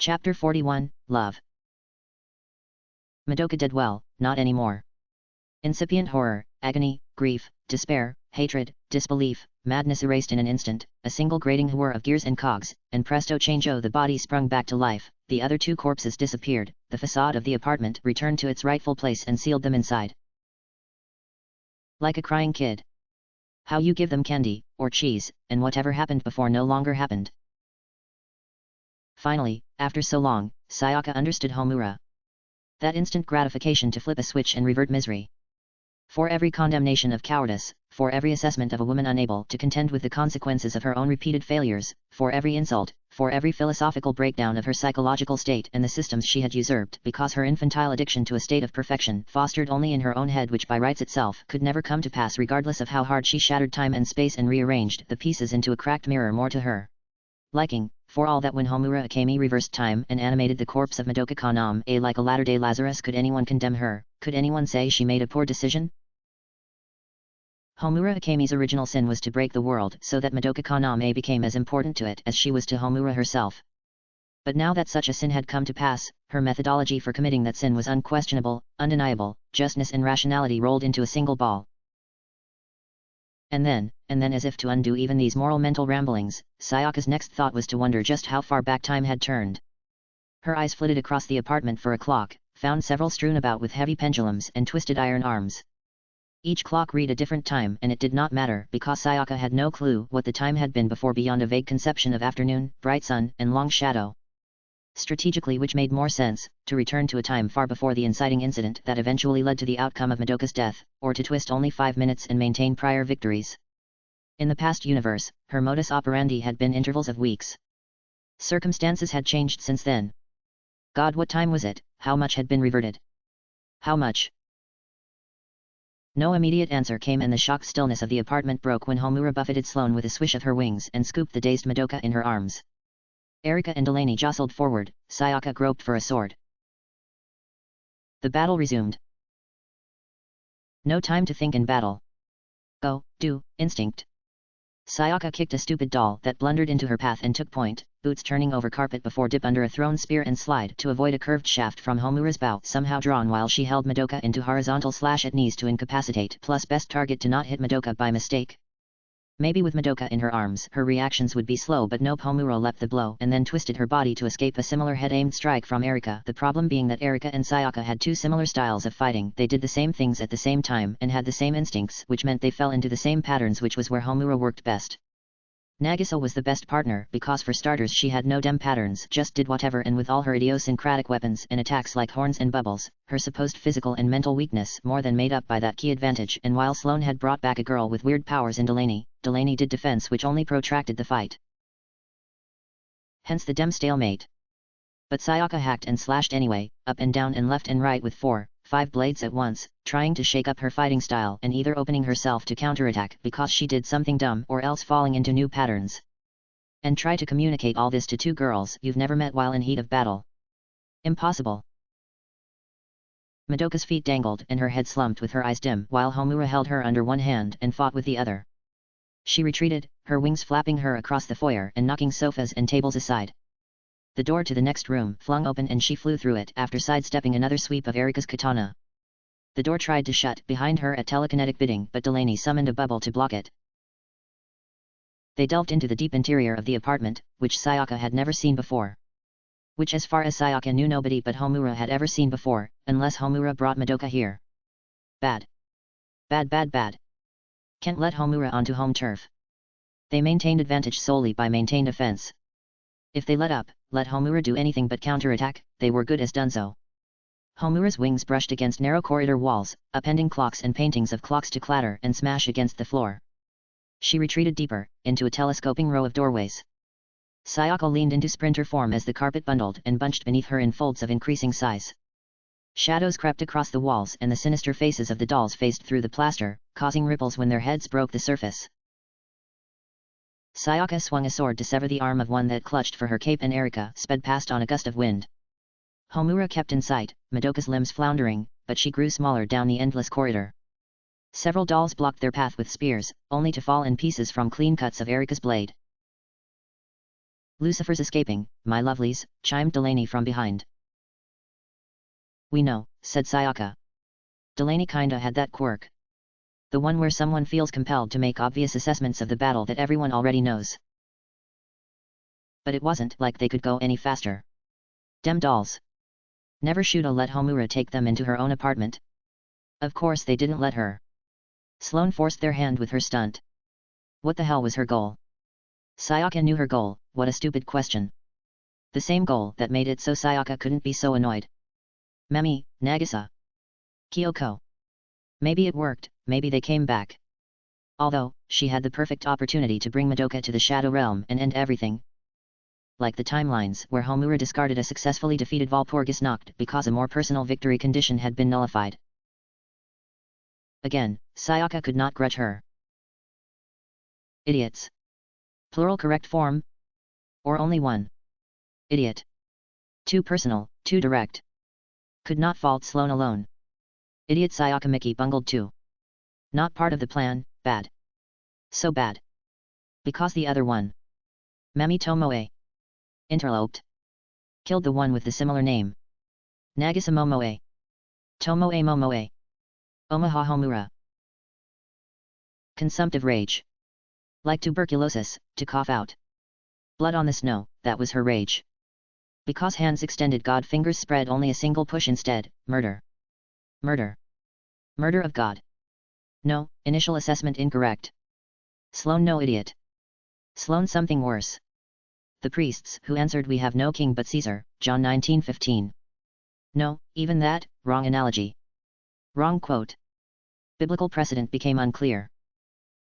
Chapter 41, Love. Madoka did well, not anymore. Incipient horror, agony, grief, despair, hatred, disbelief, madness erased in an instant, a single grating whir of gears and cogs, and presto changeo, the body sprung back to life, the other two corpses disappeared, the facade of the apartment returned to its rightful place and sealed them inside. Like a crying kid. How you give them candy, or cheese, and whatever happened before no longer happened. Finally, after so long, Sayaka understood Homura. That instant gratification to flip a switch and revert misery. For every condemnation of cowardice, for every assessment of a woman unable to contend with the consequences of her own repeated failures, for every insult, for every philosophical breakdown of her psychological state and the systems she had usurped because her infantile addiction to a state of perfection fostered only in her own head, which by rights itself could never come to pass regardless of how hard she shattered time and space and rearranged the pieces into a cracked mirror more to her liking, for all that when Homura Akemi reversed time and animated the corpse of Madoka Kaname like a latter-day Lazarus, could anyone condemn her, could anyone say she made a poor decision? Homura Akemi's original sin was to break the world so that Madoka Kaname became as important to it as she was to Homura herself. But now that such a sin had come to pass, her methodology for committing that sin was unquestionable, undeniable, justness and rationality rolled into a single ball. And then, as if to undo even these moral mental ramblings, Sayaka's next thought was to wonder just how far back time had turned. Her eyes flitted across the apartment for a clock, found several strewn about with heavy pendulums and twisted iron arms. Each clock read a different time, and it did not matter because Sayaka had no clue what the time had been before beyond a vague conception of afternoon, bright sun, and long shadow. Strategically, which made more sense, to return to a time far before the inciting incident that eventually led to the outcome of Madoka's death, or to twist only 5 minutes and maintain prior victories. In the past universe, her modus operandi had been intervals of weeks. Circumstances had changed since then. God, what time was it? How much had been reverted? How much? No immediate answer came, and the shocked stillness of the apartment broke when Homura buffeted Sloane with a swish of her wings and scooped the dazed Madoka in her arms. Erika and Delaney jostled forward, Sayaka groped for a sword. The battle resumed. No time to think in battle. Go, do, instinct. Sayaka kicked a stupid doll that blundered into her path and took point, boots turning over carpet before dip under a thrown spear and slide to avoid a curved shaft from Homura's bow somehow drawn while she held Madoka into horizontal slash at knees to incapacitate plus best target to not hit Madoka by mistake. Maybe with Madoka in her arms her reactions would be slow, but nope, Homura leapt the blow and then twisted her body to escape a similar head-aimed strike from Erika, the problem being that Erika and Sayaka had two similar styles of fighting. They did the same things at the same time and had the same instincts, which meant they fell into the same patterns, which was where Homura worked best. Nagisa was the best partner because for starters she had no dem patterns, just did whatever, and with all her idiosyncratic weapons and attacks like horns and bubbles, her supposed physical and mental weakness more than made up by that key advantage. And while Sloane had brought back a girl with weird powers in Delaney did defense, which only protracted the fight. Hence the dem stalemate. But Sayaka hacked and slashed anyway, up and down and left and right with 4, 5 blades at once, trying to shake up her fighting style and either opening herself to counterattack because she did something dumb or else falling into new patterns. And try to communicate all this to two girls you've never met while in heat of battle. Impossible. Madoka's feet dangled and her head slumped with her eyes dim while Homura held her under one hand and fought with the other. She retreated, her wings flapping her across the foyer and knocking sofas and tables aside. The door to the next room flung open and she flew through it after sidestepping another sweep of Erika's katana. The door tried to shut behind her at telekinetic bidding, but Delaney summoned a bubble to block it. They delved into the deep interior of the apartment, which Sayaka had never seen before. Which, as far as Sayaka knew, nobody but Homura had ever seen before, unless Homura brought Madoka here. Bad. Bad, bad, bad. Can't let Homura onto home turf. They maintained advantage solely by maintained offense. If they let Homura do anything but counterattack, they were good as done so. Homura's wings brushed against narrow corridor walls, upending clocks and paintings of clocks to clatter and smash against the floor. She retreated deeper, into a telescoping row of doorways. Sayaka leaned into sprinter form as the carpet bundled and bunched beneath her in folds of increasing size. Shadows crept across the walls and the sinister faces of the dolls phased through the plaster, causing ripples when their heads broke the surface. Sayaka swung a sword to sever the arm of one that clutched for her cape and Erika sped past on a gust of wind. Homura kept in sight, Madoka's limbs floundering, but she grew smaller down the endless corridor. Several dolls blocked their path with spears, only to fall in pieces from clean cuts of Erika's blade. Lucifer's escaping, my lovelies, chimed Delaney from behind. We know, said Sayaka. Delaney kinda had that quirk. The one where someone feels compelled to make obvious assessments of the battle that everyone already knows. But it wasn't like they could go any faster. Dem dolls. Never shoulda let Homura take them into her own apartment. Of course they didn't let her. Sloane forced their hand with her stunt. What the hell was her goal? Sayaka knew her goal, what a stupid question. The same goal that made it so Sayaka couldn't be so annoyed. Memi, Nagisa. Kyoko. Maybe it worked, maybe they came back. Although, she had the perfect opportunity to bring Madoka to the Shadow Realm and end everything. Like the timelines where Homura discarded a successfully defeated Walpurgis Nacht because a more personal victory condition had been nullified. Again, Sayaka could not grudge her. Idiots. Plural correct form? Or only one? Idiot. Too personal, too direct. Could not fault Sloane alone. Idiot Sayaka Miki bungled too. Not part of the plan, bad. So bad. Because the other one. Mami Tomoe. Interloped. Killed the one with the similar name. Nagisa Momoe. Tomoe Momoe. Omaha Homura. Consumptive rage. Like tuberculosis, to cough out. Blood on the snow, that was her rage. Because hands extended God fingers spread only a single push instead, murder. Murder. Murder of God. No, initial assessment incorrect. Sloane no idiot. Sloane something worse. The priests who answered we have no king but Caesar, John 19:15. No, even that, wrong analogy. Wrong quote. Biblical precedent became unclear.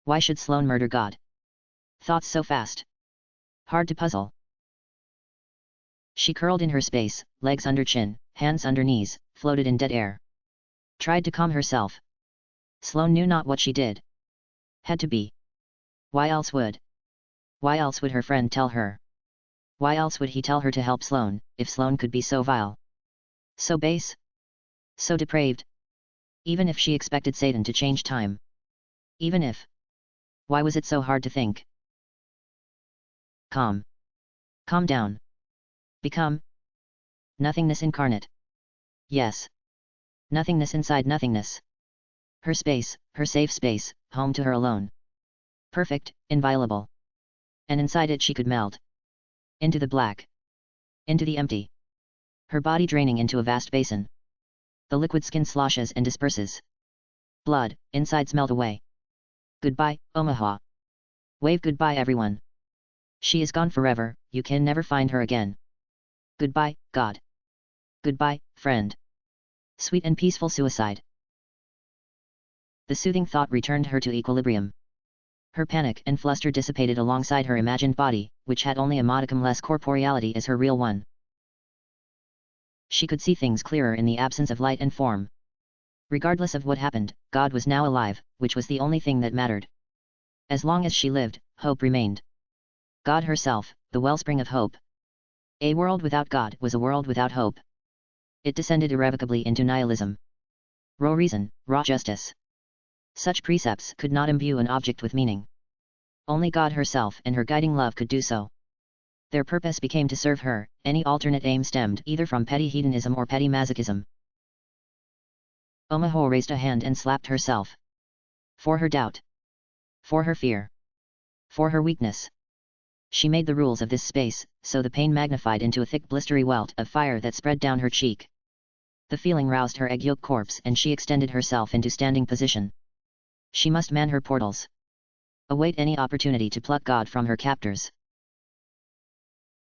Why should Sloane murder God? Thoughts so fast. Hard to puzzle. She curled in her space, legs under chin, hands under knees, floated in dead air. Tried to calm herself. Sloane knew not what she did. Had to be. Why else would? Why else would her friend tell her? Why else would he tell her to help Sloane, if Sloane could be so vile? So base? So depraved? Even if she expected Satan to change time. Even if. Why was it so hard to think? Calm. Calm down. Become. Nothingness incarnate. Yes. Nothingness inside nothingness. Her space, her safe space, home to her alone. Perfect, inviolable. And inside it she could melt. Into the black. Into the empty. Her body draining into a vast basin. The liquid skin sloshes and disperses. Blood, insides melt away. Goodbye, Omaha. Wave goodbye everyone. She is gone forever, you can never find her again. Goodbye, God. Goodbye, friend. Sweet and peaceful suicide. The soothing thought returned her to equilibrium. Her panic and fluster dissipated alongside her imagined body, which had only a modicum less corporeality as her real one. She could see things clearer in the absence of light and form. Regardless of what happened, God was now alive, which was the only thing that mattered. As long as she lived, hope remained. God herself, the wellspring of hope. A world without God was a world without hope. It descended irrevocably into nihilism. Raw reason, raw justice. Such precepts could not imbue an object with meaning. Only God herself and her guiding love could do so. Their purpose became to serve her, any alternate aim stemmed either from petty hedonism or petty masochism. Omaha raised a hand and slapped herself. For her doubt. For her fear. For her weakness. She made the rules of this space, so the pain magnified into a thick blistery welt of fire that spread down her cheek. The feeling roused her egg yolk corpse and she extended herself into standing position. She must man her portals. Await any opportunity to pluck God from her captors.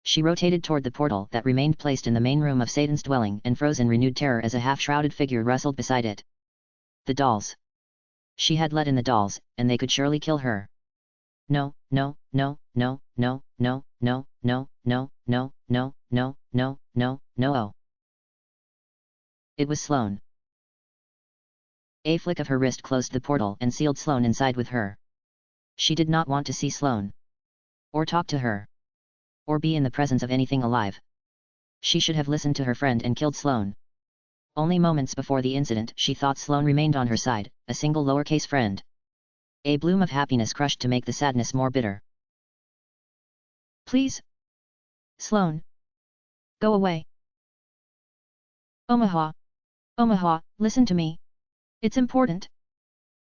She rotated toward the portal that remained placed in the main room of Satan's dwelling and froze in renewed terror as a half-shrouded figure rustled beside it. The dolls. She had let in the dolls, and they could surely kill her. No, no, no, no, no, no, no, no, no, no, no, no, no, no, no, oh. It was Sloane. A flick of her wrist closed the portal and sealed Sloane inside with her. She did not want to see Sloane. Or talk to her. Or be in the presence of anything alive. She should have listened to her friend and killed Sloane. Only moments before the incident she thought Sloane remained on her side, a single lowercase friend. A bloom of happiness crushed to make the sadness more bitter. Please? Sloane. Go away. Omaha. Omaha, listen to me. It's important.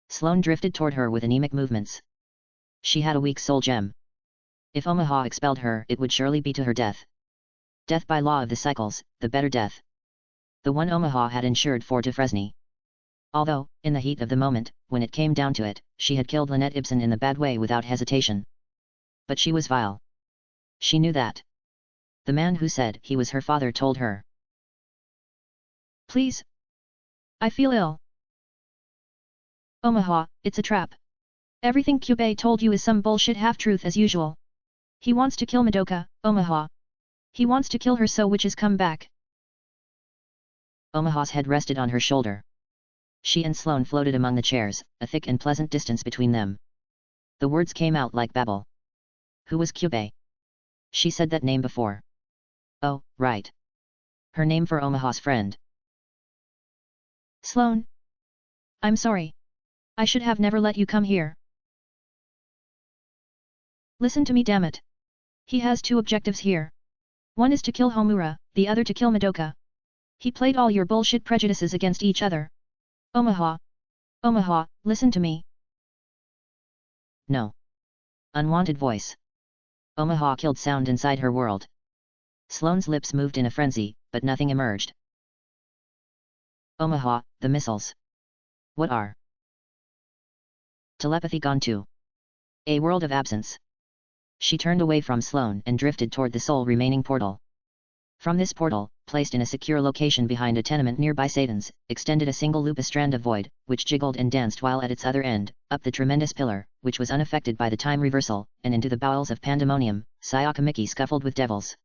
Sloane drifted toward her with anemic movements. She had a weak soul gem. If Omaha expelled her, it would surely be to her death. Death by law of the cycles, the better death. The one Omaha had ensured for Dufresne. Although, in the heat of the moment, when it came down to it, she had killed Lynette Ibsen in the bad way without hesitation. But she was vile. She knew that. The man who said he was her father told her. Please. I feel ill. Omaha, it's a trap. Everything Kyubey told you is some bullshit half-truth as usual. He wants to kill Madoka, Omaha. He wants to kill her so witches come back. Omaha's head rested on her shoulder. She and Sloane floated among the chairs, a thick and pleasant distance between them. The words came out like babble. Who was Kyubey? She said that name before. Oh, right. Her name for Omaha's friend. Sloane. I'm sorry. I should have never let you come here. Listen to me, damn it. He has two objectives here. One is to kill Homura, the other to kill Madoka. He played all your bullshit prejudices against each other. Omaha. Omaha, listen to me. No. Unwanted voice. Omaha killed sound inside her world. Sloane's lips moved in a frenzy, but nothing emerged. Omaha, the missiles. What are? Telepathy gone to. A world of absence. She turned away from Sloane and drifted toward the sole remaining portal. From this portal, placed in a secure location behind a tenement nearby Satan's, extended a single loop, a strand of void, which jiggled and danced while at its other end, up the tremendous pillar, which was unaffected by the time reversal, and into the bowels of pandemonium. Sayaka Miki scuffled with devils.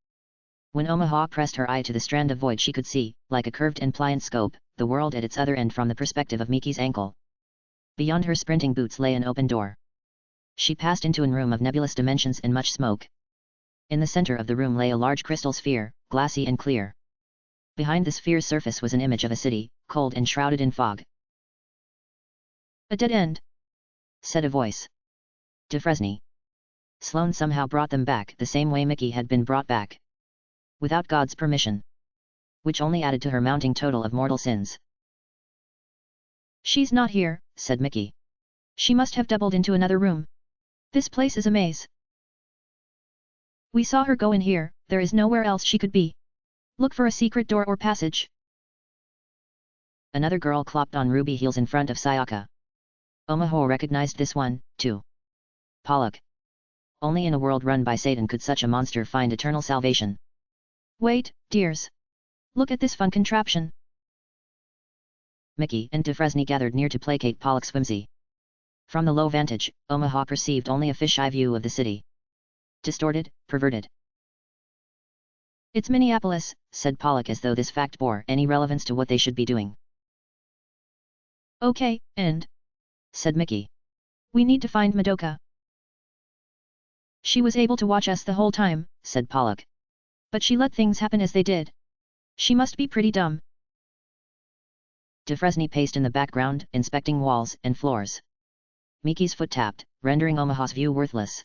When Omaha pressed her eye to the strand of void, she could see, like a curved and pliant scope, the world at its other end from the perspective of Miki's ankle. Beyond her sprinting boots lay an open door. She passed into a room of nebulous dimensions and much smoke. In the center of the room lay a large crystal sphere, glassy and clear. Behind the sphere's surface was an image of a city, cold and shrouded in fog. A dead end, said a voice. Dufresne. Sloane somehow brought them back the same way Miki had been brought back. Without God's permission. Which only added to her mounting total of mortal sins. She's not here, said Miki. She must have doubled into another room. This place is a maze. We saw her go in here, there is nowhere else she could be. Look for a secret door or passage. Another girl clopped on ruby heels in front of Sayaka. Omaha recognized this one, too. Pollock. Only in a world run by Satan could such a monster find eternal salvation. Wait, dears. Look at this fun contraption. Miki and Dufresne gathered near to placate Pollock's whimsy. From the low vantage, Omaha perceived only a fisheye view of the city. Distorted, perverted. It's Minneapolis, said Pollock as though this fact bore any relevance to what they should be doing. Okay, and? said Miki. We need to find Madoka. She was able to watch us the whole time, said Pollock. But she let things happen as they did. She must be pretty dumb. Dufresne paced in the background, inspecting walls and floors. Miki's foot tapped, rendering Omaha's view worthless.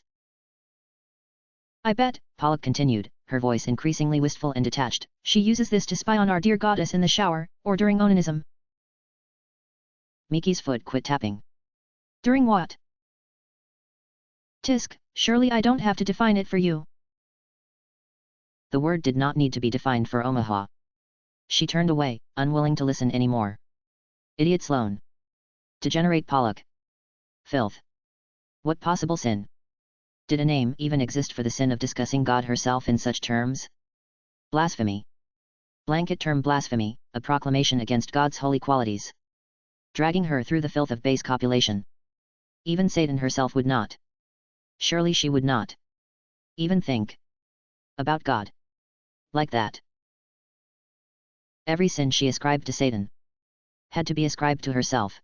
I bet, Pollock continued, her voice increasingly wistful and detached, she uses this to spy on our dear goddess in the shower, or during onanism. Miki's foot quit tapping. During what? Tisk, surely I don't have to define it for you. The word did not need to be defined for Omaha. She turned away, unwilling to listen anymore. Idiot Sloane. Degenerate Pollock. Filth. What possible sin? Did a name even exist for the sin of discussing God herself in such terms? Blasphemy. Blanket term blasphemy, a proclamation against God's holy qualities. Dragging her through the filth of base copulation. Even Satan herself would not. Surely she would not. Even think. About God. Like that. Every sin she ascribed to Satan had to be ascribed to herself.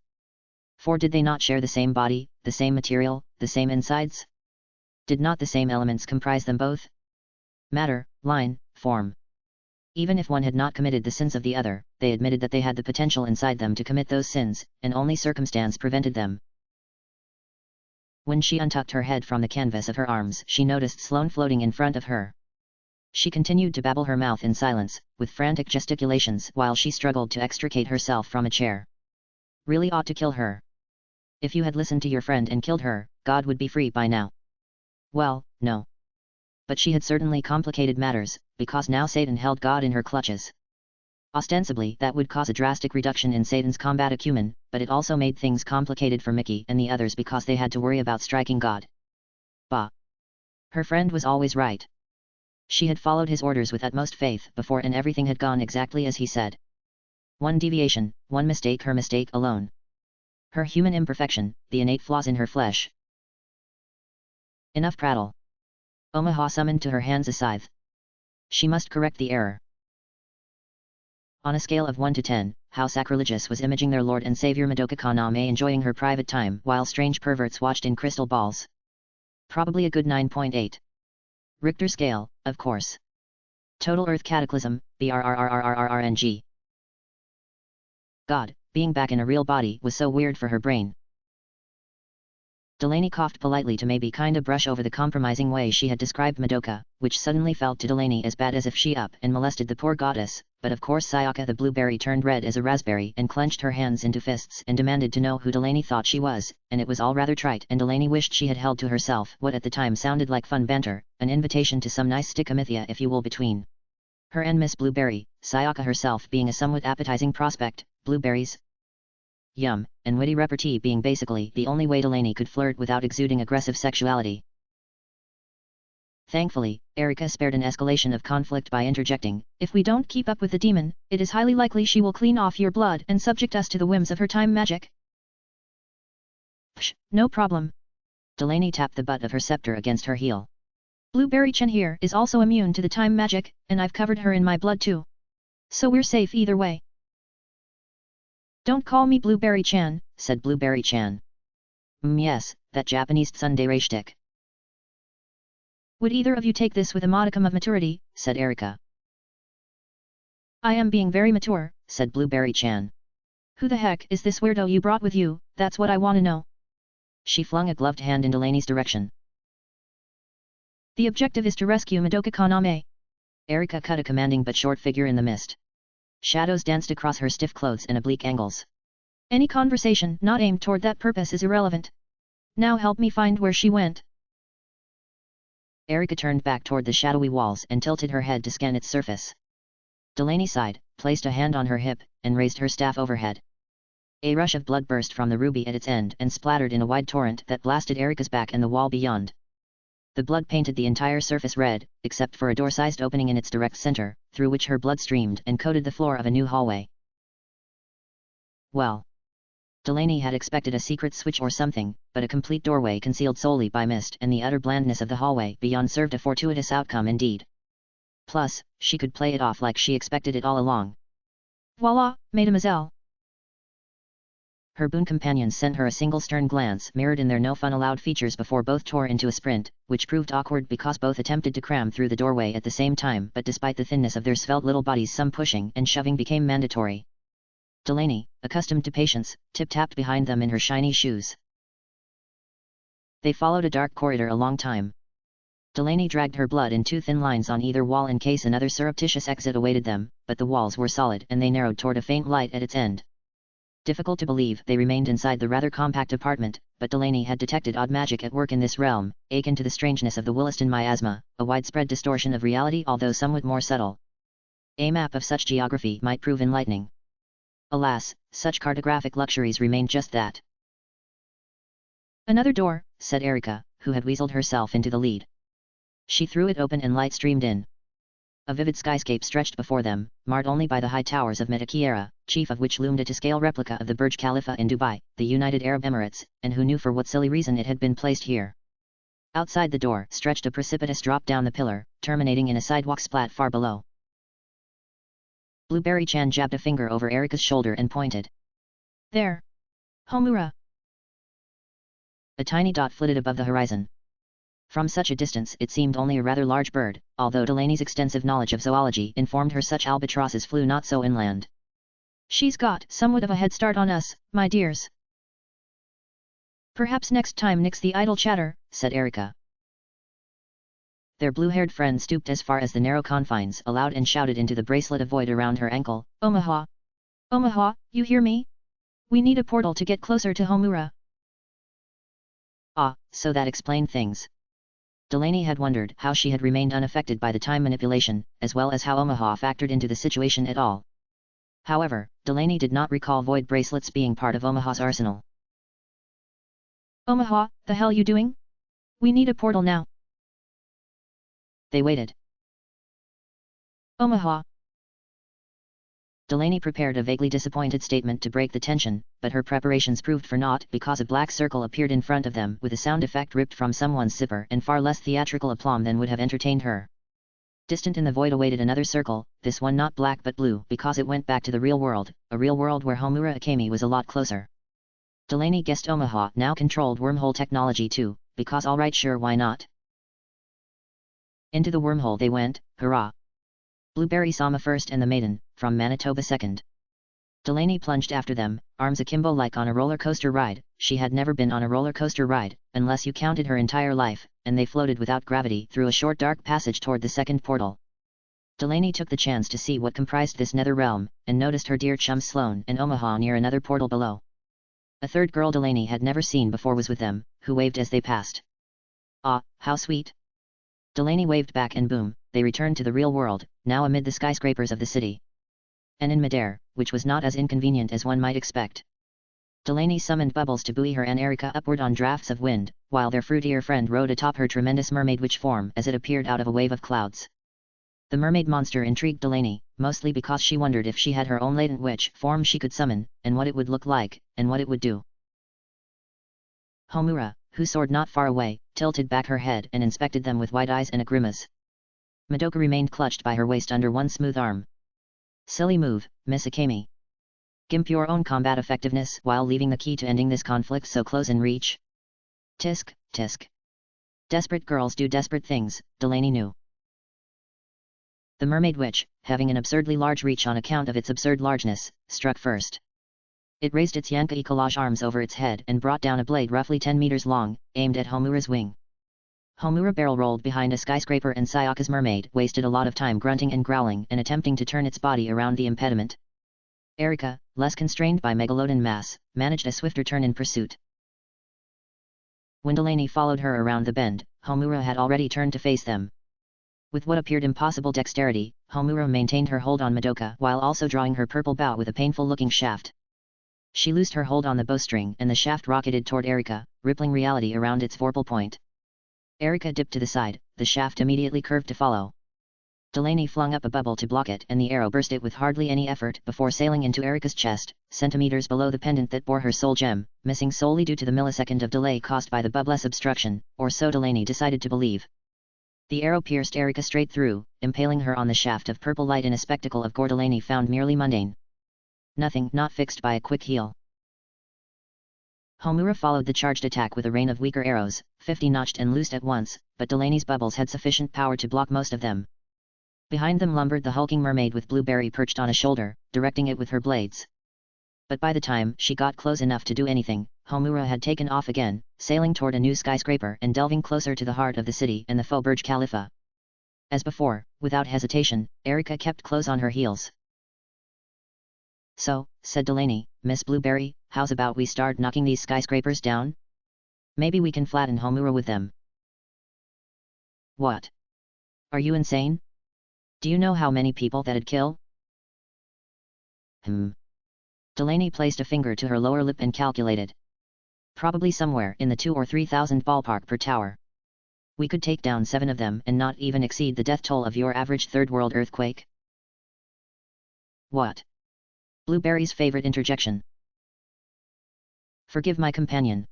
For did they not share the same body, the same material, the same insides? Did not the same elements comprise them both? Matter, line, form. Even if one had not committed the sins of the other, they admitted that they had the potential inside them to commit those sins, and only circumstance prevented them. When she untucked her head from the canvas of her arms, she noticed Sloane floating in front of her. She continued to babble her mouth in silence, with frantic gesticulations while she struggled to extricate herself from a chair. Really ought to kill her. If you had listened to your friend and killed her, God would be free by now. Well, no. But she had certainly complicated matters, because now Satan held God in her clutches. Ostensibly that would cause a drastic reduction in Satan's combat acumen, but it also made things complicated for Mickey and the others because they had to worry about striking God. Bah! Her friend was always right. She had followed his orders with utmost faith before and everything had gone exactly as he said. One deviation, one mistake, her mistake alone. Her human imperfection, the innate flaws in her flesh. Enough prattle. Omaha summoned to her hands a scythe. She must correct the error. On a scale of 1 to 10, how sacrilegious was imaging their Lord and Savior Madoka Kaname enjoying her private time while strange perverts watched in crystal balls? Probably a good 9.8. Richter scale, of course. Total Earth Cataclysm, BRRRRRRNG. God, being back in a real body was so weird for her brain. Delaney coughed politely to maybe kinda brush over the compromising way she had described Madoka, which suddenly felt to Delaney as bad as if she up and molested the poor goddess, but of course Sayaka the blueberry turned red as a raspberry and clenched her hands into fists and demanded to know who Delaney thought she was, and it was all rather trite and Delaney wished she had held to herself what at the time sounded like fun banter, an invitation to some nice stickamithia if you will between her and Miss Blueberry, Sayaka herself being a somewhat appetizing prospect, blueberries, yum, and witty repartee being basically the only way Delaney could flirt without exuding aggressive sexuality. Thankfully, Erika spared an escalation of conflict by interjecting, "If we don't keep up with the demon, it is highly likely she will clean off your blood and subject us to the whims of her time magic." Psh, no problem. Delaney tapped the butt of her scepter against her heel. Blueberry Chen here is also immune to the time magic, and I've covered her in my blood too. So we're safe either way. "Don't call me Blueberry Chan," said Blueberry Chan. Yes, that Japanese tsundere shtick." "Would either of you take this with a modicum of maturity?" said Erika. "I am being very mature," said Blueberry Chan. "Who the heck is this weirdo you brought with you, that's what I want to know." She flung a gloved hand in Delaney's direction. "The objective is to rescue Madoka Kaname." Erika cut a commanding but short figure in the mist. Shadows danced across her stiff clothes in oblique angles. "Any conversation not aimed toward that purpose is irrelevant. Now help me find where she went." Erika turned back toward the shadowy walls and tilted her head to scan its surface. Delaney sighed, placed a hand on her hip, and raised her staff overhead. A rush of blood burst from the ruby at its end and splattered in a wide torrent that blasted Erika's back and the wall beyond. The blood painted the entire surface red, except for a door-sized opening in its direct center, through which her blood streamed and coated the floor of a new hallway. Well. Delaney had expected a secret switch or something, but a complete doorway concealed solely by mist and the utter blandness of the hallway beyond served a fortuitous outcome indeed. Plus, she could play it off like she expected it all along. "Voila, mademoiselle." Her boon companions sent her a single stern glance mirrored in their no fun allowed features before both tore into a sprint, which proved awkward because both attempted to cram through the doorway at the same time, but despite the thinness of their svelte little bodies some pushing and shoving became mandatory. Delaney, accustomed to patience, tip-tapped behind them in her shiny shoes. They followed a dark corridor a long time. Delaney dragged her blood in two thin lines on either wall in case another surreptitious exit awaited them, but the walls were solid and they narrowed toward a faint light at its end. Difficult to believe they remained inside the rather compact apartment, but Delaney had detected odd magic at work in this realm, akin to the strangeness of the Williston miasma, a widespread distortion of reality although somewhat more subtle. A map of such geography might prove enlightening. Alas, such cartographic luxuries remained just that. "Another door," said Erika, who had weaseled herself into the lead. She threw it open and light streamed in. A vivid skyscape stretched before them, marred only by the high towers of Magica, chief of which loomed a to-scale replica of the Burj Khalifa in Dubai, the United Arab Emirates, and who knew for what silly reason it had been placed here. Outside the door stretched a precipitous drop down the pillar, terminating in a sidewalk splat far below. Blueberry Chan jabbed a finger over Erika's shoulder and pointed. "There. Homura." A tiny dot flitted above the horizon. From such a distance it seemed only a rather large bird, although Delaney's extensive knowledge of zoology informed her such albatrosses flew not so inland. "She's got somewhat of a head start on us, my dears. Perhaps next time nix the idle chatter," said Erika. Their blue-haired friend stooped as far as the narrow confines allowed and shouted into the bracelet of void around her ankle, Omaha! Omaha, you hear me? We need a portal to get closer to Homura. Ah, so that explained things. Delaney had wondered how she had remained unaffected by the time manipulation, as well as how Omaha factored into the situation at all. However, Delaney did not recall void bracelets being part of Omaha's arsenal. Omaha, the hell you doing? We need a portal now. They waited. Omaha. Delaney prepared a vaguely disappointed statement to break the tension, but her preparations proved for naught because a black circle appeared in front of them with a sound effect ripped from someone's zipper and far less theatrical aplomb than would have entertained her. Distant in the void awaited another circle, this one not black but blue because it went back to the real world, a real world where Homura Akemi was a lot closer. Delaney guessed Omaha now controlled wormhole technology too, because alright sure why not. Into the wormhole they went, hurrah! Blueberry Sama first and the maiden, from Manitoba second. Delaney plunged after them, arms akimbo like on a roller coaster ride. She had never been on a roller coaster ride, unless you counted her entire life, and they floated without gravity through a short dark passage toward the second portal. Delaney took the chance to see what comprised this nether realm, and noticed her dear chum Sloane and Omaha near another portal below. A third girl Delaney had never seen before was with them, who waved as they passed. Ah, how sweet! Delaney waved back and boom, they returned to the real world, now amid the skyscrapers of the city. And in midair, which was not as inconvenient as one might expect. Delaney summoned Bubbles to buoy her and Erica upward on drafts of wind, while their fruitier friend rode atop her tremendous mermaid witch form as it appeared out of a wave of clouds. The mermaid monster intrigued Delaney, mostly because she wondered if she had her own latent witch form she could summon, and what it would look like, and what it would do. Homura, who soared not far away, tilted back her head and inspected them with wide eyes and a grimace. Madoka remained clutched by her waist under one smooth arm. Silly move, Miss Akemi. Gimp your own combat effectiveness while leaving the key to ending this conflict so close in reach. Tisk, tisk. Desperate girls do desperate things, Delaney knew. The mermaid witch, having an absurdly large reach on account of its absurd largeness, struck first. It raised its Yankai collage arms over its head and brought down a blade roughly 10 meters long, aimed at Homura's wing. Homura barrel rolled behind a skyscraper and Sayaka's mermaid wasted a lot of time grunting and growling and attempting to turn its body around the impediment. Erica, less constrained by megalodon mass, managed a swifter turn in pursuit. When Delaney followed her around the bend, Homura had already turned to face them. With what appeared impossible dexterity, Homura maintained her hold on Madoka while also drawing her purple bow with a painful-looking shaft. She loosed her hold on the bowstring and the shaft rocketed toward Erica, rippling reality around its vorpal point. Erica dipped to the side, the shaft immediately curved to follow. Delaney flung up a bubble to block it and the arrow burst it with hardly any effort before sailing into Erica's chest, centimeters below the pendant that bore her soul gem, missing solely due to the millisecond of delay caused by the bubbleless obstruction, or so Delaney decided to believe. The arrow pierced Erica straight through, impaling her on the shaft of purple light in a spectacle of gore Delaney found merely mundane. Nothing not fixed by a quick heal. Homura followed the charged attack with a rain of weaker arrows, 50 notched and loosed at once, but Delaney's bubbles had sufficient power to block most of them. Behind them lumbered the hulking mermaid with Blueberry perched on a shoulder, directing it with her blades. But by the time she got close enough to do anything, Homura had taken off again, sailing toward a new skyscraper and delving closer to the heart of the city and the faux Burj Khalifa. As before, without hesitation, Erica kept close on her heels. So, said Delaney, Miss Blueberry, how's about we start knocking these skyscrapers down? Maybe we can flatten Homura with them. What? Are you insane? Do you know how many people that'd kill? Delaney placed a finger to her lower lip and calculated. Probably somewhere in the 2,000 or 3,000 ballpark per tower. We could take down 7 of them and not even exceed the death toll of your average third world earthquake. What? Blueberry's favorite interjection. Forgive my companion.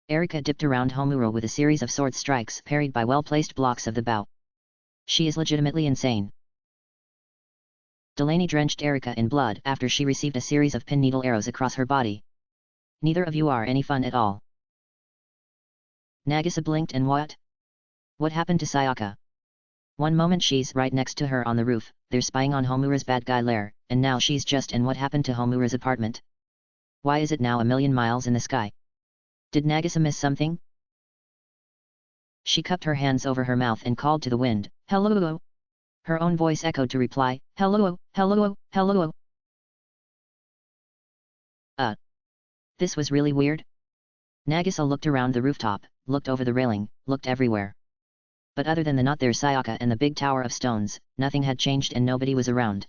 Erica dipped around Homura with a series of sword strikes parried by well-placed blocks of the bow. She is legitimately insane. Delaney drenched Erica in blood after she received a series of pin needle arrows across her body. Neither of you are any fun at all. Nagisa blinked and what? What happened to Sayaka? One moment she's right next to her on the roof, they're spying on Homura's bad guy lair, and now she's just and what happened to Homura's apartment? Why is it now a million miles in the sky? Did Nagisa miss something? She cupped her hands over her mouth and called to the wind, "Hello!" Her own voice echoed to reply, "Hello, hello, hello." This was really weird. Nagisa looked around the rooftop, looked over the railing, looked everywhere. But other than the not there Sayaka and the big tower of stones, nothing had changed and nobody was around.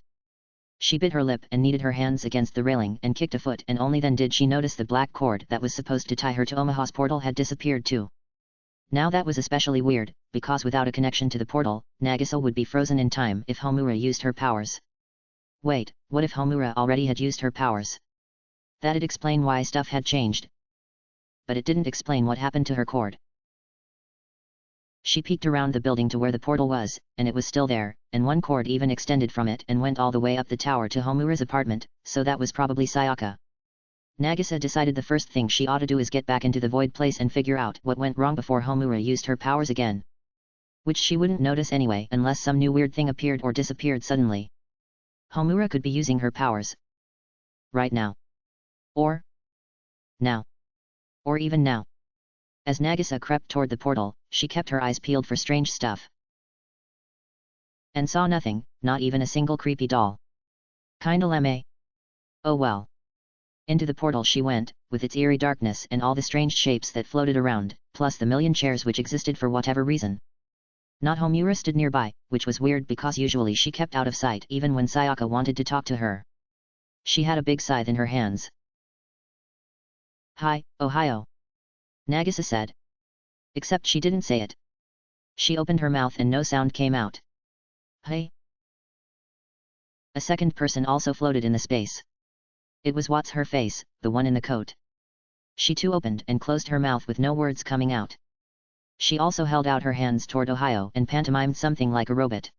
She bit her lip and kneaded her hands against the railing and kicked a foot, and only then did she notice the black cord that was supposed to tie her to Omaha's portal had disappeared too. Now that was especially weird, because without a connection to the portal, Nagisa would be frozen in time if Homura used her powers. Wait, what if Homura already had used her powers? That'd explain why stuff had changed. But it didn't explain what happened to her cord. She peeked around the building to where the portal was, and it was still there, and one cord even extended from it and went all the way up the tower to Homura's apartment, so that was probably Sayaka. Nagisa decided the first thing she ought to do is get back into the void place and figure out what went wrong before Homura used her powers again. Which she wouldn't notice anyway unless some new weird thing appeared or disappeared suddenly. Homura could be using her powers. Right now. Or now. Or even now. As Nagisa crept toward the portal, she kept her eyes peeled for strange stuff. And saw nothing, not even a single creepy doll. Kinda lame. Oh well. Into the portal she went, with its eerie darkness and all the strange shapes that floated around, plus the million chairs which existed for whatever reason. Not Homura stood nearby, which was weird because usually she kept out of sight even when Sayaka wanted to talk to her. She had a big scythe in her hands. "Hi, Ohio," Nagisa said. Except she didn't say it. She opened her mouth and no sound came out. "Hey." A second person also floated in the space. It was what's her face, the one in the coat. She too opened and closed her mouth with no words coming out. She also held out her hands toward Ohio and pantomimed something like a robot.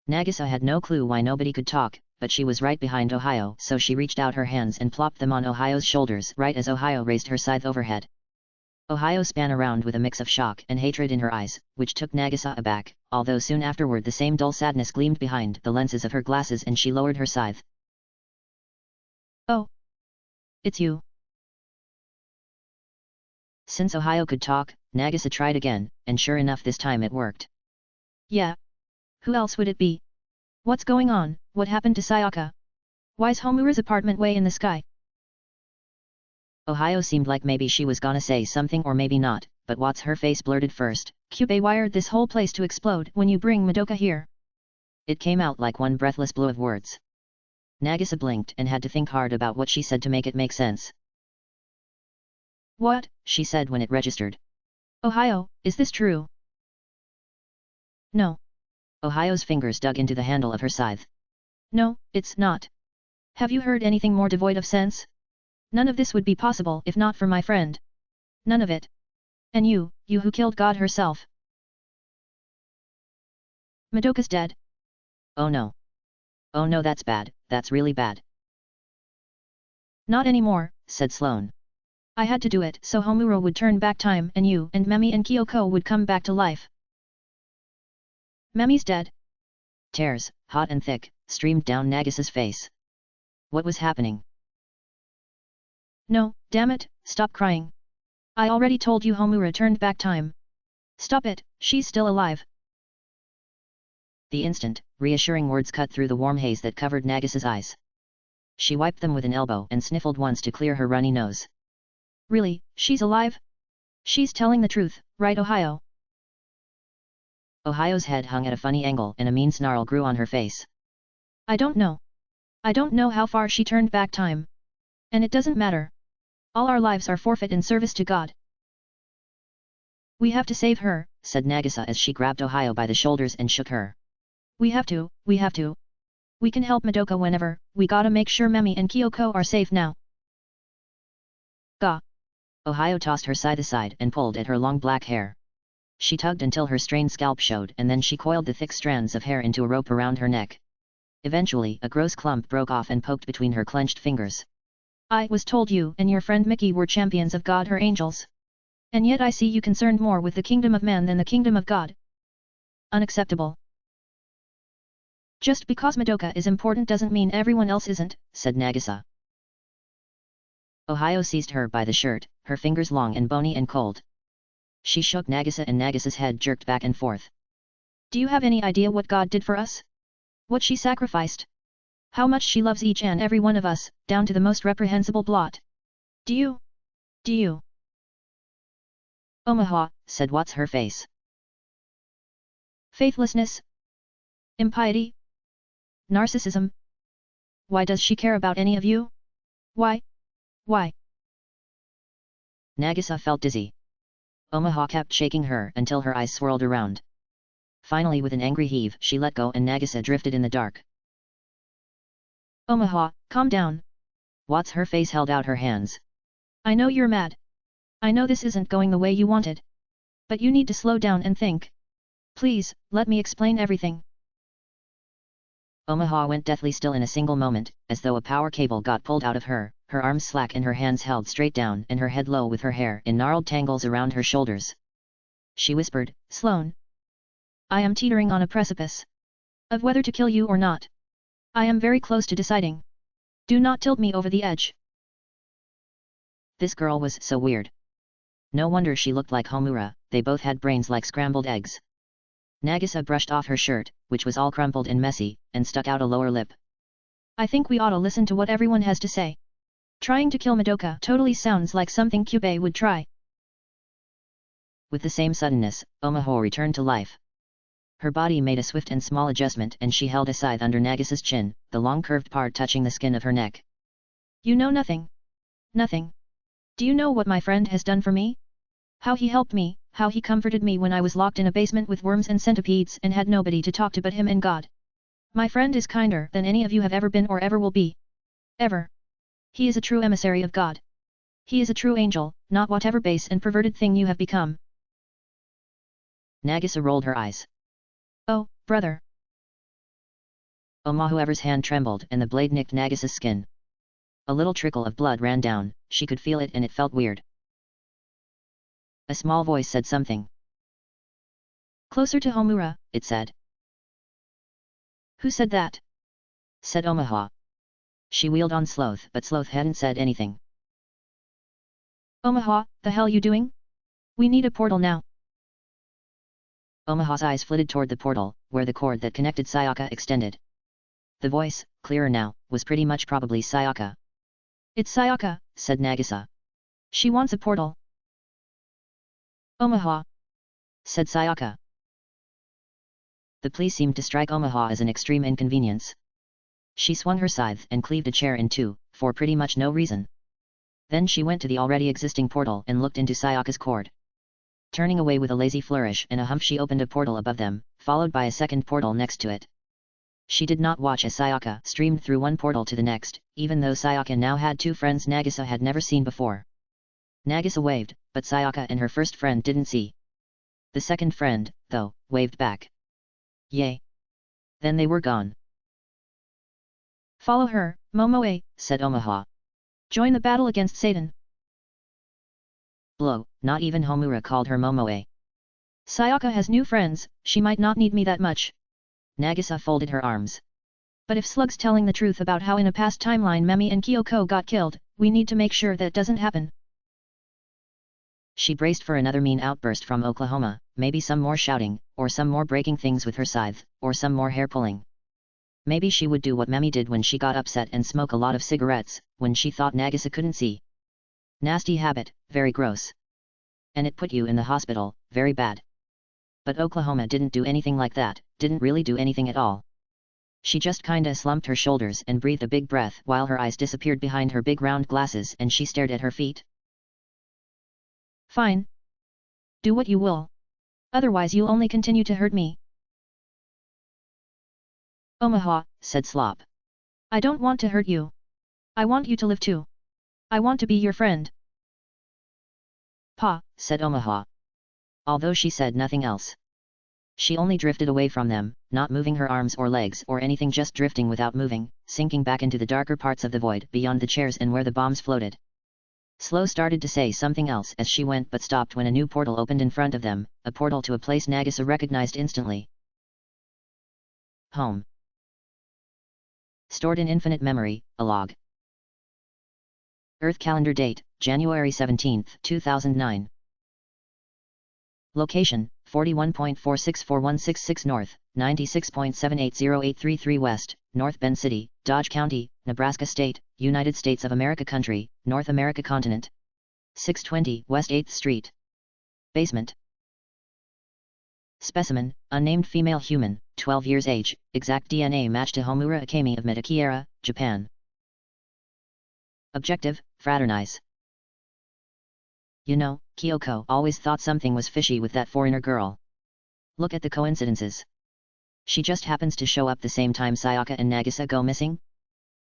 Nagisa had no clue why nobody could talk, but she was right behind Ohio, so she reached out her hands and plopped them on Ohio's shoulders right as Ohio raised her scythe overhead. Ohio span around with a mix of shock and hatred in her eyes, which took Nagisa aback, although soon afterward the same dull sadness gleamed behind the lenses of her glasses and she lowered her scythe. "Oh. It's you." Since Ohio could talk, Nagisa tried again, and sure enough this time it worked. "Yeah. Who else would it be? What's going on? What happened to Sayaka? Why's Homura's apartment way in the sky?" Ohio seemed like maybe she was gonna say something or maybe not, but what's her face blurted first, "Cube wired this whole place to explode when you bring Madoka here." It came out like one breathless blow of words. Nagisa blinked and had to think hard about what she said to make it make sense. "What?" she said when it registered. "Ohio, is this true?" "No." Ohio's fingers dug into the handle of her scythe. "No, it's not. Have you heard anything more devoid of sense? None of this would be possible if not for my friend. None of it. And you who killed God herself. Madoka's dead." "Oh no. Oh no, that's bad, that's really bad." "Not anymore," said Sloane. "I had to do it so Homura would turn back time and you and Memi and Kyoko would come back to life." "Memi's dead." Tears, hot and thick, streamed down Nagisa's face. What was happening? "No, damn it, stop crying. I already told you Homura turned back time. Stop it, she's still alive." The instant, reassuring words cut through the warm haze that covered Nagisa's eyes. She wiped them with an elbow and sniffled once to clear her runny nose. "Really, she's alive? She's telling the truth, right Ohio?" Ohio's head hung at a funny angle and a mean snarl grew on her face. "I don't know. I don't know how far she turned back time. And it doesn't matter. All our lives are forfeit in service to God. We have to save her," said Nagisa as she grabbed Ohio by the shoulders and shook her. We have to. We can help Madoka whenever, we gotta make sure Memi and Kyoko are safe now." "Gah!" Ohio tossed her scythe aside and pulled at her long black hair. She tugged until her strained scalp showed and then she coiled the thick strands of hair into a rope around her neck. Eventually a gross clump broke off and poked between her clenched fingers. "I was told you and your friend Mickey were champions of God her angels. And yet I see you concerned more with the kingdom of man than the kingdom of God. Unacceptable." "Just because Madoka is important doesn't mean everyone else isn't," said Nagisa. Ohio seized her by the shirt, her fingers long and bony and cold. She shook Nagisa and Nagisa's head jerked back and forth. Do you have any idea what God did for us? What she sacrificed? How much she loves each and every one of us, down to the most reprehensible blot? Do you? Do you? Omaha, said what's her face. Faithlessness? Impiety? Narcissism? Why does she care about any of you? Why? Why? Nagisa felt dizzy. Omaha kept shaking her until her eyes swirled around. Finally with an angry heave she let go and Nagisa drifted in the dark. Omaha, calm down. What's her face held out her hands. I know you're mad. I know this isn't going the way you wanted. But you need to slow down and think. Please, let me explain everything. Omaha went deathly still in a single moment, as though a power cable got pulled out of her, her arms slack and her hands held straight down and her head low with her hair in gnarled tangles around her shoulders. She whispered, Sloane. I am teetering on a precipice. Of whether to kill you or not. I am very close to deciding. Do not tilt me over the edge. This girl was so weird. No wonder she looked like Homura, they both had brains like scrambled eggs. Nagisa brushed off her shirt, which was all crumpled and messy, and stuck out a lower lip. I think we ought to listen to what everyone has to say. Trying to kill Madoka totally sounds like something Kyubey would try. With the same suddenness, Omaha returned to life. Her body made a swift and small adjustment and she held a scythe under Nagisa's chin, the long curved part touching the skin of her neck. You know nothing. Nothing. Do you know what my friend has done for me? How he helped me, how he comforted me when I was locked in a basement with worms and centipedes and had nobody to talk to but him and God. My friend is kinder than any of you have ever been or ever will be. Ever. He is a true emissary of God. He is a true angel, not whatever base and perverted thing you have become. Nagisa rolled her eyes. Oh, brother. Omahuever's hand trembled and the blade nicked Nagisa's skin. A little trickle of blood ran down, she could feel it and it felt weird. A small voice said something. Closer to Homura, it said. Who said that? Said Omaha. She wheeled on Sloth but Sloth hadn't said anything. Omaha, the hell you doing? We need a portal now. Omaha's eyes flitted toward the portal, where the cord that connected Sayaka extended. The voice, clearer now, was pretty much probably Sayaka. It's Sayaka, said Nagisa. She wants a portal. Omaha, said Sayaka. The plea seemed to strike Omaha as an extreme inconvenience. She swung her scythe and cleaved a chair in two, for pretty much no reason. Then she went to the already existing portal and looked into Sayaka's cord. Turning away with a lazy flourish and a hump she opened a portal above them, followed by a second portal next to it. She did not watch as Sayaka streamed through one portal to the next, even though Sayaka now had two friends Nagisa had never seen before. Nagisa waved, but Sayaka and her first friend didn't see. The second friend, though, waved back. Yay! Then they were gone. Follow her, Momoe, said Omaha. Join the battle against Satan. Blow, not even Homura called her Momoe. Sayaka has new friends, she might not need me that much. Nagisa folded her arms. But if Slug's telling the truth about how in a past timeline Memi and Kyoko got killed, we need to make sure that doesn't happen. She braced for another mean outburst from Oklahoma, maybe some more shouting, or some more breaking things with her scythe, or some more hair pulling. Maybe she would do what Memi did when she got upset and smoke a lot of cigarettes, when she thought Nagisa couldn't see. Nasty habit, very gross. And it put you in the hospital, very bad. But Oklahoma didn't do anything like that, didn't really do anything at all. She just kinda slumped her shoulders and breathed a big breath while her eyes disappeared behind her big round glasses and she stared at her feet. Fine. Do what you will. Otherwise you'll only continue to hurt me. Omaha, said Slop. I don't want to hurt you. I want you to live too. I want to be your friend. Pa, said Omaha. Although she said nothing else. She only drifted away from them, not moving her arms or legs or anything, just drifting without moving, sinking back into the darker parts of the void beyond the chairs and where the bombs floated. Slow started to say something else as she went but stopped when a new portal opened in front of them, a portal to a place Nagisa recognized instantly. Home. Stored in infinite memory, a log. Earth calendar date, January 17, 2009. Location, 41.464166 North, 96.780833 West, North Bend City, Dodge County, Nebraska State, United States of America Country, North America Continent. 620 West 8th Street. Basement. Specimen, unnamed female human, 12 years age, exact DNA match to Homura Akemi of Magica, Japan. Objective, fraternize. You know, Kyoko always thought something was fishy with that foreigner girl. Look at the coincidences. She just happens to show up the same time Sayaka and Nagisa go missing?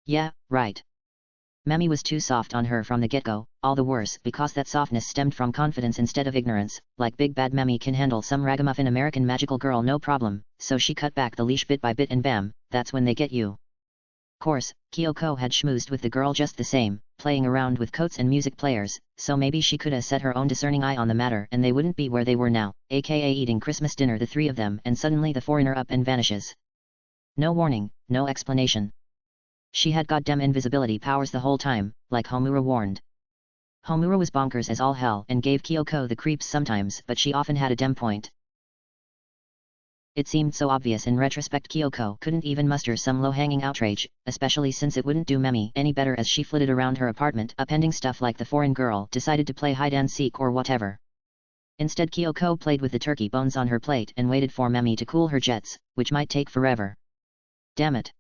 Yeah, right. Mami was too soft on her from the get-go, all the worse because that softness stemmed from confidence instead of ignorance, like Big Bad Mami can handle some ragamuffin American magical girl no problem, so she cut back the leash bit by bit and bam, that's when they get you. Course, Kyoko had schmoozed with the girl just the same, playing around with coats and music players, so maybe she coulda set her own discerning eye on the matter and they wouldn't be where they were now, aka eating Christmas dinner the three of them and suddenly the foreigner up and vanishes. No warning, no explanation. She had goddamn invisibility powers the whole time, like Homura warned. Homura was bonkers as all hell and gave Kyoko the creeps sometimes but she often had a dem point. It seemed so obvious in retrospect Kyoko couldn't even muster some low-hanging outrage, especially since it wouldn't do Memi any better as she flitted around her apartment appending stuff like the foreign girl decided to play hide-and-seek or whatever. Instead Kyoko played with the turkey bones on her plate and waited for Memi to cool her jets, which might take forever. Damn it.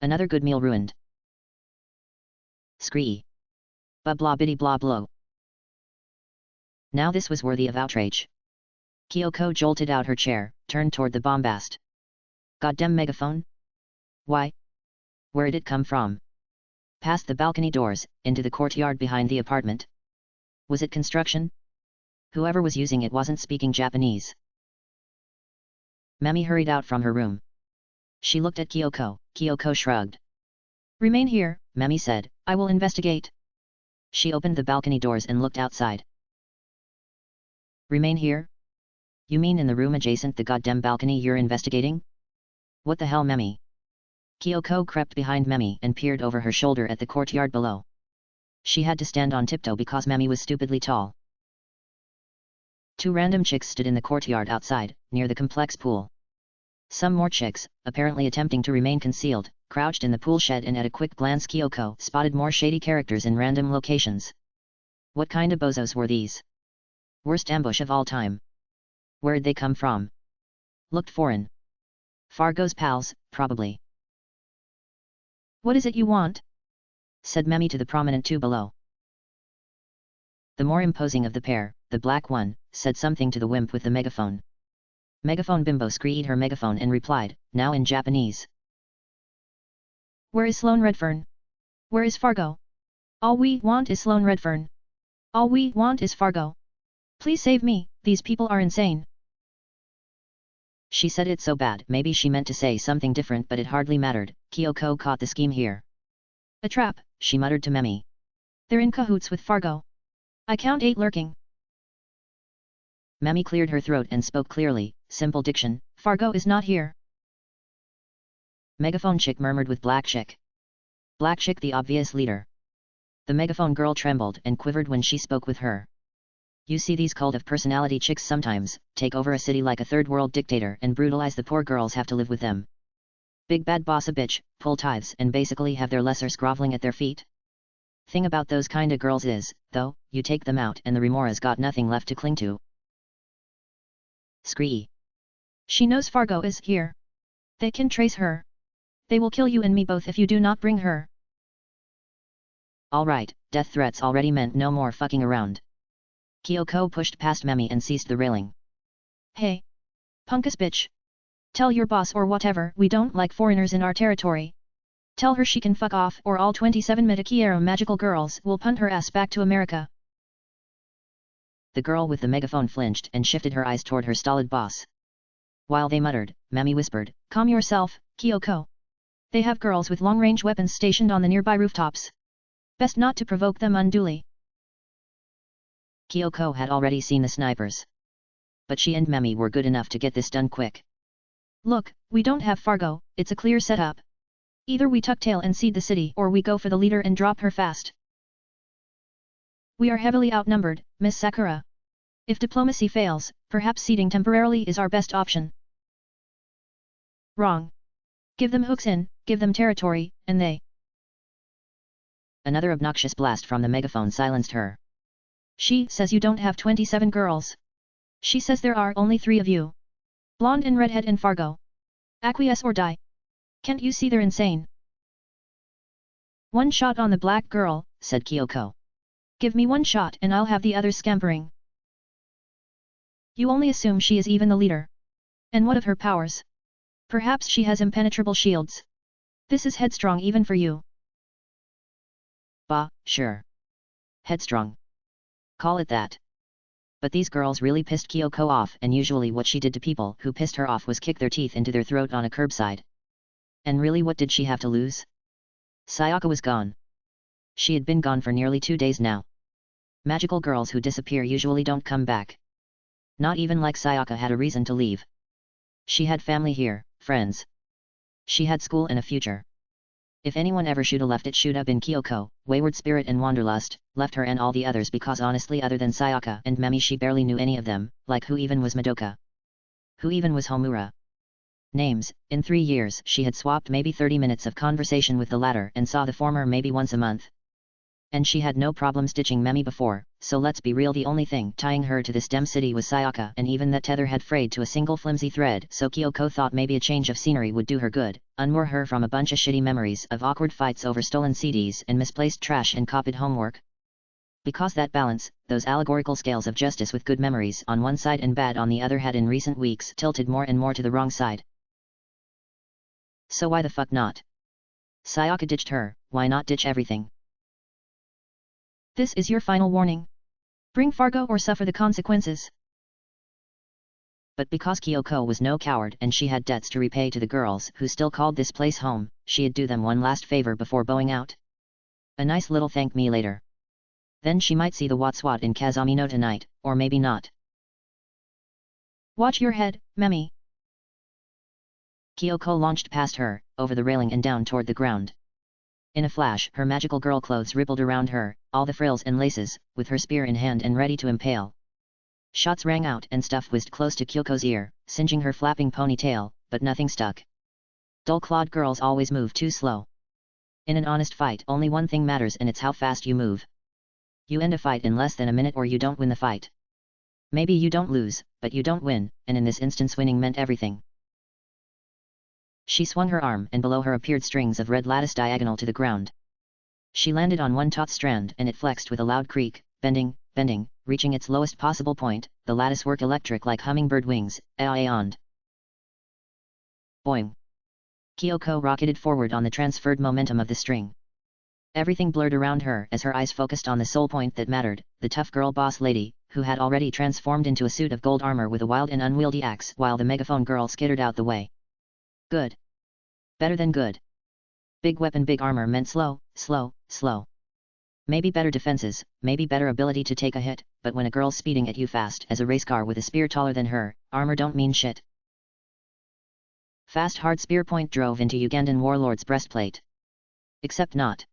Another good meal ruined. Scree. Ba blah biddy blah blow. Now this was worthy of outrage. Kyoko jolted out her chair, turned toward the bombast. Goddamn megaphone? Why? Where'd it come from? Past the balcony doors, into the courtyard behind the apartment? Was it construction? Whoever was using it wasn't speaking Japanese. Mami hurried out from her room. She looked at Kyoko. Kyoko shrugged. Remain here, Mami said, I will investigate. She opened the balcony doors and looked outside. Remain here? You mean in the room adjacent the goddamn balcony you're investigating? What the hell, Memi? Kyoko crept behind Memi and peered over her shoulder at the courtyard below. She had to stand on tiptoe because Memi was stupidly tall. Two random chicks stood in the courtyard outside, near the complex pool. Some more chicks, apparently attempting to remain concealed, crouched in the pool shed and at a quick glance Kyoko spotted more shady characters in random locations. What kind of bozos were these? Worst ambush of all time. Where'd they come from? Looked foreign. Fargo's pals, probably. What is it you want? Said Memi to the prominent two below. The more imposing of the pair, the black one, said something to the wimp with the megaphone. Megaphone bimbo screamed her megaphone and replied, now in Japanese. Where is Sloane Redfern? Where is Fargo? All we want is Sloane Redfern. All we want is Fargo. Please save me, these people are insane. She said it so bad maybe she meant to say something different but it hardly mattered, Kyoko caught the scheme here. A trap, she muttered to Memi. They're in cahoots with Fargo. I count 8 lurking. Memi cleared her throat and spoke clearly, simple diction, Fargo is not here. Megaphone chick murmured with black chick. Black chick the obvious leader. The megaphone girl trembled and quivered when she spoke with her. You see these cult of personality chicks sometimes, take over a city like a third world dictator and brutalize the poor girls have to live with them. Big bad boss a bitch, pull tithes and basically have their lessers groveling at their feet. Thing about those kinda girls is, though, you take them out and the remora's got nothing left to cling to. Scree. She knows Fargo is here. They can trace her. They will kill you and me both if you do not bring her. Alright, death threats already meant no more fucking around. Kyoko pushed past Memi and seized the railing. Hey! Punkus bitch! Tell your boss or whatever we don't like foreigners in our territory. Tell her she can fuck off or all 27 Magica magical girls will punt her ass back to America. The girl with the megaphone flinched and shifted her eyes toward her stolid boss. While they muttered, Memi whispered, calm yourself, Kyoko. They have girls with long-range weapons stationed on the nearby rooftops. Best not to provoke them unduly. Kyoko had already seen the snipers. But she and Memi were good enough to get this done quick. Look, we don't have Fargo, it's a clear setup. Either we tuck tail and cede the city or we go for the leader and drop her fast. We are heavily outnumbered, Miss Sakura. If diplomacy fails, perhaps ceding temporarily is our best option. Wrong. Give them hooks in, give them territory, and they. Another obnoxious blast from the megaphone silenced her. She says you don't have 27 girls. She says there are only 3 of you. Blonde and redhead and Fargo. Acquiesce or die. Can't you see they're insane? One shot on the black girl, said Kyoko. Give me 1 shot and I'll have the others scampering. You only assume she is even the leader. And what of her powers? Perhaps she has impenetrable shields. This is headstrong even for you. Bah, sure. Headstrong. Call it that. But these girls really pissed Kyoko off, and usually what she did to people who pissed her off was kick their teeth into their throat on a curbside. And really, what did she have to lose? Sayaka was gone. She had been gone for nearly 2 days now. Magical girls who disappear usually don't come back. Not even like Sayaka had a reason to leave. She had family here, friends. She had school and a future. If anyone ever shoulda left, it shoulda been Kyoko, wayward spirit and wanderlust, left her and all the others, because honestly, other than Sayaka and Memi, she barely knew any of them, like who even was Madoka? Who even was Homura? Names. In 3 years she had swapped maybe 30 minutes of conversation with the latter and saw the former maybe once a month. And she had no problem stitching Memi before, so let's be real, the only thing tying her to this damn city was Sayaka, and even that tether had frayed to a single flimsy thread, so Kyoko thought maybe a change of scenery would do her good, unmoor her from a bunch of shitty memories of awkward fights over stolen CDs and misplaced trash and copied homework. Because that balance, those allegorical scales of justice with good memories on one side and bad on the other, had in recent weeks tilted more and more to the wrong side. So why the fuck not? Sayaka ditched her, why not ditch everything? This is your final warning. Bring Fargo or suffer the consequences. But because Kyoko was no coward and she had debts to repay to the girls who still called this place home, she'd do them one last favor before bowing out. A nice little thank me later. Then she might see the Watswat in Kazamino tonight, or maybe not. Watch your head, Memi. Kyoko launched past her, over the railing and down toward the ground. In a flash, her magical girl clothes rippled around her, all the frills and laces, with her spear in hand and ready to impale. Shots rang out and stuff whizzed close to Kyoko's ear, singeing her flapping ponytail, but nothing stuck. Dull-clawed girls always move too slow. In an honest fight, only one thing matters, and it's how fast you move. You end a fight in less than a minute or you don't win the fight. Maybe you don't lose, but you don't win, and in this instance winning meant everything. She swung her arm and below her appeared strings of red lattice diagonal to the ground. She landed on one taut strand and it flexed with a loud creak, bending, reaching its lowest possible point, the lattice work electric like hummingbird wings, yawned. Boing. Kyoko rocketed forward on the transferred momentum of the string. Everything blurred around her as her eyes focused on the sole point that mattered, the tough girl boss lady, who had already transformed into a suit of gold armor with a wild and unwieldy axe, while the megaphone girl skittered out the way. Good. Better than good. Big weapon, big armor meant slow. Maybe better defenses, maybe better ability to take a hit, but when a girl's speeding at you fast as a race car with a spear taller than her, armor don't mean shit. Fast hard spear point drove into Ugandan warlord's breastplate. Except not.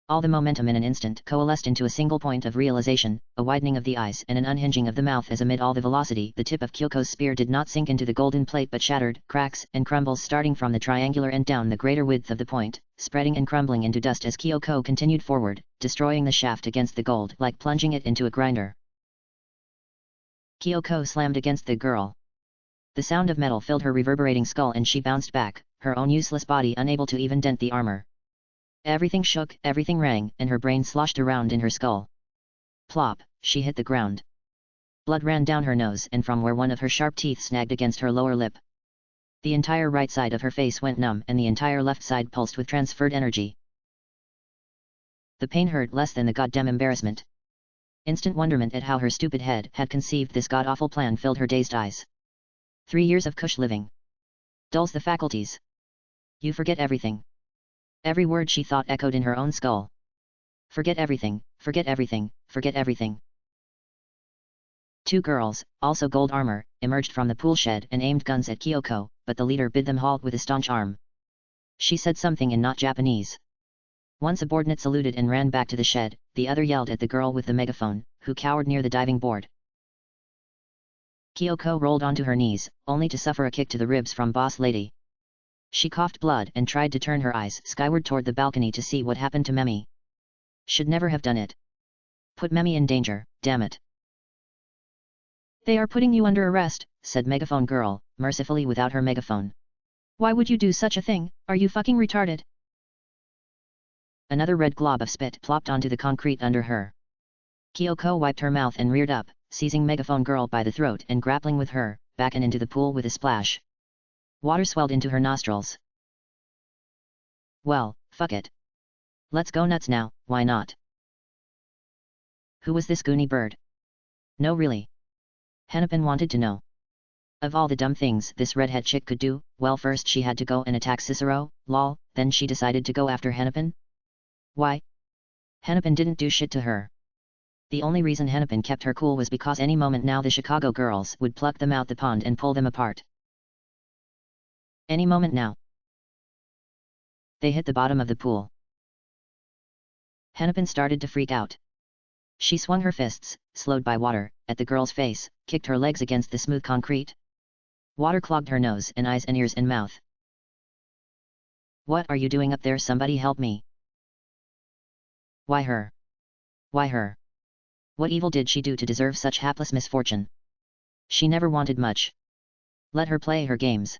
All the momentum in an instant coalesced into a single point of realization, a widening of the eyes and an unhinging of the mouth as amid all the velocity the tip of Kyoko's spear did not sink into the golden plate but shattered, cracks and crumbles starting from the triangular end down the greater width of the point, spreading and crumbling into dust as Kyoko continued forward, destroying the shaft against the gold like plunging it into a grinder. Kyoko slammed against the girl. The sound of metal filled her reverberating skull and she bounced back, her own useless body unable to even dent the armor. Everything shook, everything rang, and her brain sloshed around in her skull. Plop, she hit the ground. Blood ran down her nose and from where one of her sharp teeth snagged against her lower lip. The entire right side of her face went numb and the entire left side pulsed with transferred energy. The pain hurt less than the goddamn embarrassment. Instant wonderment at how her stupid head had conceived this god-awful plan filled her dazed eyes. 3 years of cush living. Dulls the faculties. You forget everything. Every word she thought echoed in her own skull. Forget everything, forget everything, forget everything. 2 girls, also gold armor, emerged from the pool shed and aimed guns at Kyoko, but the leader bid them halt with a staunch arm. She said something in not Japanese. One subordinate saluted and ran back to the shed, the other yelled at the girl with the megaphone, who cowered near the diving board. Kyoko rolled onto her knees, only to suffer a kick to the ribs from Boss Lady. She coughed blood and tried to turn her eyes skyward toward the balcony to see what happened to Memi. Should never have done it. Put Memi in danger, damn it. They are putting you under arrest, said Megaphone Girl, mercifully without her megaphone. Why would you do such a thing, are you fucking retarded? Another red glob of spit plopped onto the concrete under her. Kyoko wiped her mouth and reared up, seizing Megaphone Girl by the throat and grappling with her, back and into the pool with a splash. Water swelled into her nostrils. Well, fuck it. Let's go nuts now, why not? Who was this goony bird? No really. Hennepin wanted to know. Of all the dumb things this redhead chick could do, well first she had to go and attack Cicero, lol, then she decided to go after Hennepin? Why? Hennepin didn't do shit to her. The only reason Hennepin kept her cool was because any moment now the Chicago girls would pluck them out the pond and pull them apart. Any moment now. They hit the bottom of the pool. Hennepin started to freak out. She swung her fists, slowed by water, at the girl's face, kicked her legs against the smooth concrete. Water clogged her nose and eyes and ears and mouth. What are you doing up there? Somebody help me. Why her? Why her? What evil did she do to deserve such hapless misfortune? She never wanted much. Let her play her games.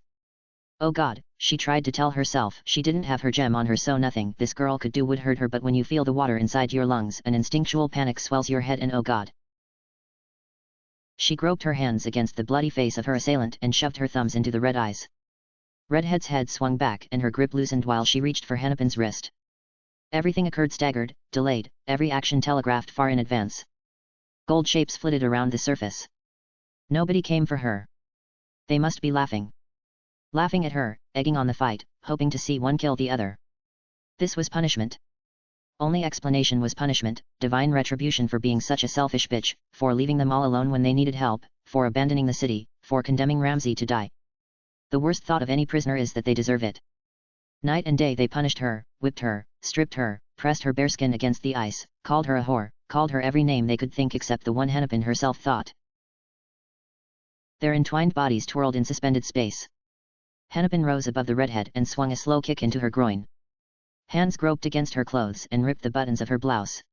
Oh God, she tried to tell herself she didn't have her gem on her, so nothing this girl could do would hurt her, but when you feel the water inside your lungs an instinctual panic swells your head and oh God. She groped her hands against the bloody face of her assailant and shoved her thumbs into the red eyes. Redhead's head swung back and her grip loosened while she reached for Hennepin's wrist. Everything occurred staggered, delayed, every action telegraphed far in advance. Gold shapes flitted around the surface. Nobody came for her. They must be laughing. Laughing at her, egging on the fight, hoping to see one kill the other. This was punishment. Only explanation was punishment, divine retribution for being such a selfish bitch, for leaving them all alone when they needed help, for abandoning the city, for condemning Ramsay to die. The worst thought of any prisoner is that they deserve it. Night and day they punished her, whipped her, stripped her, pressed her bare skin against the ice, called her a whore, called her every name they could think except the one Hennepin herself thought. Their entwined bodies twirled in suspended space. Hennepin rose above the redhead and swung a slow kick into her groin. Hands groped against her clothes and ripped the buttons of her blouse.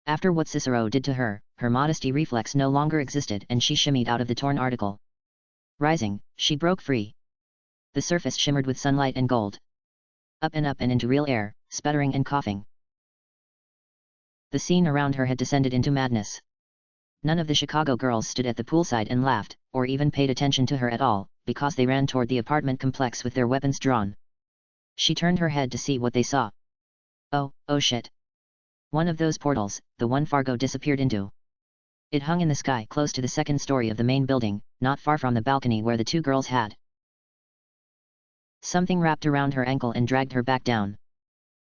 After what Cicero did to her, her modesty reflex no longer existed and she shimmied out of the torn article. Rising, she broke free. The surface shimmered with sunlight and gold. Up and into real air, sputtering and coughing. The scene around her had descended into madness. None of the Chicago girls stood at the poolside and laughed, or even paid attention to her at all, because they ran toward the apartment complex with their weapons drawn. She turned her head to see what they saw. Oh shit. One of those portals, the one Fargo disappeared into. It hung in the sky close to the second story of the main building, not far from the balcony where the two girls had. Something wrapped around her ankle and dragged her back down.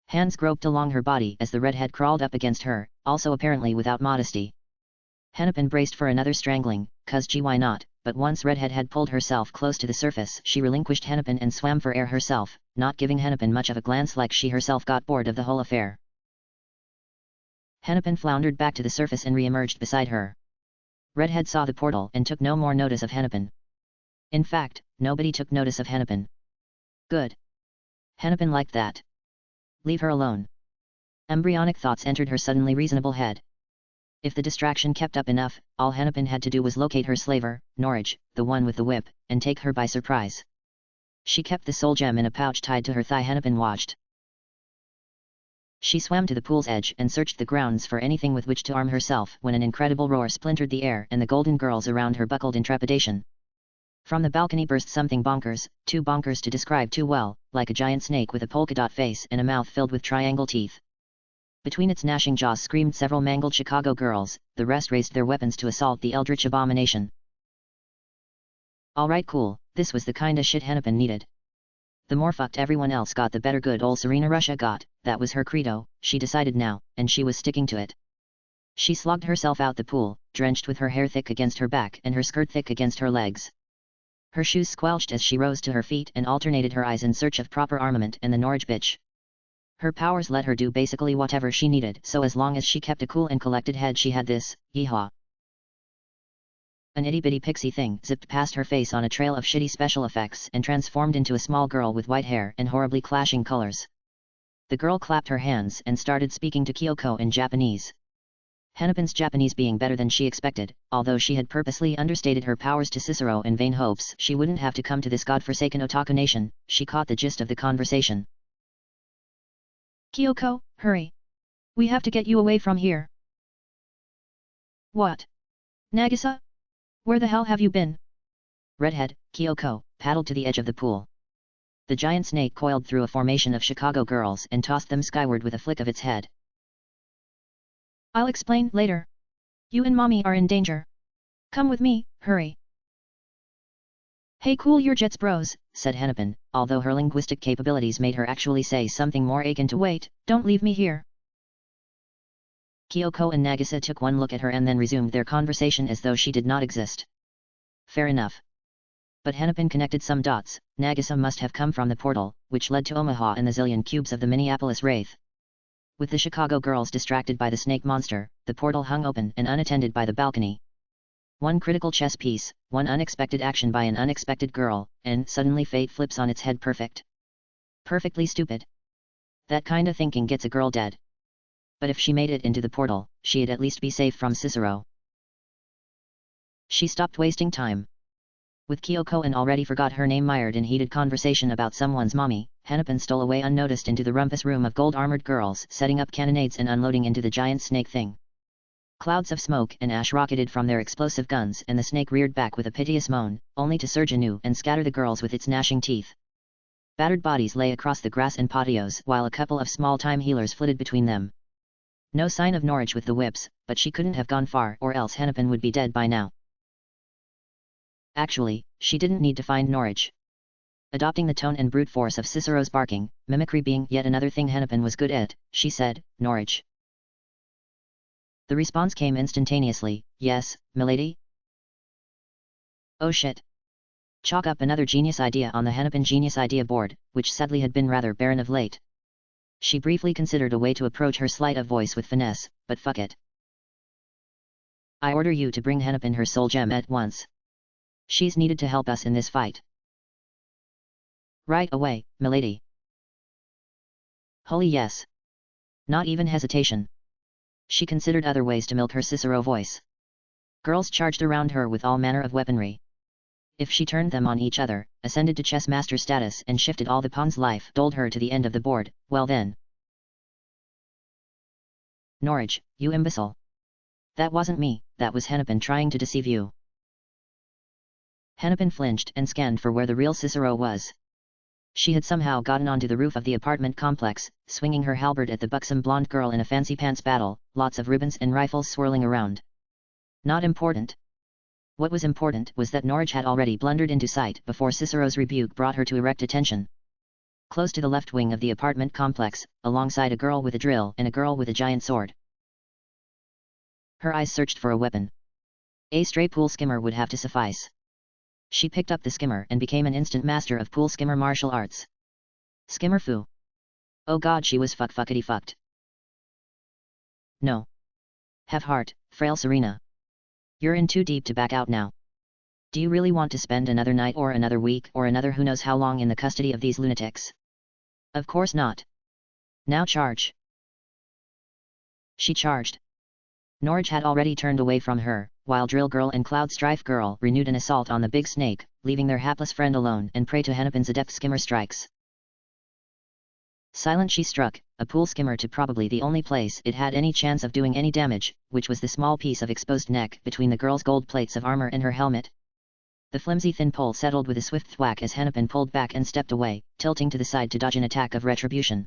Hands groped along her body as the redhead crawled up against her, also apparently without modesty. Hennepin braced for another strangling, 'cause gee why not, but once Redhead had pulled herself close to the surface she relinquished Hennepin and swam for air herself, not giving Hennepin much of a glance like she herself got bored of the whole affair. Hennepin floundered back to the surface and re-emerged beside her. Redhead saw the portal and took no more notice of Hennepin. In fact, nobody took notice of Hennepin. Good. Hennepin liked that. Leave her alone. Embryonic thoughts entered her suddenly reasonable head. If the distraction kept up enough, all Hennepin had to do was locate her slaver, Norwich, the one with the whip, and take her by surprise. She kept the soul gem in a pouch tied to her thigh. Hennepin watched. She swam to the pool's edge and searched the grounds for anything with which to arm herself when an incredible roar splintered the air and the golden girls around her buckled in trepidation. From the balcony burst something bonkers, too bonkers to describe too well, like a giant snake with a polka-dot face and a mouth filled with triangle teeth. Between its gnashing jaws screamed several mangled Chicago girls, the rest raised their weapons to assault the eldritch abomination. Alright cool, this was the kinda shit Hennepin needed. The more fucked everyone else got the better good ol' Serena Russia got, that was her credo, she decided now, and she was sticking to it. She slogged herself out the pool, drenched with her hair thick against her back and her skirt thick against her legs. Her shoes squelched as she rose to her feet and alternated her eyes in search of proper armament and the Norwich bitch. Her powers let her do basically whatever she needed, so as long as she kept a cool and collected head she had this, yeehaw. An itty-bitty pixie thing zipped past her face on a trail of shitty special effects and transformed into a small girl with white hair and horribly clashing colors. The girl clapped her hands and started speaking to Kyoko in Japanese. Hennepin's Japanese being better than she expected, although she had purposely understated her powers to Cicero in vain hopes she wouldn't have to come to this godforsaken otaku nation, she caught the gist of the conversation. Kyoko, hurry. We have to get you away from here. What? Nagisa? Where the hell have you been? Redhead, Kyoko, paddled to the edge of the pool. The giant snake coiled through a formation of Chicago girls and tossed them skyward with a flick of its head. I'll explain later. You and Mommy are in danger. Come with me, hurry. Hey, cool your jets, bros, said Hennepin, although her linguistic capabilities made her actually say something more akin to wait, don't leave me here. Kyoko and Nagisa took one look at her and then resumed their conversation as though she did not exist. Fair enough. But Hennepin connected some dots. Nagisa must have come from the portal, which led to Omaha and the zillion cubes of the Minneapolis Wraith. With the Chicago girls distracted by the snake monster, the portal hung open and unattended by the balcony. One critical chess piece, one unexpected action by an unexpected girl, and suddenly fate flips on its head. Perfect. Perfectly stupid. That kinda thinking gets a girl dead. But if she made it into the portal, she'd at least be safe from Cicero. She stopped wasting time. With Kyoko and already forgot her name mired in heated conversation about someone's mommy, Hennepin stole away unnoticed into the rumpus room of gold-armored girls setting up cannonades and unloading into the giant snake thing. Clouds of smoke and ash rocketed from their explosive guns and the snake reared back with a piteous moan, only to surge anew and scatter the girls with its gnashing teeth. Battered bodies lay across the grass and patios while a couple of small-time healers flitted between them. No sign of Norwich with the whips, but she couldn't have gone far or else Hennepin would be dead by now. Actually, she didn't need to find Norwich. Adopting the tone and brute force of Cicero's barking, mimicry being yet another thing Hennepin was good at, she said, Norwich. The response came instantaneously, yes, milady? Oh shit. Chalk up another genius idea on the Hennepin Genius Idea board, which sadly had been rather barren of late. She briefly considered a way to approach her sleight of voice with finesse, but fuck it. I order you to bring Hennepin her soul gem at once. She's needed to help us in this fight. Right away, milady. Holy yes. Not even hesitation. She considered other ways to milk her Cicero voice. Girls charged around her with all manner of weaponry. If she turned them on each other, ascended to chess master status and shifted all the pawns life doled her to the end of the board, well then. Norwich, you imbecile. That wasn't me, that was Hennepin trying to deceive you. Hennepin flinched and scanned for where the real Cicero was. She had somehow gotten onto the roof of the apartment complex, swinging her halberd at the buxom blonde girl in a fancy pants battle, lots of ribbons and rifles swirling around. Not important. What was important was that Norwich had already blundered into sight before Cicero's rebuke brought her to erect attention. Close to the left wing of the apartment complex, alongside a girl with a drill and a girl with a giant sword. Her eyes searched for a weapon. A stray pool skimmer would have to suffice. She picked up the skimmer and became an instant master of pool skimmer martial arts. Skimmer foo. Oh god, she was fuckity fucked. No. Have heart, frail Serena. You're in too deep to back out now. Do you really want to spend another night or another week or another who knows how long in the custody of these lunatics? Of course not. Now charge. She charged. Norwich had already turned away from her, while Drill Girl and Cloud Strife Girl renewed an assault on the big snake, leaving their hapless friend alone and prey to Hennepin's adept skimmer strikes. Silent she struck, a pool skimmer to probably the only place it had any chance of doing any damage, which was the small piece of exposed neck between the girl's gold plates of armor and her helmet. The flimsy thin pole settled with a swift thwack as Hennepin pulled back and stepped away, tilting to the side to dodge an attack of retribution.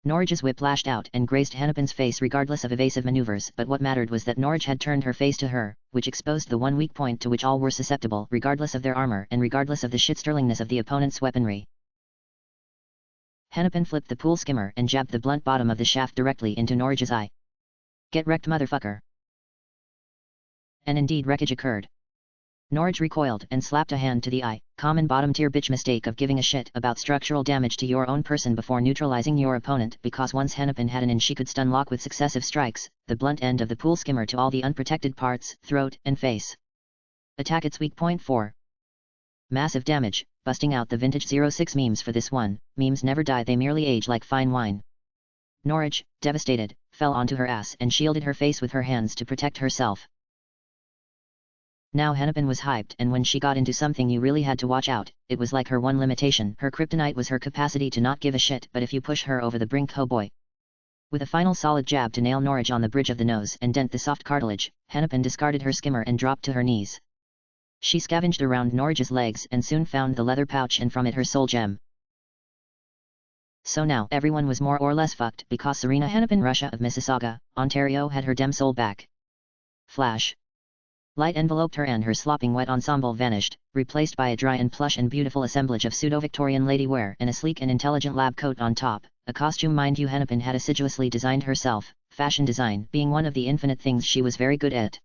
Norwich's whip lashed out and grazed Hennepin's face regardless of evasive maneuvers, but what mattered was that Norwich had turned her face to her, which exposed the one weak point to which all were susceptible regardless of their armor and regardless of the shit-sterlingness of the opponent's weaponry. Hennepin flipped the pool skimmer and jabbed the blunt bottom of the shaft directly into Norwich's eye. Get wrecked, motherfucker. And indeed wreckage occurred. Norwich recoiled and slapped a hand to the eye, common bottom-tier bitch mistake of giving a shit about structural damage to your own person before neutralizing your opponent, because once Hennepin had an in she could stun lock with successive strikes, the blunt end of the pool skimmer to all the unprotected parts, throat and face. Attack its weak point 4. Massive damage, busting out the vintage 06 memes for this one. Memes never die, they merely age like fine wine. Norwich, devastated, fell onto her ass and shielded her face with her hands to protect herself. Now Hennepin was hyped, and when she got into something you really had to watch out. It was like her one limitation. Her kryptonite was her capacity to not give a shit, but if you push her over the brink, oh boy. With a final solid jab to nail Norwich on the bridge of the nose and dent the soft cartilage, Hennepin discarded her skimmer and dropped to her knees. She scavenged around Norwich's legs and soon found the leather pouch and from it her soul gem. So now everyone was more or less fucked because Serena Hennepin Russia of Mississauga, Ontario had her dem soul back. Flash. Light enveloped her and her slopping wet ensemble vanished, replaced by a dry and plush and beautiful assemblage of pseudo-Victorian lady wear and a sleek and intelligent lab coat on top, a costume mind you Hennepin had assiduously designed herself, fashion design being one of the infinite things she was very good at.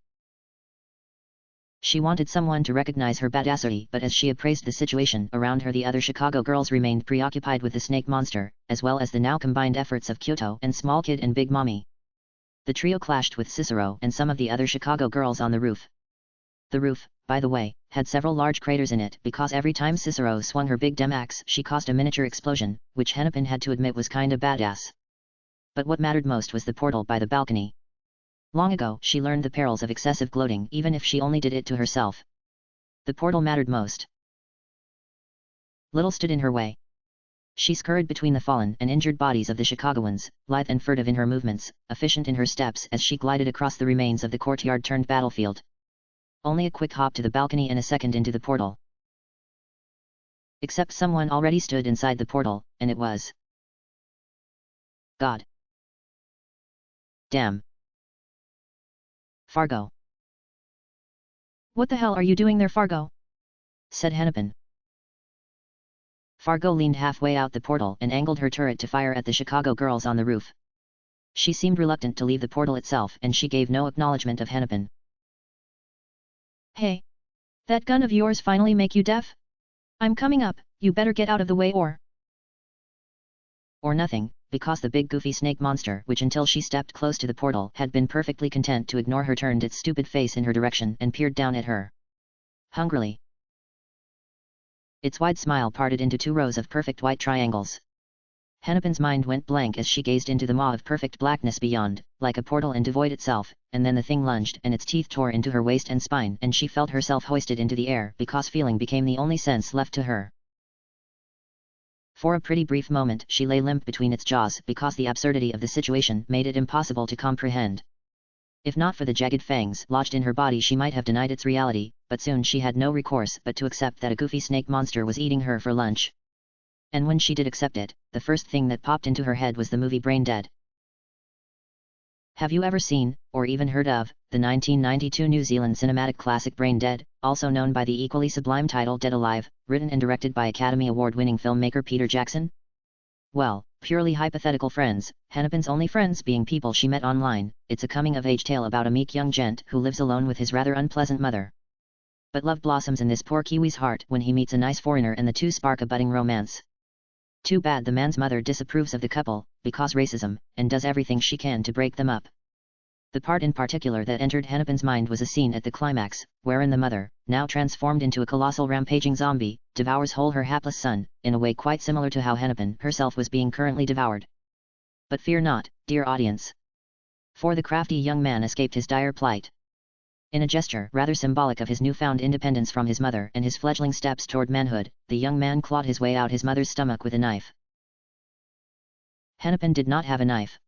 She wanted someone to recognize her badassery, but as she appraised the situation around her, the other Chicago girls remained preoccupied with the snake monster, as well as the now combined efforts of Kyoto and Small Kid and Big Mommy. The trio clashed with Cicero and some of the other Chicago girls on the roof. The roof, by the way, had several large craters in it because every time Cicero swung her big dem axe she caused a miniature explosion, which Hennepin had to admit was kinda badass. But what mattered most was the portal by the balcony. Long ago she learned the perils of excessive gloating even if she only did it to herself. The portal mattered most. Little stood in her way. She scurried between the fallen and injured bodies of the Chicagoans, lithe and furtive in her movements, efficient in her steps as she glided across the remains of the courtyard turned battlefield. Only a quick hop to the balcony and a second into the portal. Except someone already stood inside the portal, and it was God. Damn. Fargo. What the hell are you doing there, Fargo? Said Hennepin. Fargo leaned halfway out the portal and angled her turret to fire at the Chicago girls on the roof. She seemed reluctant to leave the portal itself and she gave no acknowledgement of Hennepin. Hey! That gun of yours finally make you deaf? I'm coming up, you better get out of the way or nothing, because the big goofy snake monster, which until she stepped close to the portal had been perfectly content to ignore her, turned its stupid face in her direction and peered down at her. Hungrily. Its wide smile parted into 2 rows of perfect white triangles. Hennepin's mind went blank as she gazed into the maw of perfect blackness beyond, like a portal into void itself, and then the thing lunged and its teeth tore into her waist and spine and she felt herself hoisted into the air because feeling became the only sense left to her. For a pretty brief moment she lay limp between its jaws because the absurdity of the situation made it impossible to comprehend. If not for the jagged fangs lodged in her body she might have denied its reality, but soon she had no recourse but to accept that a goofy snake monster was eating her for lunch. And when she did accept it, the first thing that popped into her head was the movie Brain Dead. Have you ever seen, or even heard of, the 1992 New Zealand cinematic classic Brain Dead, also known by the equally sublime title Dead Alive, written and directed by Academy Award-winning filmmaker Peter Jackson? Well, purely hypothetical friends, Hennepin's only friends being people she met online, it's a coming-of-age tale about a meek young gent who lives alone with his rather unpleasant mother. But love blossoms in this poor Kiwi's heart when he meets a nice foreigner and the two spark a budding romance. Too bad the man's mother disapproves of the couple, because racism, and does everything she can to break them up. The part in particular that entered Hennepin's mind was a scene at the climax, wherein the mother, now transformed into a colossal rampaging zombie, devours whole her hapless son, in a way quite similar to how Hennepin herself was being currently devoured. But fear not, dear audience. For the crafty young man escaped his dire plight. In a gesture rather symbolic of his newfound independence from his mother and his fledgling steps toward manhood, the young man clawed his way out his mother's stomach with a knife. Hennepin did not have a knife.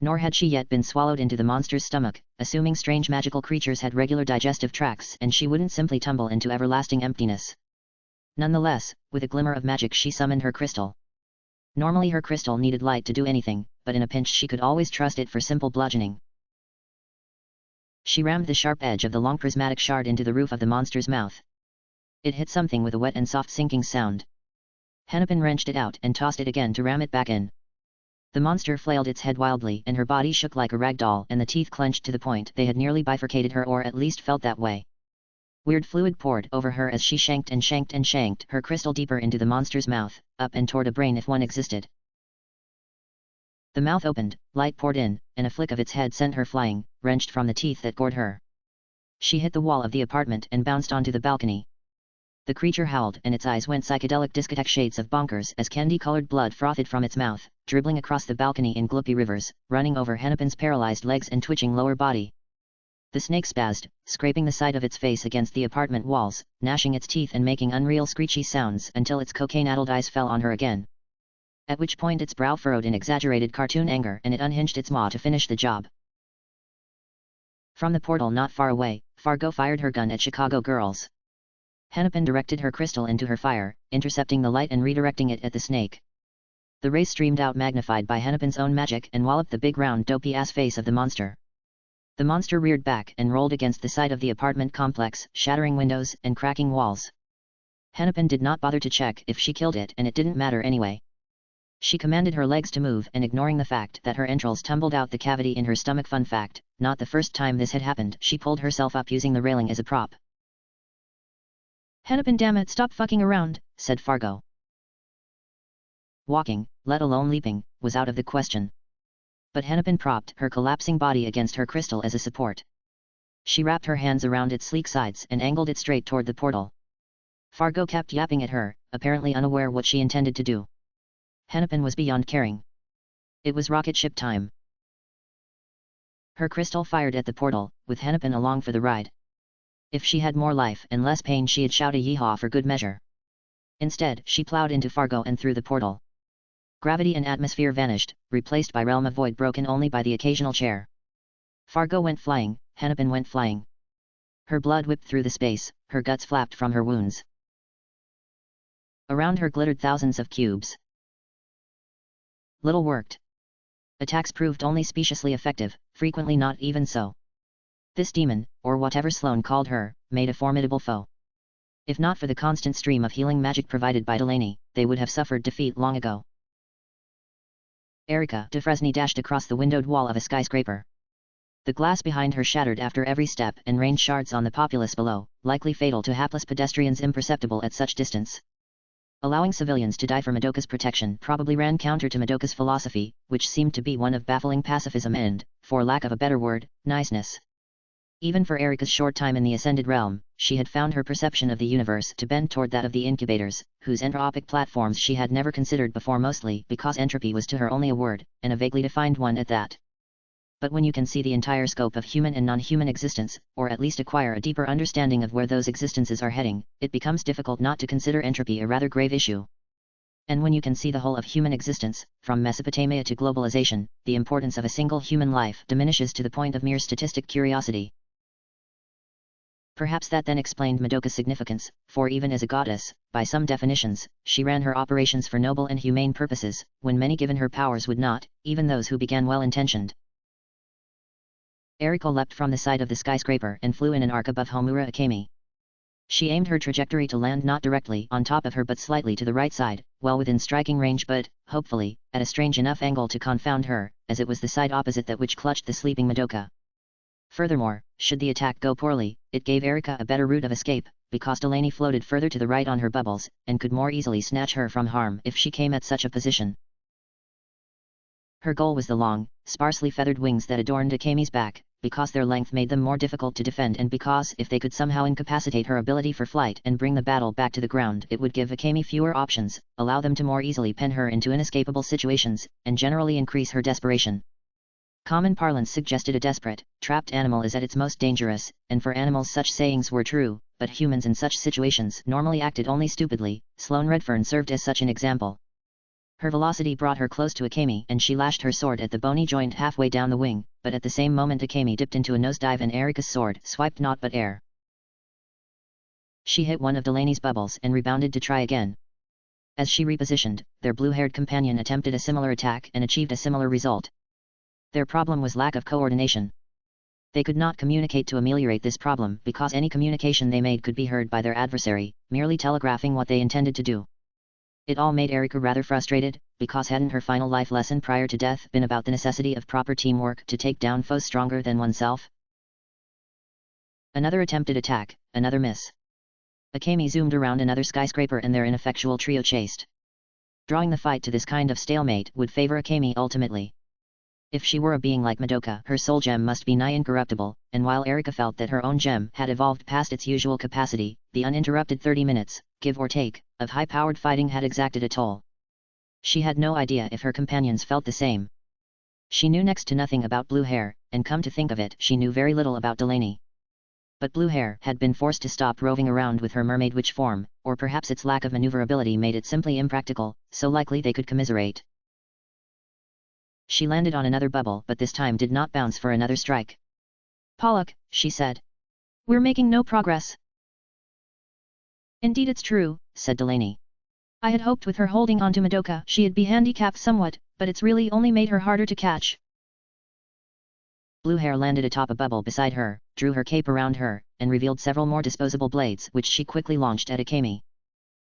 Nor had she yet been swallowed into the monster's stomach, assuming strange magical creatures had regular digestive tracts and she wouldn't simply tumble into everlasting emptiness. Nonetheless, with a glimmer of magic she summoned her crystal. Normally her crystal needed light to do anything, but in a pinch she could always trust it for simple bludgeoning. She rammed the sharp edge of the long prismatic shard into the roof of the monster's mouth. It hit something with a wet and soft sinking sound. Hennepin wrenched it out and tossed it again to ram it back in. The monster flailed its head wildly and her body shook like a rag doll and the teeth clenched to the point they had nearly bifurcated her, or at least felt that way. Weird fluid poured over her as she shanked and shanked and shanked her crystal deeper into the monster's mouth, up and toward a brain if one existed. The mouth opened, light poured in, and a flick of its head sent her flying, wrenched from the teeth that gored her. She hit the wall of the apartment and bounced onto the balcony. The creature howled and its eyes went psychedelic discotheque shades of bonkers as candy-colored blood frothed from its mouth, dribbling across the balcony in gloopy rivers, running over Hennepin's paralyzed legs and twitching lower body. The snake spazzed, scraping the side of its face against the apartment walls, gnashing its teeth and making unreal screechy sounds until its cocaine-addled eyes fell on her again. At which point its brow furrowed in exaggerated cartoon anger and it unhinged its maw to finish the job. From the portal not far away, Fargo fired her gun at Chicago girls. Hennepin directed her crystal into her fire, intercepting the light and redirecting it at the snake. The rays streamed out magnified by Hennepin's own magic and walloped the big round dopey-ass face of the monster. The monster reared back and rolled against the side of the apartment complex, shattering windows and cracking walls. Hennepin did not bother to check if she killed it and it didn't matter anyway. She commanded her legs to move and ignoring the fact that her entrails tumbled out the cavity in her stomach. Fun fact, not the first time this had happened, she pulled herself up using the railing as a prop. Hennepin, damn it, stop fucking around, said Fargo. Walking, let alone leaping, was out of the question. But Hennepin propped her collapsing body against her crystal as a support. She wrapped her hands around its sleek sides and angled it straight toward the portal. Fargo kept yapping at her, apparently unaware what she intended to do. Hennepin was beyond caring. It was rocket ship time. Her crystal fired at the portal, with Hennepin along for the ride. If she had more life and less pain she'd shout a yeehaw for good measure. Instead, she plowed into Fargo and through the portal. Gravity and atmosphere vanished, replaced by realm of void broken only by the occasional chair. Fargo went flying, Hennepin went flying. Her blood whipped through the space, her guts flapped from her wounds. Around her glittered thousands of cubes. Little worked. Attacks proved only speciously effective, frequently not even so. This demon, or whatever Sloane called her, made a formidable foe. If not for the constant stream of healing magic provided by Delaney, they would have suffered defeat long ago. Erica de Fresney dashed across the windowed wall of a skyscraper. The glass behind her shattered after every step and rained shards on the populace below, likely fatal to hapless pedestrians imperceptible at such distance. Allowing civilians to die for Madoka's protection probably ran counter to Madoka's philosophy, which seemed to be one of baffling pacifism and, for lack of a better word, niceness. Even for Erica's short time in the Ascended Realm, she had found her perception of the universe to bend toward that of the incubators, whose entropic platforms she had never considered before, mostly because entropy was to her only a word, and a vaguely defined one at that. But when you can see the entire scope of human and non-human existence, or at least acquire a deeper understanding of where those existences are heading, it becomes difficult not to consider entropy a rather grave issue. And when you can see the whole of human existence, from Mesopotamia to globalization, the importance of a single human life diminishes to the point of mere statistic curiosity. Perhaps that then explained Madoka's significance, for even as a goddess, by some definitions, she ran her operations for noble and humane purposes, when many given her powers would not, even those who began well-intentioned. Erica leapt from the side of the skyscraper and flew in an arc above Homura Akemi. She aimed her trajectory to land not directly on top of her but slightly to the right side, well within striking range but, hopefully, at a strange enough angle to confound her, as it was the side opposite that which clutched the sleeping Madoka. Furthermore, should the attack go poorly, it gave Erica a better route of escape, because Delaney floated further to the right on her bubbles, and could more easily snatch her from harm if she came at such a position. Her goal was the long, sparsely feathered wings that adorned Akemi's back, because their length made them more difficult to defend and because if they could somehow incapacitate her ability for flight and bring the battle back to the ground, it would give Akemi fewer options, allow them to more easily pen her into inescapable situations, and generally increase her desperation. Common parlance suggested a desperate, trapped animal is at its most dangerous, and for animals such sayings were true, but humans in such situations normally acted only stupidly. Sloane Redfern served as such an example. Her velocity brought her close to Akemi and she lashed her sword at the bony joint halfway down the wing, but at the same moment Akemi dipped into a nosedive and Erica's sword swiped naught but air. She hit one of Delaney's bubbles and rebounded to try again. As she repositioned, their blue-haired companion attempted a similar attack and achieved a similar result. Their problem was lack of coordination. They could not communicate to ameliorate this problem because any communication they made could be heard by their adversary, merely telegraphing what they intended to do. It all made Erica rather frustrated, because hadn't her final life lesson prior to death been about the necessity of proper teamwork to take down foes stronger than oneself? Another attempted attack, another miss. Akemi zoomed around another skyscraper and their ineffectual trio chased. Drawing the fight to this kind of stalemate would favor Akemi ultimately. If she were a being like Madoka, her soul gem must be nigh incorruptible, and while Erika felt that her own gem had evolved past its usual capacity, the uninterrupted 30 minutes, give or take, of high-powered fighting had exacted a toll. She had no idea if her companions felt the same. She knew next to nothing about Blue Hair, and come to think of it, she knew very little about Delaney. But Blue Hair had been forced to stop roving around with her mermaid witch form, or perhaps its lack of maneuverability made it simply impractical, so likely they could commiserate. She landed on another bubble but this time did not bounce for another strike. Pollock, she said. We're making no progress. Indeed it's true, said Delaney. I had hoped with her holding on to Madoka she'd be handicapped somewhat, but it's really only made her harder to catch. Blue Hair landed atop a bubble beside her, drew her cape around her, and revealed several more disposable blades which she quickly launched at Akemi.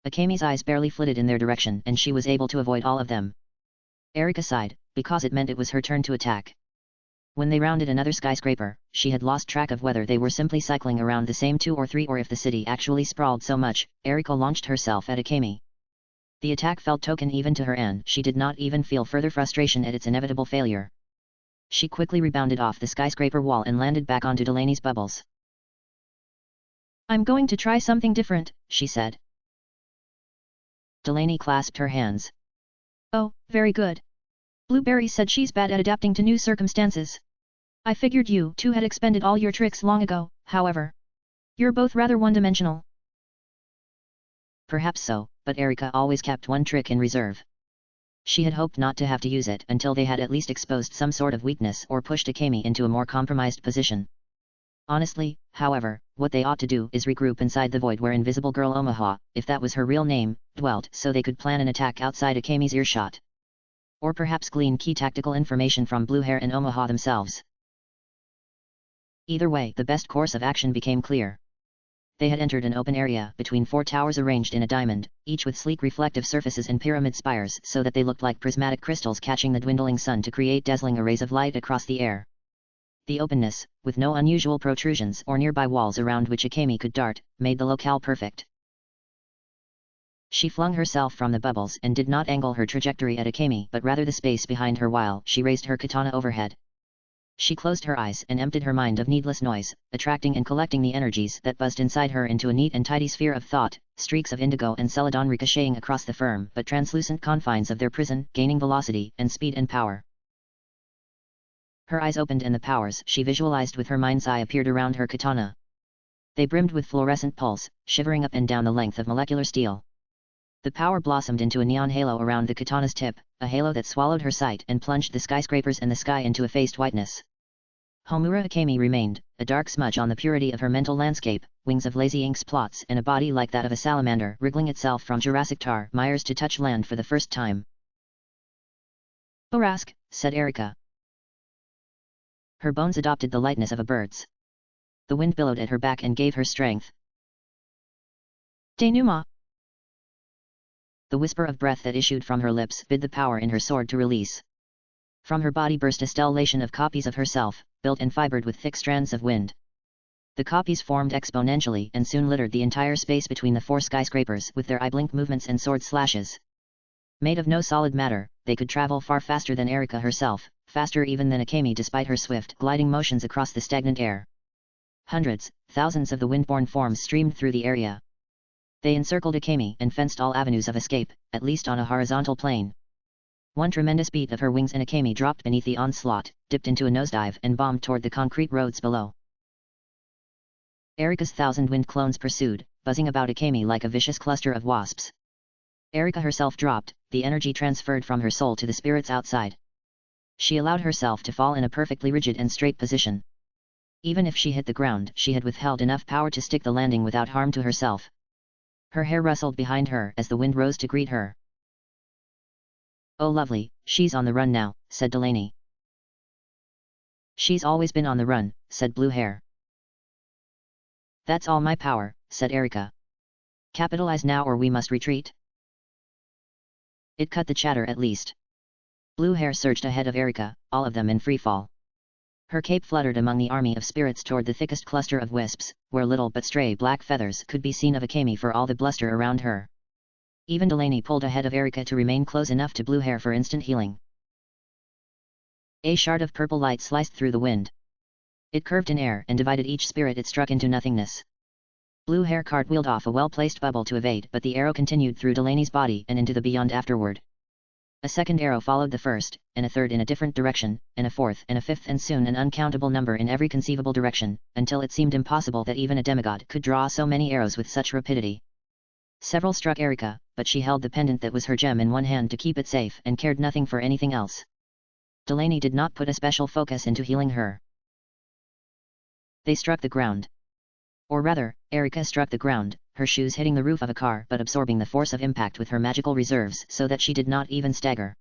Akemi's eyes barely flitted in their direction and she was able to avoid all of them. Erika sighed, because it meant it was her turn to attack. When they rounded another skyscraper, she had lost track of whether they were simply cycling around the same 2 or 3 or if the city actually sprawled so much. Erika launched herself at Akemi. The attack felt token even to her and she did not even feel further frustration at its inevitable failure. She quickly rebounded off the skyscraper wall and landed back onto Delaney's bubbles. I'm going to try something different, she said. Delaney clasped her hands. Oh, very good. Blueberry said she's bad at adapting to new circumstances. I figured you two had expended all your tricks long ago, however. You're both rather one-dimensional. Perhaps so, but Erika always kept one trick in reserve. She had hoped not to have to use it until they had at least exposed some sort of weakness or pushed Akemi into a more compromised position. Honestly, however, what they ought to do is regroup inside the void where Invisible Girl Omaha, if that was her real name, dwelt so they could plan an attack outside Akemi's earshot. Or perhaps glean key tactical information from Blue Hair and Omaha themselves. Either way, the best course of action became clear. They had entered an open area between 4 towers arranged in a diamond, each with sleek reflective surfaces and pyramid spires so that they looked like prismatic crystals catching the dwindling sun to create dazzling arrays of light across the air. The openness, with no unusual protrusions or nearby walls around which Akemi could dart, made the locale perfect. She flung herself from the bubbles and did not angle her trajectory at Akemi but rather the space behind her while she raised her katana overhead. She closed her eyes and emptied her mind of needless noise, attracting and collecting the energies that buzzed inside her into a neat and tidy sphere of thought, streaks of indigo and celadon ricocheting across the firm but translucent confines of their prison, gaining velocity and speed and power. Her eyes opened and the powers she visualized with her mind's eye appeared around her katana. They brimmed with fluorescent pulse, shivering up and down the length of molecular steel. The power blossomed into a neon halo around the katana's tip, a halo that swallowed her sight and plunged the skyscrapers and the sky into effaced whiteness. Homura Akemi remained, a dark smudge on the purity of her mental landscape, wings of lazy ink's plots and a body like that of a salamander wriggling itself from Jurassic tar mires to touch land for the first time. Borask, said Erika. Her bones adopted the lightness of a bird's. The wind billowed at her back and gave her strength. Denouement. The whisper of breath that issued from her lips bid the power in her sword to release. From her body burst a stellation of copies of herself, built and fibered with thick strands of wind. The copies formed exponentially and soon littered the entire space between the 4 skyscrapers with their eye-blink movements and sword slashes. Made of no solid matter, they could travel far faster than Erika herself, faster even than Akemi despite her swift gliding motions across the stagnant air. Hundreds, thousands of the windborne forms streamed through the area. They encircled Akemi and fenced all avenues of escape, at least on a horizontal plane. One tremendous beat of her wings and Akemi dropped beneath the onslaught, dipped into a nosedive and bombed toward the concrete roads below. Erika's 1,000 wind clones pursued, buzzing about Akemi like a vicious cluster of wasps. Erika herself dropped, the energy transferred from her soul to the spirits outside. She allowed herself to fall in a perfectly rigid and straight position. Even if she hit the ground, she had withheld enough power to stick the landing without harm to herself. Her hair rustled behind her as the wind rose to greet her. "Oh lovely, she's on the run now," said Delaney. "She's always been on the run," said Blue Hair. "That's all my power," said Erika. "Capitalize now or we must retreat." It cut the chatter at least. Blue Hair surged ahead of Erika, all of them in freefall. Her cape fluttered among the army of spirits toward the thickest cluster of wisps, where little but stray black feathers could be seen of Akemi for all the bluster around her. Even Delaney pulled ahead of Erika to remain close enough to Blue Hair for instant healing. A shard of purple light sliced through the wind. It curved in air and divided each spirit it struck into nothingness. Blue hair cartwheeled off a well-placed bubble to evade, but the arrow continued through Delaney's body and into the beyond afterward. A second arrow followed the first, and a third in a different direction, and a fourth and a fifth, and soon an uncountable number in every conceivable direction, until it seemed impossible that even a demigod could draw so many arrows with such rapidity. Several struck Erica, but she held the pendant that was her gem in one hand to keep it safe and cared nothing for anything else. Delaney did not put a special focus into healing her. They struck the ground. Or rather, Erica struck the ground, her shoes hitting the roof of a car but absorbing the force of impact with her magical reserves so that she did not even stagger.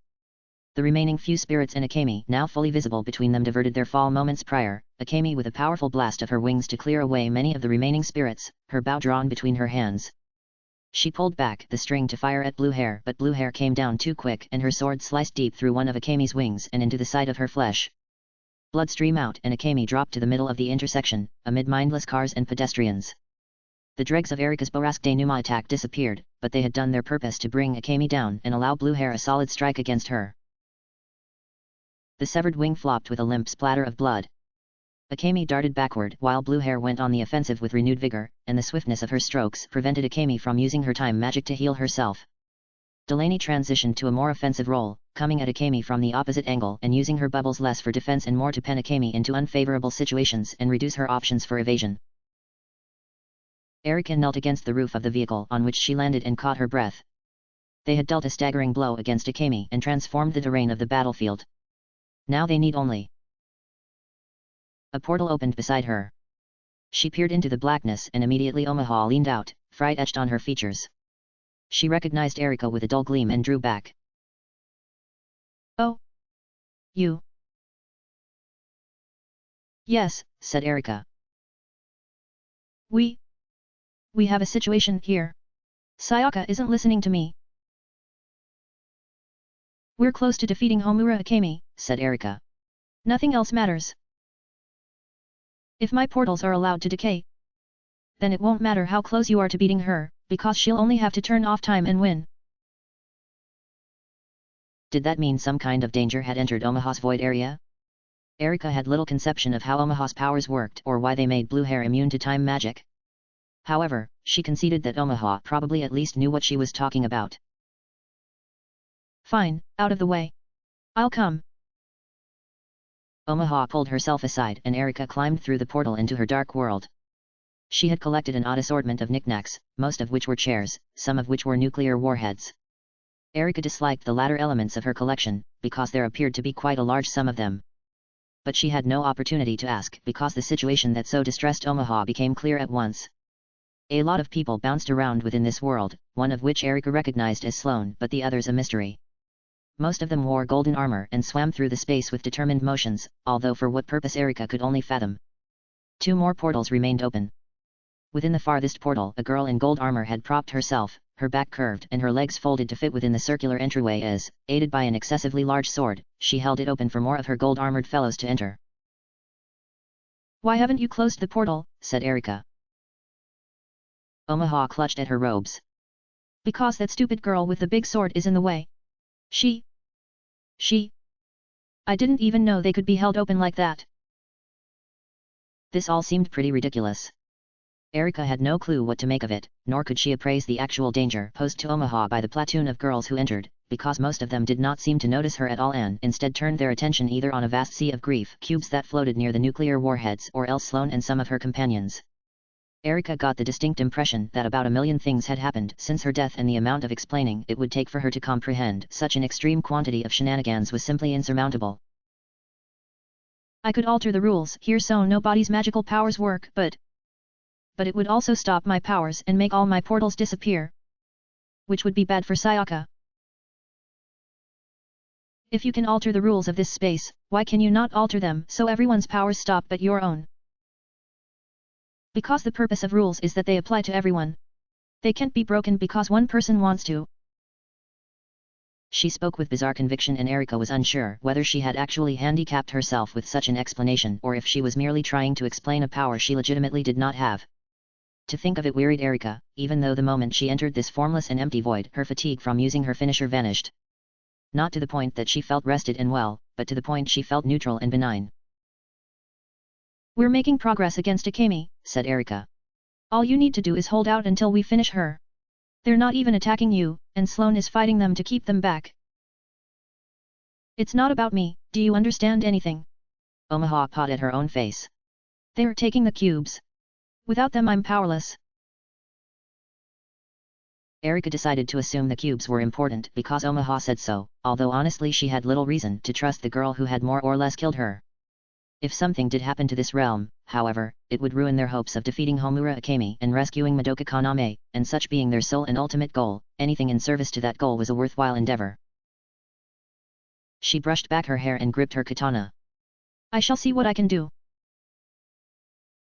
The remaining few spirits in Akemi, now fully visible between them, diverted their fall moments prior, Akemi with a powerful blast of her wings to clear away many of the remaining spirits, her bow drawn between her hands. She pulled back the string to fire at Blue Hair, but Blue Hair came down too quick and her sword sliced deep through one of Akemi's wings and into the side of her flesh. Blood streamed out and Akemi dropped to the middle of the intersection, amid mindless cars and pedestrians. The dregs of Erica's Bourrasque Denouement attack disappeared, but they had done their purpose to bring Akemi down and allow Blue Hair a solid strike against her. The severed wing flopped with a limp splatter of blood. Akemi darted backward while Blue Hair went on the offensive with renewed vigor, and the swiftness of her strokes prevented Akemi from using her time magic to heal herself. Delaney transitioned to a more offensive role, coming at Akemi from the opposite angle and using her bubbles less for defense and more to pen Akemi into unfavorable situations and reduce her options for evasion. Erica knelt against the roof of the vehicle on which she landed and caught her breath. They had dealt a staggering blow against Akemi and transformed the terrain of the battlefield. Now they need only. A portal opened beside her. She peered into the blackness and immediately Omaha leaned out, fright etched on her features. She recognized Erica with a dull gleam and drew back. "Oh. You." "Yes," said Erica. We have a situation here. Sayaka isn't listening to me." "We're close to defeating Homura Akemi," said Erica. "Nothing else matters. If my portals are allowed to decay, then it won't matter how close you are to beating her, because she'll only have to turn off time and win." Did that mean some kind of danger had entered Omaha's void area? Erica had little conception of how Omaha's powers worked or why they made Blue Hair immune to time magic. However, she conceded that Omaha probably at least knew what she was talking about. "Fine, out of the way. I'll come." Omaha pulled herself aside and Erica climbed through the portal into her dark world. She had collected an odd assortment of knickknacks, most of which were chairs, some of which were nuclear warheads. Erica disliked the latter elements of her collection, because there appeared to be quite a large sum of them. But she had no opportunity to ask because the situation that so distressed Omaha became clear at once. A lot of people bounced around within this world, one of which Erica recognized as Sloane but the others a mystery. Most of them wore golden armor and swam through the space with determined motions, although for what purpose Erica could only fathom. 2 more portals remained open. Within the farthest portal a girl in gold armor had propped herself, her back curved and her legs folded to fit within the circular entryway as, aided by an excessively large sword, she held it open for more of her gold-armored fellows to enter. "Why haven't you closed the portal?" said Erica. Omaha clutched at her robes. "Because that stupid girl with the big sword is in the way. She... I didn't even know they could be held open like that." This all seemed pretty ridiculous. Erica had no clue what to make of it, nor could she appraise the actual danger posed to Omaha by the platoon of girls who entered, because most of them did not seem to notice her at all and instead turned their attention either on a vast sea of grief cubes that floated near the nuclear warheads or else Sloane and some of her companions. Erica got the distinct impression that about 1,000,000 things had happened since her death and the amount of explaining it would take for her to comprehend such an extreme quantity of shenanigans was simply insurmountable. "I could alter the rules here so nobody's magical powers work, but it would also stop my powers and make all my portals disappear. Which would be bad for Sayaka. If you can alter the rules of this space, why can you not alter them so everyone's powers stop but your own? Because the purpose of rules is that they apply to everyone. They can't be broken because one person wants to." She spoke with bizarre conviction and Erica was unsure whether she had actually handicapped herself with such an explanation or if she was merely trying to explain a power she legitimately did not have. To think of it wearied Erica, even though the moment she entered this formless and empty void her fatigue from using her finisher vanished. Not to the point that she felt rested and well, but to the point she felt neutral and benign. "We're making progress against Akemi," said Erika. "All you need to do is hold out until we finish her. They're not even attacking you, and Sloane is fighting them to keep them back. It's not about me, do you understand anything?" Omaha pawed at her own face. "They're taking the cubes. Without them I'm powerless." Erika decided to assume the cubes were important because Omaha said so, although honestly she had little reason to trust the girl who had more or less killed her. If something did happen to this realm, however, it would ruin their hopes of defeating Homura Akemi and rescuing Madoka Kaname, and such being their sole and ultimate goal, anything in service to that goal was a worthwhile endeavor. She brushed back her hair and gripped her katana. "I shall see what I can do."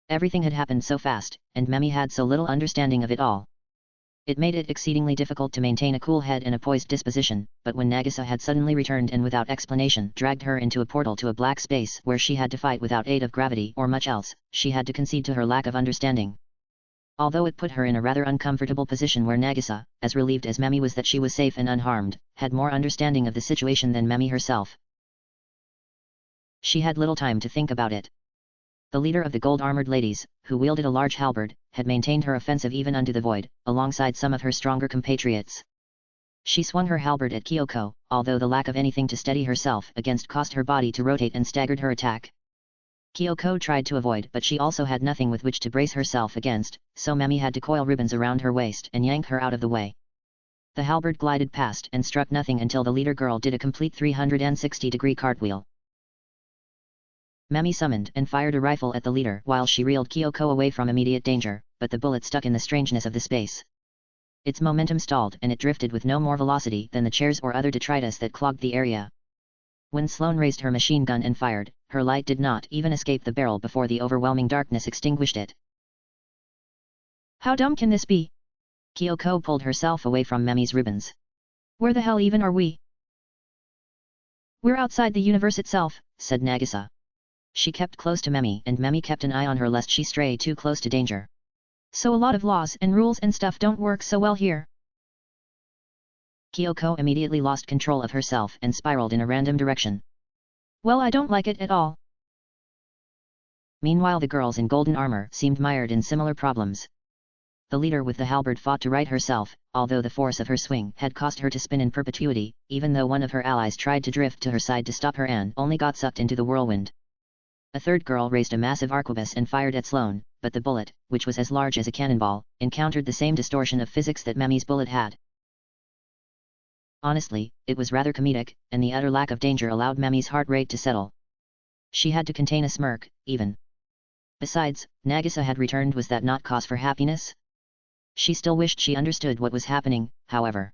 Everything had happened so fast, and Memi had so little understanding of it all. It made it exceedingly difficult to maintain a cool head and a poised disposition, but when Nagisa had suddenly returned and without explanation dragged her into a portal to a black space where she had to fight without aid of gravity or much else, she had to concede to her lack of understanding. Although it put her in a rather uncomfortable position where Nagisa, as relieved as Memi was that she was safe and unharmed, had more understanding of the situation than Memi herself. She had little time to think about it. The leader of the gold-armored ladies, who wielded a large halberd, had maintained her offensive even unto the void, alongside some of her stronger compatriots. She swung her halberd at Kyoko, although the lack of anything to steady herself against caused her body to rotate and staggered her attack. Kyoko tried to avoid, but she also had nothing with which to brace herself against, so Memi had to coil ribbons around her waist and yank her out of the way. The halberd glided past and struck nothing until the leader girl did a complete 360-degree cartwheel. Memi summoned and fired a rifle at the leader while she reeled Kyoko away from immediate danger, but the bullet stuck in the strangeness of the space. Its momentum stalled and it drifted with no more velocity than the chairs or other detritus that clogged the area. When Sloane raised her machine gun and fired, her light did not even escape the barrel before the overwhelming darkness extinguished it. "How dumb can this be?" Kyoko pulled herself away from Memi's ribbons. "Where the hell even are we?" "We're outside the universe itself," said Nagisa. She kept close to Memi and Memi kept an eye on her lest she stray too close to danger. "So a lot of laws and rules and stuff don't work so well here." Kyoko immediately lost control of herself and spiraled in a random direction. "Well, I don't like it at all." Meanwhile the girls in golden armor seemed mired in similar problems. The leader with the halberd fought to right herself, although the force of her swing had caused her to spin in perpetuity, even though one of her allies tried to drift to her side to stop her and only got sucked into the whirlwind. A third girl raised a massive arquebus and fired at Sloane, but the bullet, which was as large as a cannonball, encountered the same distortion of physics that Memi's bullet had. Honestly, it was rather comedic, and the utter lack of danger allowed Memi's heart rate to settle. She had to contain a smirk, even. Besides, Nagisa had returned. Was that not cause for happiness? She still wished she understood what was happening, however.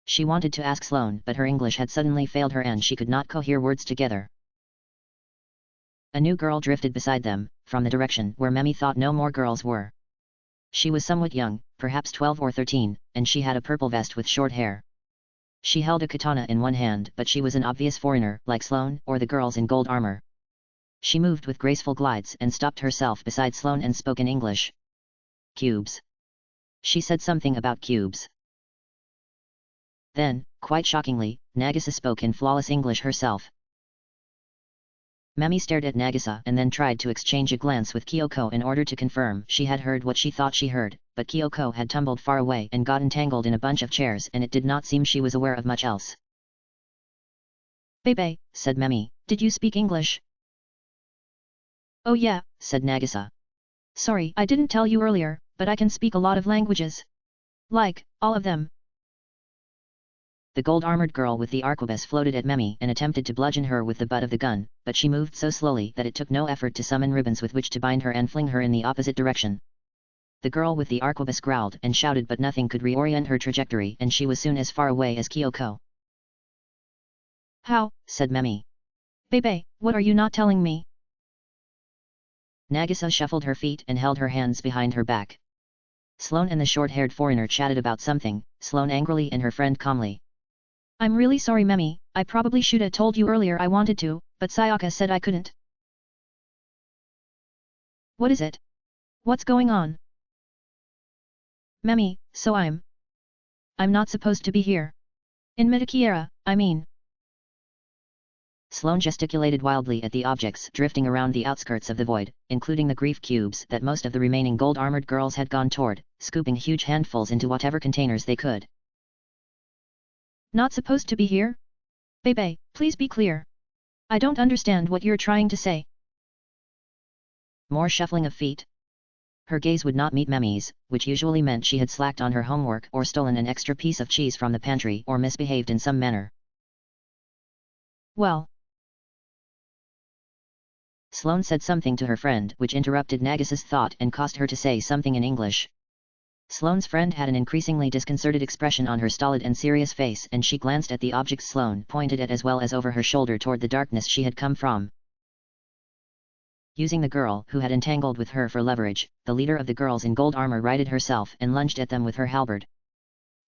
She wanted to ask Sloane, but her English had suddenly failed her and she could not cohere words together. A new girl drifted beside them, from the direction where Memi thought no more girls were. She was somewhat young, perhaps 12 or 13, and she had a purple vest with short hair. She held a katana in one hand, but she was an obvious foreigner, like Sloane or the girls in gold armor. She moved with graceful glides and stopped herself beside Sloane and spoke in English. "Cubes." She said something about cubes. Then, quite shockingly, Nagisa spoke in flawless English herself. Memi stared at Nagisa and then tried to exchange a glance with Kyoko in order to confirm she had heard what she thought she heard, but Kyoko had tumbled far away and got entangled in a bunch of chairs and it did not seem she was aware of much else. "Bebe," said Memi, "did you speak English?" "Oh yeah," said Nagisa. "Sorry I didn't tell you earlier, but I can speak a lot of languages. Like, all of them." The gold-armored girl with the arquebus floated at Memi and attempted to bludgeon her with the butt of the gun, but she moved so slowly that it took no effort to summon ribbons with which to bind her and fling her in the opposite direction. The girl with the arquebus growled and shouted but nothing could reorient her trajectory and she was soon as far away as Kyoko. "How?" said Memi. "Bebe, what are you not telling me?" Nagisa shuffled her feet and held her hands behind her back. Sloane and the short-haired foreigner chatted about something, Sloane angrily and her friend calmly. "I'm really sorry Memi, I probably should have told you earlier I wanted to, but Sayaka said I couldn't." "What is it? What's going on?" "Memi, so I'm not supposed to be here." In Magica, I mean. Sloane gesticulated wildly at the objects drifting around the outskirts of the void, including the grief cubes that most of the remaining gold-armored girls had gone toward, scooping huge handfuls into whatever containers they could. Not supposed to be here? Bebe, please be clear. I don't understand what you're trying to say. More shuffling of feet. Her gaze would not meet Mami's, which usually meant she had slacked on her homework or stolen an extra piece of cheese from the pantry or misbehaved in some manner. Well. Sloane said something to her friend which interrupted Nagisa's thought and caused her to say something in English. Sloane's friend had an increasingly disconcerted expression on her stolid and serious face, and she glanced at the objects Sloane pointed at as well as over her shoulder toward the darkness she had come from. Using the girl who had entangled with her for leverage, the leader of the girls in gold armor righted herself and lunged at them with her halberd.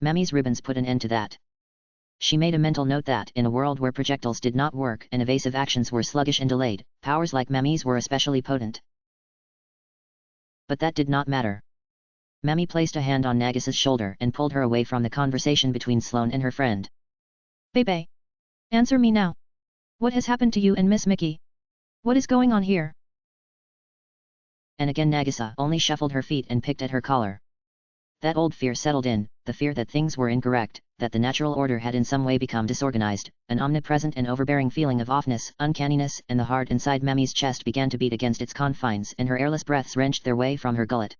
Mami's ribbons put an end to that. She made a mental note that in a world where projectiles did not work and evasive actions were sluggish and delayed, powers like Mami's were especially potent. But that did not matter. Mami placed a hand on Nagisa's shoulder and pulled her away from the conversation between Sloane and her friend. Bebe. Answer me now. What has happened to you and Miss Mickey? What is going on here? And again Nagisa only shuffled her feet and picked at her collar. That old fear settled in, the fear that things were incorrect, that the natural order had in some way become disorganized, an omnipresent and overbearing feeling of offness, uncanniness, and the heart inside Mami's chest began to beat against its confines and her airless breaths wrenched their way from her gullet.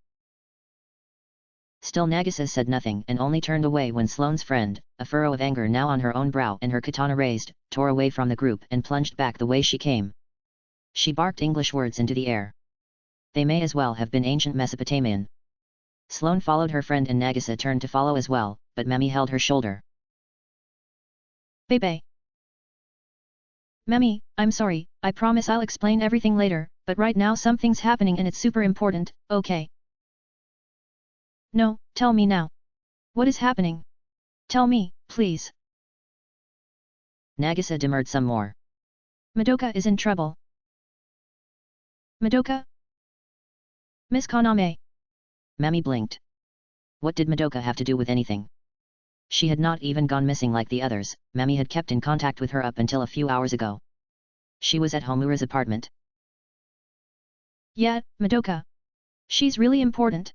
Still Nagisa said nothing and only turned away when Sloane's friend, a furrow of anger now on her own brow and her katana raised, tore away from the group and plunged back the way she came. She barked English words into the air. They may as well have been ancient Mesopotamian. Sloane followed her friend and Nagisa turned to follow as well, but Mami held her shoulder. Bebe. Mami, I'm sorry, I promise I'll explain everything later, but right now something's happening and it's super important, okay? No, tell me now. What is happening? Tell me, please. Nagisa demurred some more. Madoka is in trouble. Madoka? Miss Kaname. Mami blinked. What did Madoka have to do with anything? She had not even gone missing like the others, Mami had kept in contact with her up until a few hours ago. She was at Homura's apartment. Yeah, Madoka. She's really important.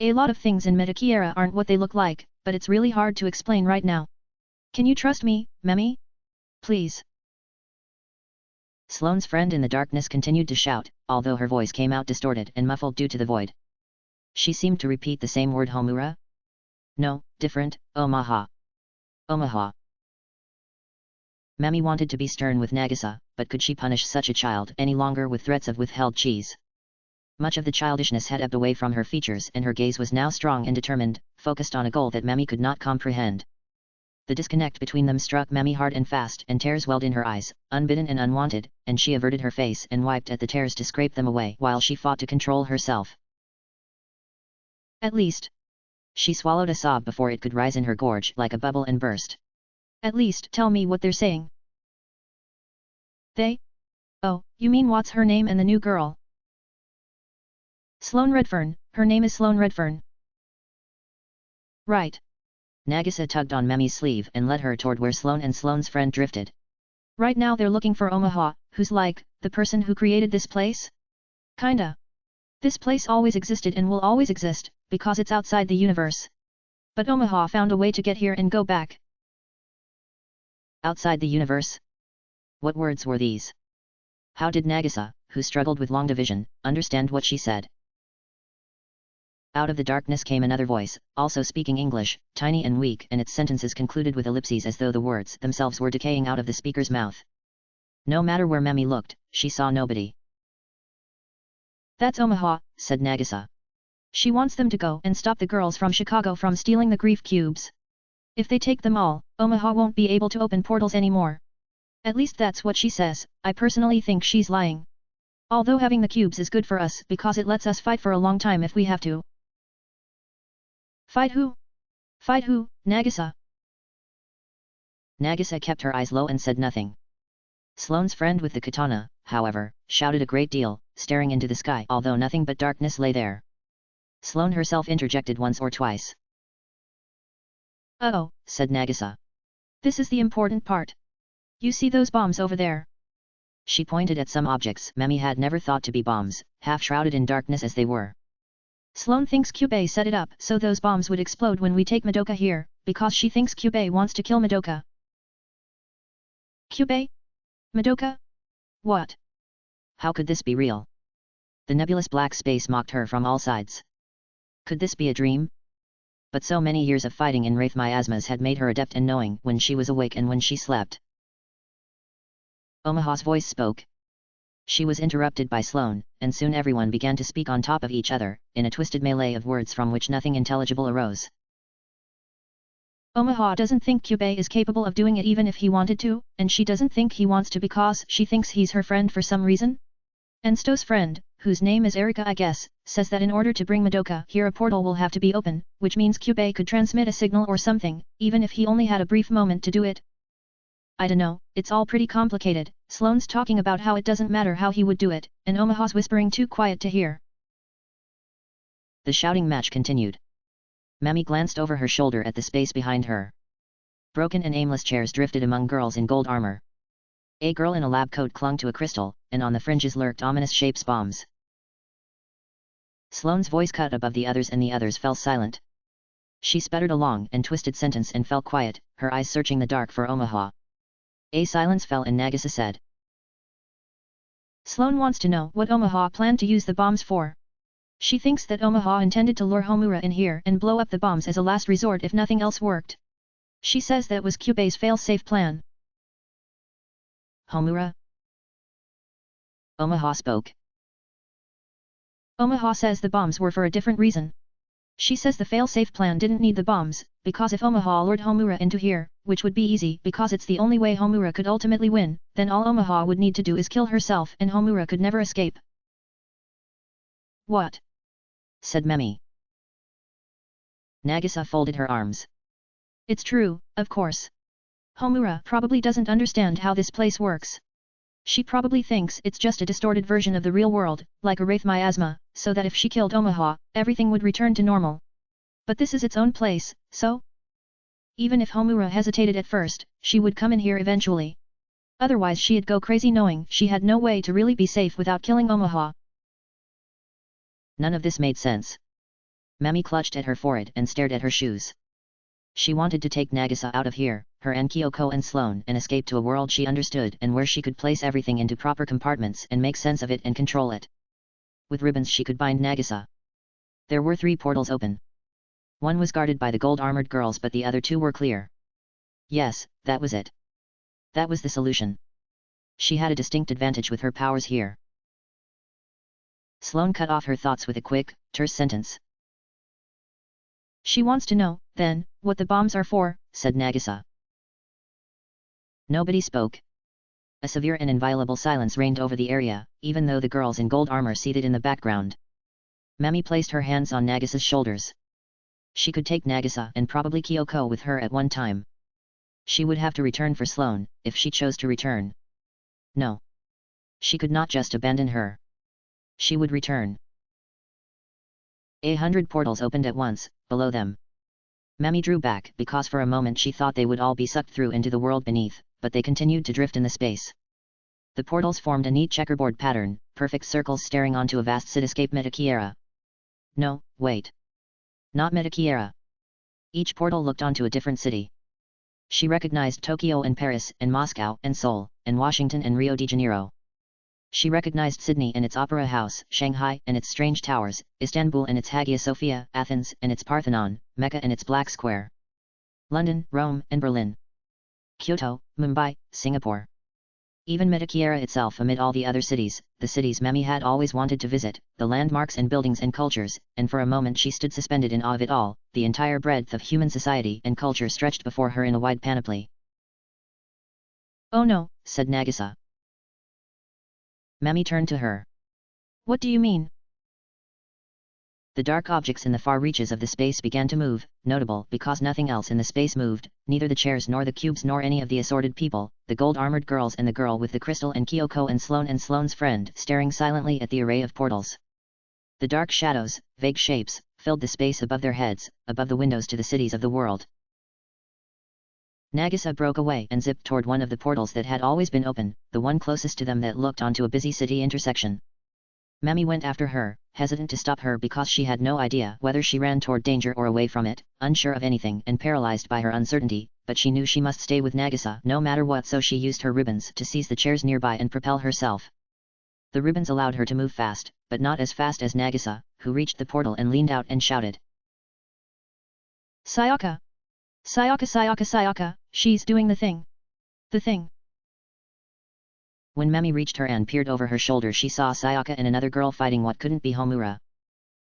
A lot of things in Magica aren't what they look like, but it's really hard to explain right now. Can you trust me, Mami? Please. Sloane's friend in the darkness continued to shout, although her voice came out distorted and muffled due to the void. She seemed to repeat the same word Homura? No, different, Omaha. Omaha. Mami wanted to be stern with Nagisa, but could she punish such a child any longer with threats of withheld cheese? Much of the childishness had ebbed away from her features and her gaze was now strong and determined, focused on a goal that Mami could not comprehend. The disconnect between them struck Mami hard and fast and tears welled in her eyes, unbidden and unwanted, and she averted her face and wiped at the tears to scrape them away while she fought to control herself. At least. She swallowed a sob before it could rise in her gorge like a bubble and burst. At least tell me what they're saying. They? Oh, you mean what's her name and the new girl? Sloane Redfern, her name is Sloane Redfern. Right. Nagisa tugged on Mami's sleeve and led her toward where Sloane and Sloane's friend drifted. Right now they're looking for Omaha, who's like, the person who created this place? Kinda. This place always existed and will always exist, because it's outside the universe. But Omaha found a way to get here and go back. Outside the universe? What words were these? How did Nagisa, who struggled with long division, understand what she said? Out of the darkness came another voice, also speaking English, tiny and weak, and its sentences concluded with ellipses as though the words themselves were decaying out of the speaker's mouth. No matter where Mami looked, she saw nobody. That's Omaha, said Nagisa. She wants them to go and stop the girls from Chicago from stealing the grief cubes. If they take them all, Omaha won't be able to open portals anymore. At least that's what she says. I personally think she's lying. Although having the cubes is good for us because it lets us fight for a long time if we have to. Fight who? Fight who, Nagisa? Nagisa kept her eyes low and said nothing. Sloane's friend with the katana, however, shouted a great deal, staring into the sky although nothing but darkness lay there. Sloane herself interjected once or twice. Oh, said Nagisa. This is the important part. You see those bombs over there? She pointed at some objects Memi had never thought to be bombs, half shrouded in darkness as they were. Sloane thinks Kyubey set it up so those bombs would explode when we take Madoka here, because she thinks Kyubey wants to kill Madoka. Kyubey? Madoka? What? How could this be real? The nebulous black space mocked her from all sides. Could this be a dream? But so many years of fighting in wraith miasmas had made her adept in knowing when she was awake and when she slept. Omaha's voice spoke. She was interrupted by Sloane, and soon everyone began to speak on top of each other, in a twisted melee of words from which nothing intelligible arose. Omaha doesn't think Kyubey is capable of doing it even if he wanted to, and she doesn't think he wants to because she thinks he's her friend for some reason? And Sto's friend, whose name is Erika I guess, says that in order to bring Madoka here a portal will have to be open, which means Kyubey could transmit a signal or something, even if he only had a brief moment to do it. I dunno, it's all pretty complicated. Sloane's talking about how it doesn't matter how he would do it, and Omaha's whispering too quiet to hear. The shouting match continued. Memi glanced over her shoulder at the space behind her. Broken and aimless chairs drifted among girls in gold armor. A girl in a lab coat clung to a crystal, and on the fringes lurked ominous shapes bombs. Sloane's voice cut above the others and the others fell silent. She sputtered a long and twisted sentence and fell quiet, her eyes searching the dark for Omaha. A silence fell and Nagisa said. Sloane wants to know what Omaha planned to use the bombs for. She thinks that Omaha intended to lure Homura in here and blow up the bombs as a last resort if nothing else worked. She says that was Kyubey's fail-safe plan. Homura? Omaha spoke. Omaha says the bombs were for a different reason. She says the fail-safe plan didn't need the bombs, because if Omaha lured Homura into here, which would be easy because it's the only way Homura could ultimately win, then all Omaha would need to do is kill herself and Homura could never escape. What? Said Memi. Nagisa folded her arms. It's true, of course. Homura probably doesn't understand how this place works. She probably thinks it's just a distorted version of the real world, like a wraith miasma, so that if she killed Omaha, everything would return to normal. But this is its own place, so? Even if Homura hesitated at first, she would come in here eventually. Otherwise she'd go crazy knowing she had no way to really be safe without killing Omaha. None of this made sense. Memi clutched at her forehead and stared at her shoes. She wanted to take Nagisa out of here, her and Kyoko and Sloane, and escape to a world she understood and where she could place everything into proper compartments and make sense of it and control it. With ribbons she could bind Nagisa. There were 3 portals open. One was guarded by the gold-armored girls but the other 2 were clear. Yes, that was it. That was the solution. She had a distinct advantage with her powers here. Sloane cut off her thoughts with a quick, terse sentence. She wants to know, then, what the bombs are for, said Nagisa. Nobody spoke. A severe and inviolable silence reigned over the area, even though the girls in gold armor seated in the background. Memi placed her hands on Nagisa's shoulders. She could take Nagisa and probably Kyoko with her at one time. She would have to return for Sloane, if she chose to return. No. She could not just abandon her. She would return. 100 portals opened at once, below them. Memi drew back because for a moment she thought they would all be sucked through into the world beneath, but they continued to drift in the space. The portals formed a neat checkerboard pattern, perfect circles staring onto a vast cityscape Metakiera. No, wait. Not Metakiera. Each portal looked onto a different city. She recognized Tokyo and Paris and Moscow and Seoul, and Washington and Rio de Janeiro. She recognized Sydney and its opera house, Shanghai and its strange towers, Istanbul and its Hagia Sophia, Athens and its Parthenon, Mecca and its Black Square. London, Rome and Berlin. Kyoto, Mumbai, Singapore. Even Metakiera itself amid all the other cities, the cities Memi had always wanted to visit, the landmarks and buildings and cultures, and for a moment she stood suspended in awe of it all, the entire breadth of human society and culture stretched before her in a wide panoply. Oh no, said Nagisa. Memi turned to her. What do you mean? The dark objects in the far reaches of the space began to move, notable because nothing else in the space moved, neither the chairs nor the cubes nor any of the assorted people, the gold-armored girls and the girl with the crystal and Kyoko and Sloane's friend staring silently at the array of portals. The dark shadows, vague shapes, filled the space above their heads, above the windows to the cities of the world. Nagisa broke away and zipped toward one of the portals that had always been open, the one closest to them that looked onto a busy city intersection. Mami went after her, hesitant to stop her because she had no idea whether she ran toward danger or away from it, unsure of anything and paralyzed by her uncertainty, but she knew she must stay with Nagisa no matter what, so she used her ribbons to seize the chairs nearby and propel herself. The ribbons allowed her to move fast, but not as fast as Nagisa, who reached the portal and leaned out and shouted. Sayaka! Sayaka, Sayaka, Sayaka, she's doing the thing! The thing! When Mami reached her and peered over her shoulder, she saw Sayaka and another girl fighting what couldn't be Homura.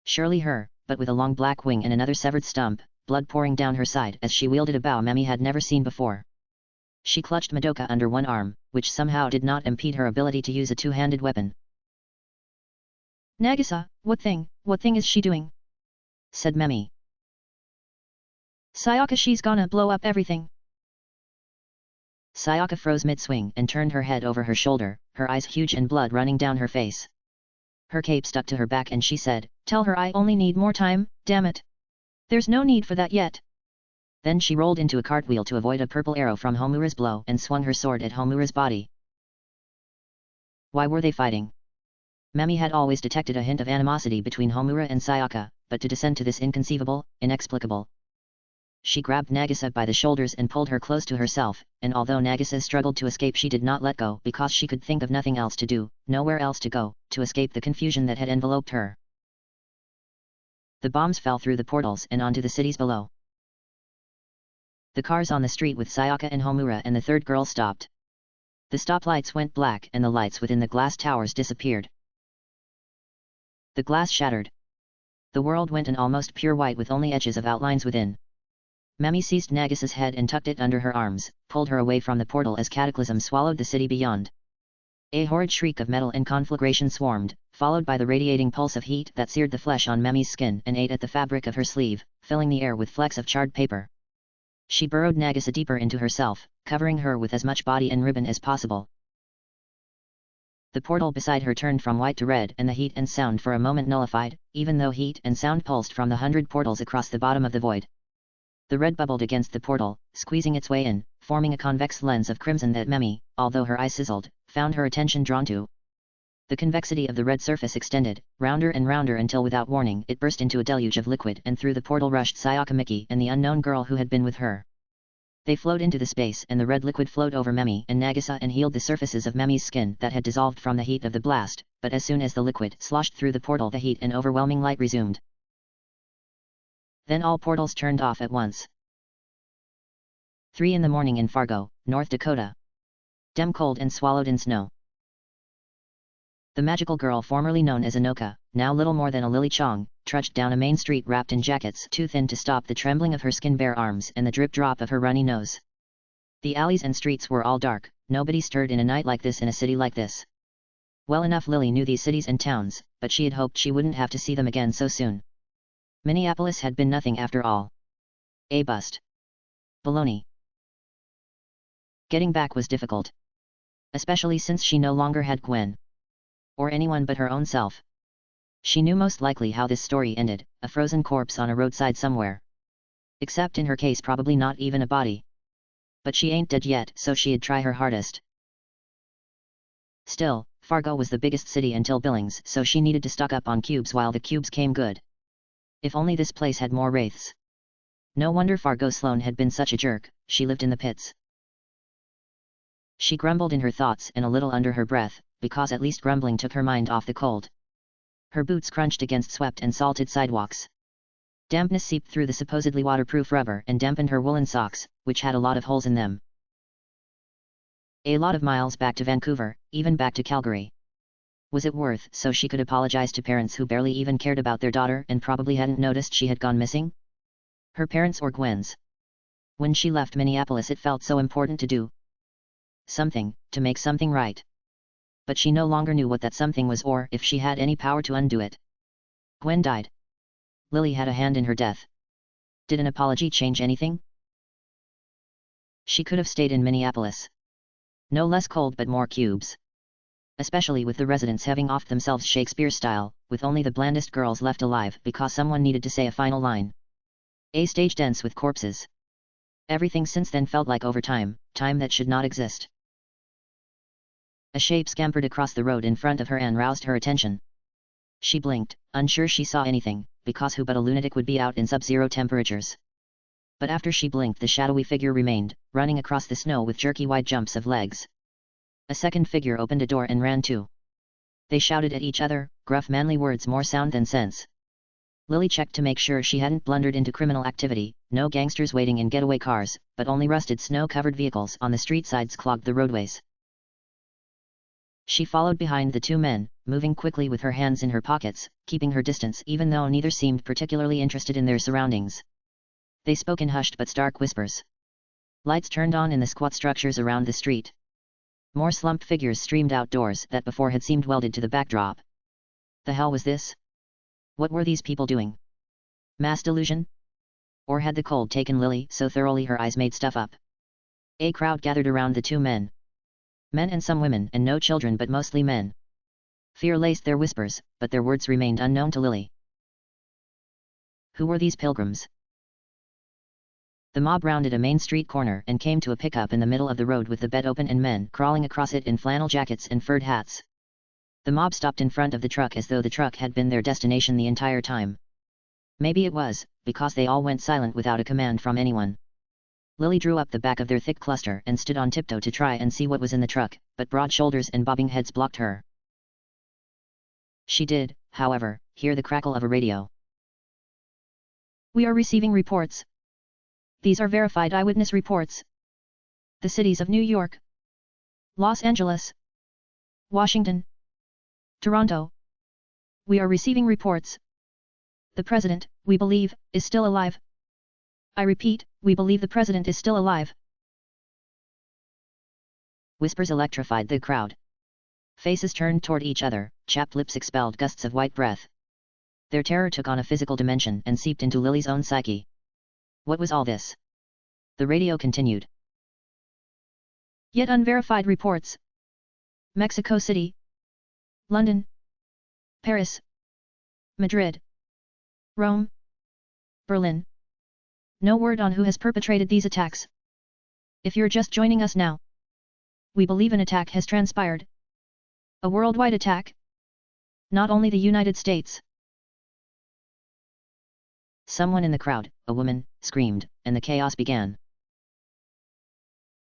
Surely her, but with a long black wing and another severed stump, blood pouring down her side as she wielded a bow Mami had never seen before. She clutched Madoka under one arm, which somehow did not impede her ability to use a two-handed weapon. Nagisa, what thing is she doing? Said Mami. Sayaka, she's gonna blow up everything. Sayaka froze mid-swing and turned her head over her shoulder, her eyes huge and blood running down her face. Her cape stuck to her back and she said, "Tell her I only need more time, damn it. There's no need for that yet." Then she rolled into a cartwheel to avoid a purple arrow from Homura's blow and swung her sword at Homura's body. Why were they fighting? Mami had always detected a hint of animosity between Homura and Sayaka, but to descend to this inconceivable, inexplicable. She grabbed Nagisa by the shoulders and pulled her close to herself, and although Nagisa struggled to escape, she did not let go because she could think of nothing else to do, nowhere else to go, to escape the confusion that had enveloped her. The bombs fell through the portals and onto the cities below. The cars on the street with Sayaka and Homura and the third girl stopped. The stoplights went black and the lights within the glass towers disappeared. The glass shattered. The world went an almost pure white with only edges of outlines within. Mami seized Nagisa's head and tucked it under her arms, pulled her away from the portal as cataclysm swallowed the city beyond. A horrid shriek of metal and conflagration swarmed, followed by the radiating pulse of heat that seared the flesh on Mami's skin and ate at the fabric of her sleeve, filling the air with flecks of charred paper. She burrowed Nagisa deeper into herself, covering her with as much body and ribbon as possible. The portal beside her turned from white to red and the heat and sound for a moment nullified, even though heat and sound pulsed from the 100 portals across the bottom of the void. The red bubbled against the portal, squeezing its way in, forming a convex lens of crimson that Mami, although her eyes sizzled, found her attention drawn to. The convexity of the red surface extended, rounder and rounder until without warning it burst into a deluge of liquid and through the portal rushed Sayaka Miki and the unknown girl who had been with her. They flowed into the space and the red liquid flowed over Mami and Nagisa and healed the surfaces of Mami's skin that had dissolved from the heat of the blast, but as soon as the liquid sloshed through the portal the heat and overwhelming light resumed. Then all portals turned off at once. 3 in the morning in Fargo, North Dakota. Damn cold and swallowed in snow. The magical girl formerly known as Anoka, now little more than a lily chong, trudged down a main street wrapped in jackets too thin to stop the trembling of her skin-bare arms and the drip-drop of her runny nose. The alleys and streets were all dark, nobody stirred in a night like this in a city like this. Well enough Lily knew these cities and towns, but she had hoped she wouldn't have to see them again so soon. Minneapolis had been nothing after all. A bust. Baloney. Getting back was difficult. Especially since she no longer had Gwen. Or anyone but her own self. She knew most likely how this story ended, a frozen corpse on a roadside somewhere. Except in her case probably not even a body. But she ain't dead yet, so she'd try her hardest. Still, Fargo was the biggest city until Billings, so she needed to stock up on cubes while the cubes came good. If only this place had more wraiths. No wonder Fargo Sloane had been such a jerk, she lived in the pits. She grumbled in her thoughts and a little under her breath, because at least grumbling took her mind off the cold. Her boots crunched against swept and salted sidewalks. Dampness seeped through the supposedly waterproof rubber and dampened her woolen socks, which had a lot of holes in them. A lot of miles back to Vancouver, even back to Calgary. Was it worth so she could apologize to parents who barely even cared about their daughter and probably hadn't noticed she had gone missing? Her parents or Gwen's? When she left Minneapolis it felt so important to do something, to make something right. But she no longer knew what that something was or if she had any power to undo it. Gwen died. Lily had a hand in her death. Did an apology change anything? She could have stayed in Minneapolis. No less cold but more cubes. Especially with the residents having offed themselves Shakespeare style, with only the blandest girls left alive because someone needed to say a final line. A stage dense with corpses. Everything since then felt like overtime, time that should not exist. A shape scampered across the road in front of her and roused her attention. She blinked, unsure she saw anything, because who but a lunatic would be out in sub-zero temperatures. But after she blinked, the shadowy figure remained, running across the snow with jerky wide jumps of legs. A second figure opened a door and ran too. They shouted at each other, gruff manly words more sound than sense. Lily checked to make sure she hadn't blundered into criminal activity. No gangsters waiting in getaway cars, but only rusted snow-covered vehicles on the street sides clogged the roadways. She followed behind the two men, moving quickly with her hands in her pockets, keeping her distance even though neither seemed particularly interested in their surroundings. They spoke in hushed but stark whispers. Lights turned on in the squat structures around the street. More slumped figures streamed outdoors that before had seemed welded to the backdrop. The hell was this? What were these people doing? Mass delusion? Or had the cold taken Lily so thoroughly her eyes made stuff up? A crowd gathered around the two men. Men and some women and no children but mostly men. Fear laced their whispers, but their words remained unknown to Lily. Who were these pilgrims? The mob rounded a main street corner and came to a pickup in the middle of the road with the bed open and men crawling across it in flannel jackets and furred hats. The mob stopped in front of the truck as though the truck had been their destination the entire time. Maybe it was, because they all went silent without a command from anyone. Lily drew up the back of their thick cluster and stood on tiptoe to try and see what was in the truck, but broad shoulders and bobbing heads blocked her. She did, however, hear the crackle of a radio. We are receiving reports. These are verified eyewitness reports. The cities of New York, Los Angeles, Washington, Toronto. We are receiving reports. The president, we believe, is still alive. I repeat, we believe the president is still alive. Whispers electrified the crowd. Faces turned toward each other, chapped lips expelled gusts of white breath. Their terror took on a physical dimension and seeped into Lily's own psyche. What was all this? The radio continued. Yet unverified reports. Mexico City, London, Paris, Madrid, Rome, Berlin. No word on who has perpetrated these attacks. If you're just joining us now, we believe an attack has transpired. A worldwide attack. Not only the United States. Someone in the crowd, a woman, screamed, and the chaos began.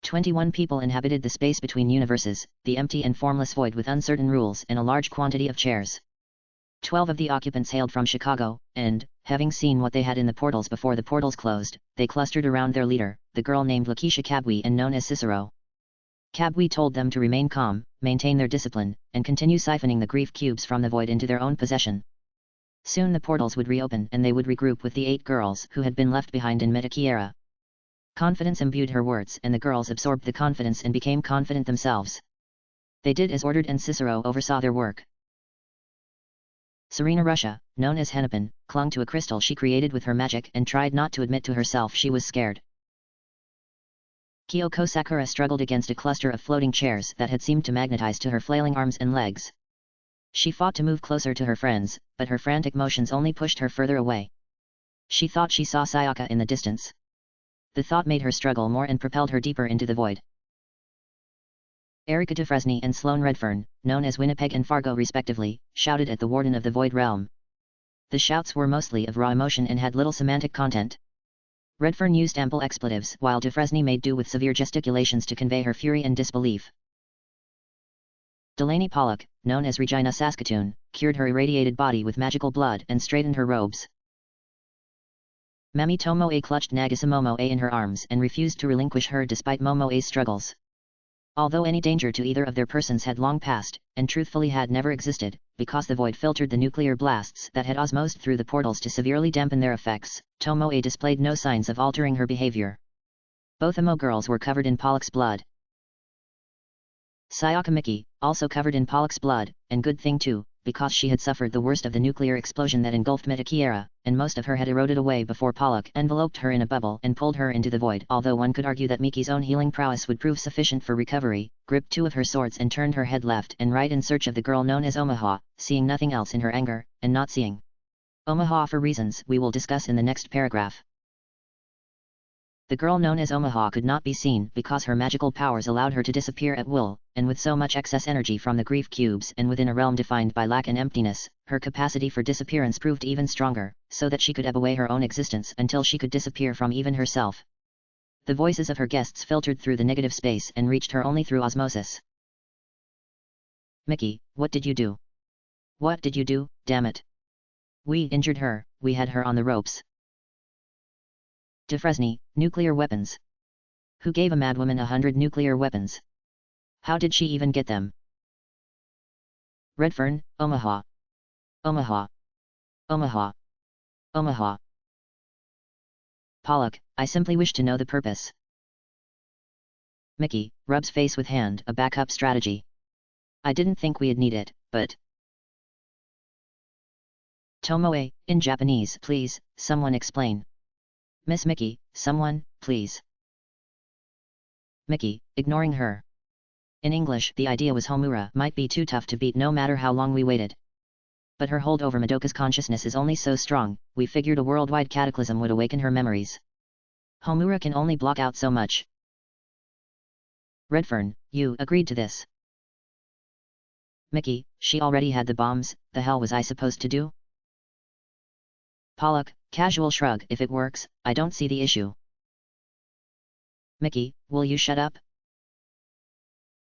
21 people inhabited the space between universes, the empty and formless void with uncertain rules and a large quantity of chairs. 12 of the occupants hailed from Chicago, and, having seen what they had in the portals before the portals closed, they clustered around their leader, the girl named Lakeisha Cabwe and known as Cicero. Cabwe told them to remain calm, maintain their discipline, and continue siphoning the grief cubes from the void into their own possession. Soon the portals would reopen and they would regroup with the 8 girls who had been left behind in Magica. Confidence imbued her words and the girls absorbed the confidence and became confident themselves. They did as ordered and Cicero oversaw their work. Serena Russia, known as Hennepin, clung to a crystal she created with her magic and tried not to admit to herself she was scared. Kyoko Sakura struggled against a cluster of floating chairs that had seemed to magnetize to her flailing arms and legs. She fought to move closer to her friends, but her frantic motions only pushed her further away. She thought she saw Sayaka in the distance. The thought made her struggle more and propelled her deeper into the void. Erica Dufresne and Sloane Redfern, known as Winnipeg and Fargo respectively, shouted at the Warden of the Void Realm. The shouts were mostly of raw emotion and had little semantic content. Redfern used ample expletives while Dufresne made do with severe gesticulations to convey her fury and disbelief. Delaney Pollock, known as Regina Saskatoon, cured her irradiated body with magical blood and straightened her robes. Mami Tomoe clutched Nagisa Momoe in her arms and refused to relinquish her despite Momoe's struggles. Although any danger to either of their persons had long passed, and truthfully had never existed, because the void filtered the nuclear blasts that had osmosed through the portals to severely dampen their effects, Tomoe displayed no signs of altering her behavior. Both Amo girls were covered in Pollock's blood. Sayaka Miki, also covered in Pollock's blood, and good thing too, because she had suffered the worst of the nuclear explosion that engulfed Magica, and most of her had eroded away before Pollock enveloped her in a bubble and pulled her into the void. Although one could argue that Miki's own healing prowess would prove sufficient for recovery, gripped 2 of her swords and turned her head left and right in search of the girl known as Omaha, seeing nothing else in her anger, and not seeing Omaha for reasons we will discuss in the next paragraph. The girl known as Omaha could not be seen because her magical powers allowed her to disappear at will, and with so much excess energy from the grief cubes and within a realm defined by lack and emptiness, her capacity for disappearance proved even stronger, so that she could ebb away her own existence until she could disappear from even herself. The voices of her guests filtered through the negative space and reached her only through osmosis. Mickey, what did you do? What did you do, damn it? We injured her, we had her on the ropes. Defresne, nuclear weapons. Who gave a madwoman 100 nuclear weapons? How did she even get them? Redfern, Omaha. Omaha. Omaha. Omaha. Pollock, I simply wish to know the purpose. Mickey, rubs face with hand, a backup strategy. I didn't think we'd need it, but... Tomoe, in Japanese, please, someone explain. Miss Mickey, someone, please. Mickey, ignoring her. In English, the idea was Homura might be too tough to beat no matter how long we waited. But her hold over Madoka's consciousness is only so strong, we figured a worldwide cataclysm would awaken her memories. Homura can only block out so much. Redfern, you agreed to this. Mickey, she already had the bombs, the hell was I supposed to do? Pollock, casual shrug, if it works, I don't see the issue. Mickey, will you shut up?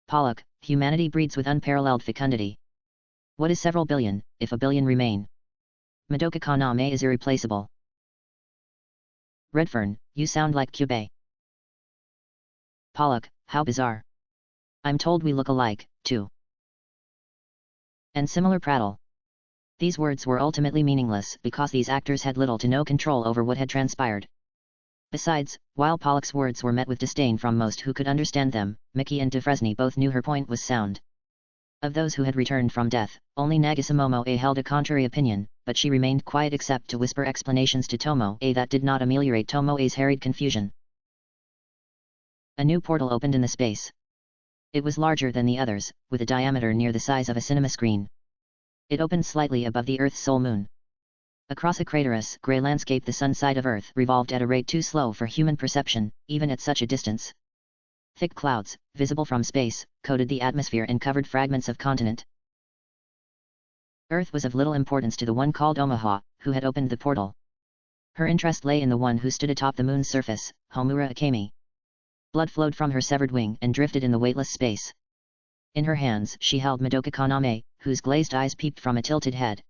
Pollock, humanity breeds with unparalleled fecundity. What is several billion, if a billion remain? Madoka Kaname is irreplaceable. Redfern, you sound like Kyubey. Pollock, how bizarre. I'm told we look alike, too. And similar prattle. These words were ultimately meaningless because these actors had little to no control over what had transpired. Besides, while Pollock's words were met with disdain from most who could understand them, Mickey and Defresne both knew her point was sound. Of those who had returned from death, only Nagisa Momoe held a contrary opinion, but she remained quiet except to whisper explanations to Tomoe that did not ameliorate Tomoe's harried confusion. A new portal opened in the space. It was larger than the others, with a diameter near the size of a cinema screen. It opened slightly above the Earth's sole moon. Across a craterous, grey landscape the sun side of Earth revolved at a rate too slow for human perception, even at such a distance. Thick clouds, visible from space, coated the atmosphere and covered fragments of continent. Earth was of little importance to the one called Omaha, who had opened the portal. Her interest lay in the one who stood atop the moon's surface, Homura Akemi. Blood flowed from her severed wing and drifted in the weightless space. In her hands she held Madoka Kaname, whose glazed eyes peeped from a tilted head.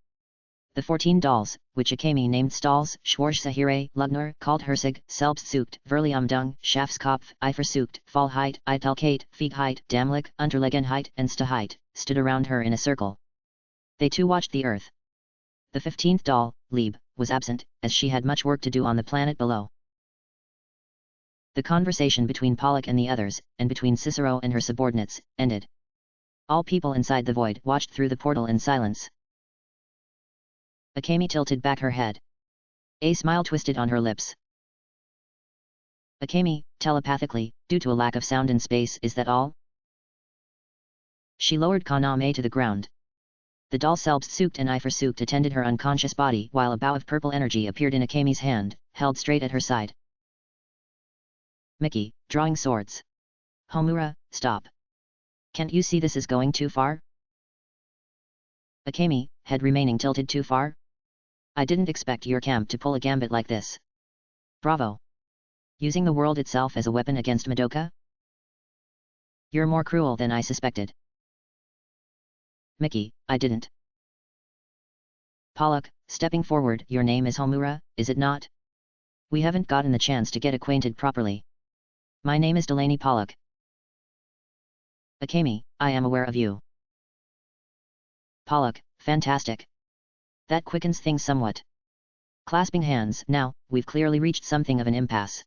The 14 dolls, which Akemi named Stalls, Schwarzsahire, Lugner, called Hersig, Selbstsucht, Verliumdung, Schafskopf, Eifersucht, Fallheit, Eitelkeit, Feigheit, Damlich, Unterlegenheit, and Stahheit, stood around her in a circle. They too watched the earth. The 15th doll, Lieb, was absent, as she had much work to do on the planet below. The conversation between Pollock and the others, and between Cicero and her subordinates, ended. All people inside the void watched through the portal in silence. Akemi tilted back her head. A smile twisted on her lips. Akemi, telepathically, due to a lack of sound in space, is that all? She lowered Kaname to the ground. The doll Selbstsucht and Eifersucht attended her unconscious body while a bow of purple energy appeared in Akemi's hand, held straight at her side. Mickey, drawing swords. Homura, stop. Can't you see this is going too far? Akemi, head remaining tilted too far? I didn't expect your camp to pull a gambit like this. Bravo. Using the world itself as a weapon against Madoka? You're more cruel than I suspected. Mickey, I didn't. Pollock, stepping forward, your name is Homura, is it not? We haven't gotten the chance to get acquainted properly. My name is Delaney Pollock. Akemi, I am aware of you. Pollock, fantastic. That quickens things somewhat. Clasping hands, now, we've clearly reached something of an impasse.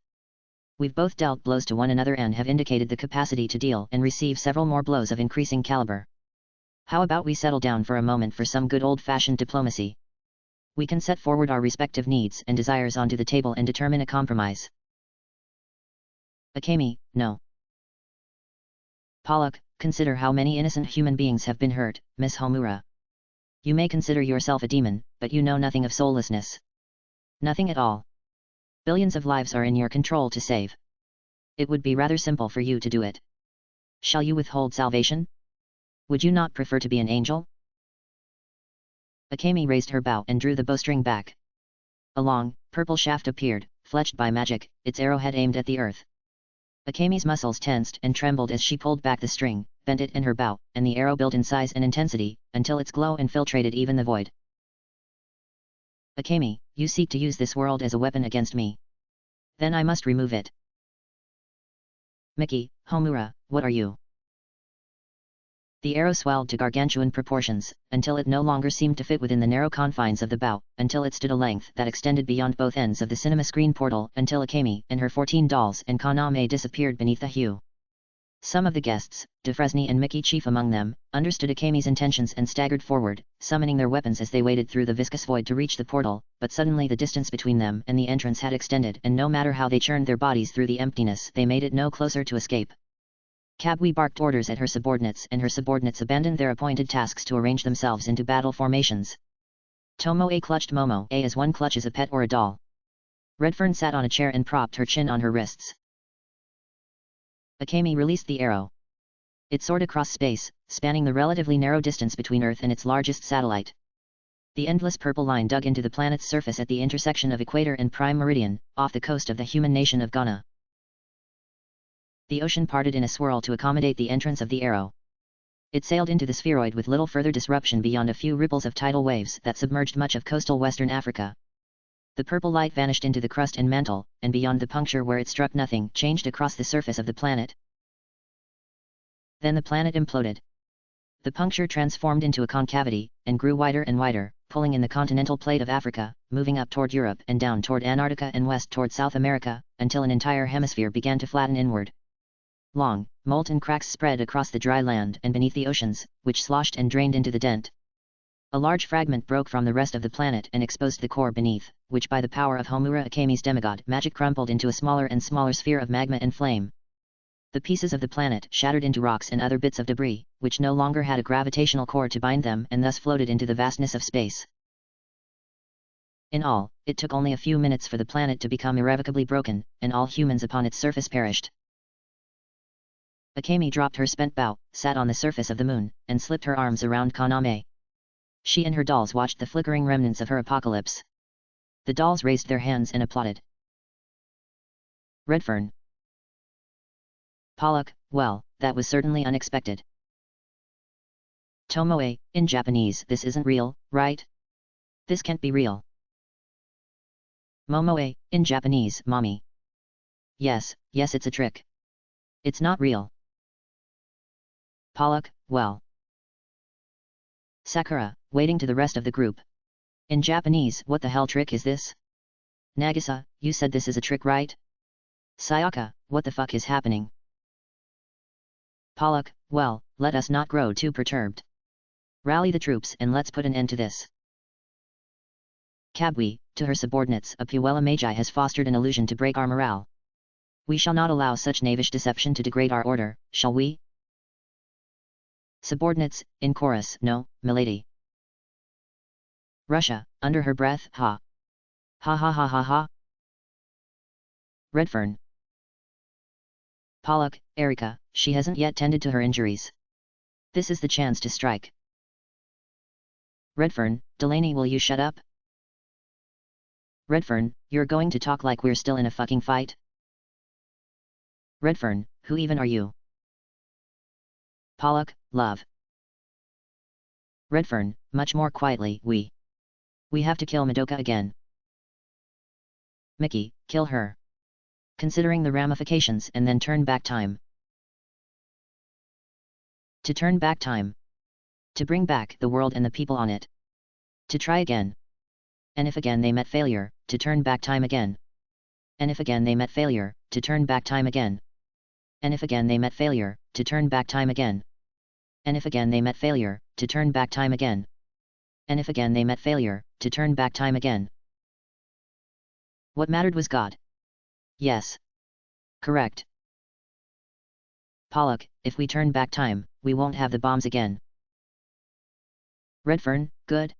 We've both dealt blows to one another and have indicated the capacity to deal and receive several more blows of increasing caliber. How about we settle down for a moment for some good old-fashioned diplomacy? We can set forward our respective needs and desires onto the table and determine a compromise. Akemi, no. Pollock, consider how many innocent human beings have been hurt, Miss Homura. You may consider yourself a demon, but you know nothing of soullessness. Nothing at all. Billions of lives are in your control to save. It would be rather simple for you to do it. Shall you withhold salvation? Would you not prefer to be an angel? Akemi raised her bow and drew the bowstring back. A long, purple shaft appeared, fletched by magic, its arrowhead aimed at the earth. Akemi's muscles tensed and trembled as she pulled back the string, bent it in her bow, and the arrow built in size and intensity, until its glow infiltrated even the void. Akemi, you seek to use this world as a weapon against me. Then I must remove it. Miki, Homura, what are you? The arrow swelled to gargantuan proportions, until it no longer seemed to fit within the narrow confines of the bow, until it stood a length that extended beyond both ends of the cinema screen portal, until Akemi and her 14 dolls and Kaname disappeared beneath the hue. Some of the guests, Defresni and Miki chief among them, understood Akemi's intentions and staggered forward, summoning their weapons as they waded through the viscous void to reach the portal, but suddenly the distance between them and the entrance had extended, and no matter how they churned their bodies through the emptiness, they made it no closer to escape. Kabwe barked orders at her subordinates, and her subordinates abandoned their appointed tasks to arrange themselves into battle formations. Tomoe clutched Momo as one clutches a pet or a doll. Redfern sat on a chair and propped her chin on her wrists. Akemi released the arrow. It soared across space, spanning the relatively narrow distance between Earth and its largest satellite. The endless purple line dug into the planet's surface at the intersection of Equator and Prime Meridian, off the coast of the human nation of Ghana. The ocean parted in a swirl to accommodate the entrance of the arrow. It sailed into the spheroid with little further disruption beyond a few ripples of tidal waves that submerged much of coastal Western Africa. The purple light vanished into the crust and mantle, and beyond the puncture where it struck nothing changed across the surface of the planet. Then the planet imploded. The puncture transformed into a concavity, and grew wider and wider, pulling in the continental plate of Africa, moving up toward Europe and down toward Antarctica and west toward South America, until an entire hemisphere began to flatten inward. Long, molten cracks spread across the dry land and beneath the oceans, which sloshed and drained into the dent. A large fragment broke from the rest of the planet and exposed the core beneath, which by the power of Homura Akemi's demigod magic crumpled into a smaller and smaller sphere of magma and flame. The pieces of the planet shattered into rocks and other bits of debris, which no longer had a gravitational core to bind them and thus floated into the vastness of space. In all, it took only a few minutes for the planet to become irrevocably broken, and all humans upon its surface perished. Akemi dropped her spent bow, sat on the surface of the moon, and slipped her arms around Kaname. She and her dolls watched the flickering remnants of her apocalypse. The dolls raised their hands and applauded. Redfern. Pollock, well, that was certainly unexpected. Tomoe, in Japanese, this isn't real, right? This can't be real. Momoe, in Japanese, mommy. Yes, it's a trick. It's not real. Pollock, well. Sakura, waiting to the rest of the group. In Japanese, what the hell trick is this? Nagisa, you said this is a trick, right? Sayaka, what the fuck is happening? Pollock, well, let us not grow too perturbed. Rally the troops and let's put an end to this. Kabwe, to her subordinates, a Puella Magi has fostered an illusion to break our morale. We shall not allow such knavish deception to degrade our order, shall we? Subordinates, in chorus, no, milady. Russia, under her breath, ha. Ha ha ha ha ha. Redfern. Pollock, Erica, she hasn't yet tended to her injuries. This is the chance to strike. Redfern, Delaney, will you shut up? Redfern, you're going to talk like we're still in a fucking fight? Redfern, who even are you? Pollock, love. Redfern, much more quietly, we have to kill Madoka again. Miki, kill her. Considering the ramifications and then turn back time. To turn back time. To bring back the world and the people on it. To try again. And if again they met failure, to turn back time again. And if again they met failure, to turn back time again. And if again they met failure, to turn back time again. And if again they met failure, to turn back time again. And if again they met failure, to turn back time again. What mattered was God. Yes. Correct. Pollock, if we turn back time, we won't have the bombs again. Redfern, good.